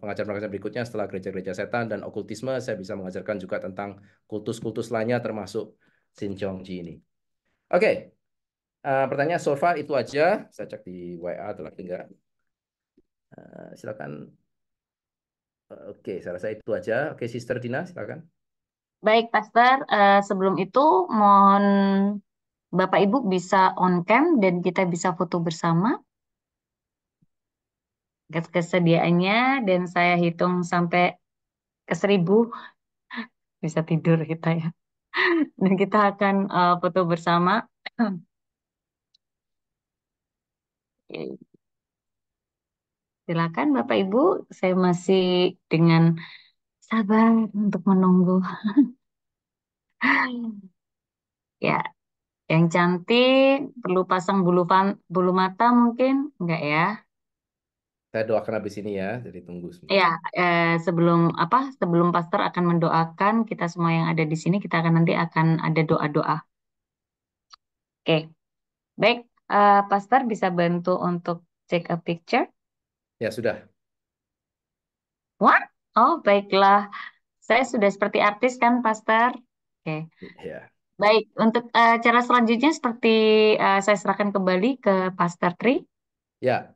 pengajaran-pengajaran berikutnya setelah gereja-gereja setan dan okultisme, saya bisa mengajarkan juga tentang kultus-kultus lainnya termasuk Shin Cheonji ini. Oke, pertanyaan so far itu aja. Saya cek di WA atau lagi enggak. Silakan. Oke, saya rasa itu aja. Oke, Sister Dina, silakan. Baik, Pastor. Sebelum itu, mohon Bapak Ibu bisa on cam dan kita bisa foto bersama. Kesediaannya dan saya hitung sampai ke 1.000 bisa tidur kita ya. Dan kita akan foto bersama. Oke, silakan Bapak Ibu, saya masih dengan sabar untuk menunggu. Ya, yang cantik perlu pasang bulu mata mungkin enggak ya? Saya doakan habis ini ya, jadi tunggu Ya, sebentar. sebelum apa? Sebelum pastor akan mendoakan kita semua yang ada di sini, kita akan nanti akan ada doa-doa. Oke, baik. Pastor bisa bantu untuk take a picture? Ya sudah, What? Oh, baiklah. Saya sudah seperti artis kan, Pastor? Oke. ya. Baik, untuk cara selanjutnya seperti saya serahkan kembali ke Pastor Tri. Ya,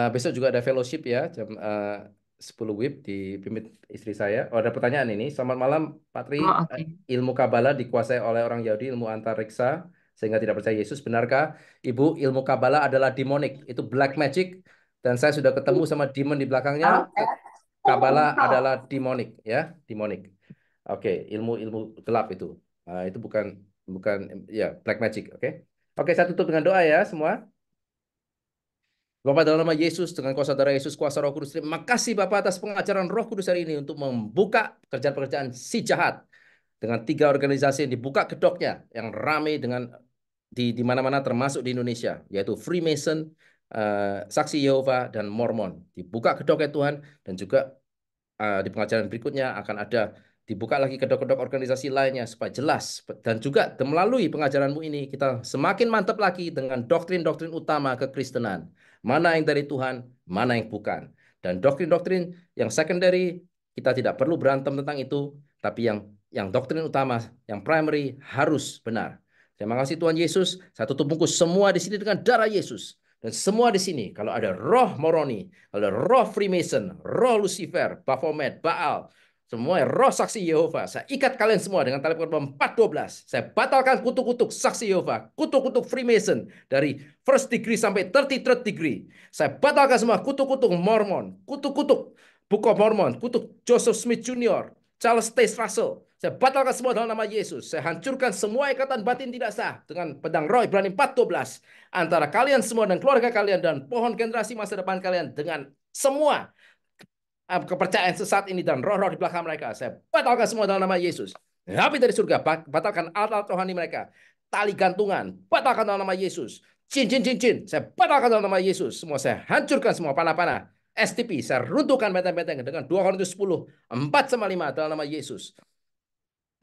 besok juga ada fellowship ya, jam 10 WIB dipimpin istri saya. Oh, ada pertanyaan ini. Selamat malam, Pak Tri. Oh, oke. Ilmu Kabbalah dikuasai oleh orang Yahudi, ilmu antariksa, sehingga tidak percaya Yesus. Benarkah, Ibu, ilmu Kabbalah adalah demonic? Itu black magic. Dan saya sudah ketemu sama demon di belakangnya. Kabbalah adalah demonic, ya, demonic. Oke, ilmu-ilmu gelap itu. Itu bukan bukan ya black magic, oke. Oke, saya tutup dengan doa ya semua. Bapak dalam nama Yesus, dengan kuasa darah Yesus, kuasa Roh Kudus, terima kasih Bapak atas pengajaran Roh Kudus hari ini untuk membuka pekerjaan-pekerjaan si jahat dengan 3 organisasi yang dibuka kedoknya, yang ramai dengan di mana-mana termasuk di Indonesia, yaitu Freemason, Saksi Yehova, dan Mormon. Dibuka kedoknya Tuhan, dan juga di pengajaran berikutnya akan ada dibuka lagi kedok-kedok organisasi lainnya supaya jelas, dan juga melalui pengajaranmu ini kita semakin mantap lagi dengan doktrin-doktrin utama kekristenan, mana yang dari Tuhan, mana yang bukan, dan doktrin-doktrin yang secondary kita tidak perlu berantem tentang itu, tapi yang doktrin utama, yang primary harus benar. Terima kasih Tuhan Yesus. Saya tutup bungkus semua di sini dengan darah Yesus. Dan semua di sini, kalau ada roh Moroni, kalau ada roh Freemason, roh Lucifer, Baphomet, Baal, semua roh saksi Yehova, saya ikat kalian semua dengan tali pengaman 412. Saya batalkan kutuk-kutuk saksi Yehova, kutuk-kutuk Freemason dari first degree sampai 33rd degree. Saya batalkan semua kutuk-kutuk Mormon, kutuk-kutuk Book of Mormon, kutuk Joseph Smith Jr., Charles Taze Russell. Saya batalkan semua dalam nama Yesus. Saya hancurkan semua ikatan batin tidak sah dengan pedang roh Ibrani 4:12 antara kalian semua dan keluarga kalian dan pohon generasi masa depan kalian dengan semua kepercayaan sesat ini dan roh-roh di belakang mereka. Saya batalkan semua dalam nama Yesus. Api dari surga, batalkan alat rohani mereka. Tali gantungan, batalkan dalam nama Yesus. Cincin, saya batalkan dalam nama Yesus. Semua saya hancurkan semua panah-panah. STP, saya runtuhkan benteng-benteng dengan 2 Korintus 10, 4-5 dalam nama Yesus.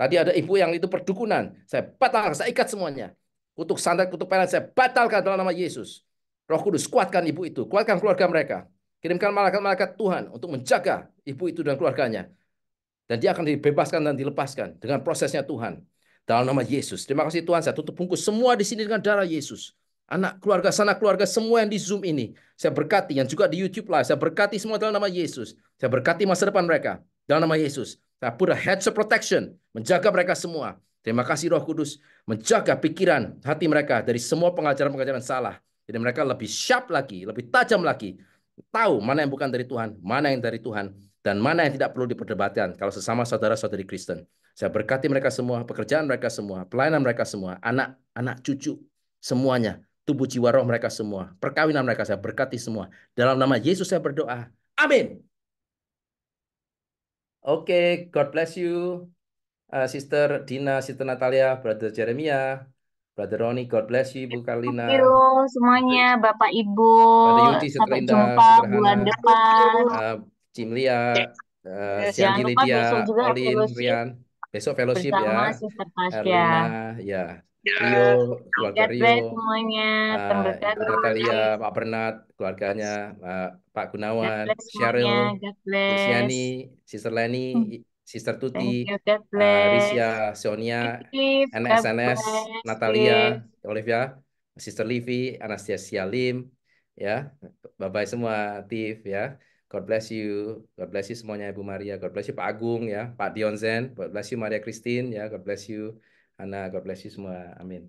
Tadi ada ibu yang itu perdukunan. Saya batalkan, saya ikat semuanya. Kutuk santet, kutuk pelan, saya batalkan dalam nama Yesus. Roh Kudus, kuatkan ibu itu. Kuatkan keluarga mereka. Kirimkan malaikat-malaikat Tuhan untuk menjaga ibu itu dan keluarganya. Dan dia akan dibebaskan dan dilepaskan dengan prosesnya Tuhan. Dalam nama Yesus. Terima kasih Tuhan. Saya tutup bungkus semua di sini dengan darah Yesus. Anak keluarga, sanak keluarga, semua yang di Zoom ini. Saya berkati, yang juga di YouTube Live. Saya berkati semua dalam nama Yesus. Saya berkati masa depan mereka. Dalam nama Yesus. Saya put a hedge of protection. Menjaga mereka semua. Terima kasih Roh Kudus. Menjaga pikiran, hati mereka dari semua pengajaran-pengajaran salah. Jadi mereka lebih sharp lagi, lebih tajam lagi. Tahu mana yang bukan dari Tuhan, mana yang dari Tuhan, dan mana yang tidak perlu diperdebatkan kalau sesama saudara-saudari Kristen. Saya berkati mereka semua, pekerjaan mereka semua, pelayanan mereka semua, anak-anak cucu, semuanya, tubuh jiwa roh mereka semua, perkawinan mereka saya berkati semua. Dalam nama Yesus saya berdoa. Amin. Oke, God bless you. Sister Dina, Sister Natalia, Brother Jeremiah, Brother Ronnie, God bless you, Ibu Thank Karlina, you semuanya, Bapak Ibu. Brother Yudi, Sister Sampai Linda, jumpa Sister bulan Hana, depan. Cim Lia, Jangan Sianti lupa Lydia, besok juga Olin, fellowship Rian. Besok fellowship ya. bersama Sister Tasya. Erlina, ya. Rio, keluarga God Rio. bless semuanya. Ibu Terberkati. Natalia, Pak Bernat, keluarganya, Pak God Gunawan, bless Cheryl, semuanya. God Luciani, bless. Sister Lenny, Sister Tuti, Thank you. God bless. Risha, Sonia, Steve. God NSNS, bless. Natalia, Steve. Olivia, Sister Livy, Anastasia Lim, ya, bye-bye semua, Tiff, ya. God bless you. God bless you semuanya Ibu Maria. God bless you Pak Agung ya, Pak Dionzen. God bless you Maria Christine ya. God bless you Hana. God bless you semua. Amin.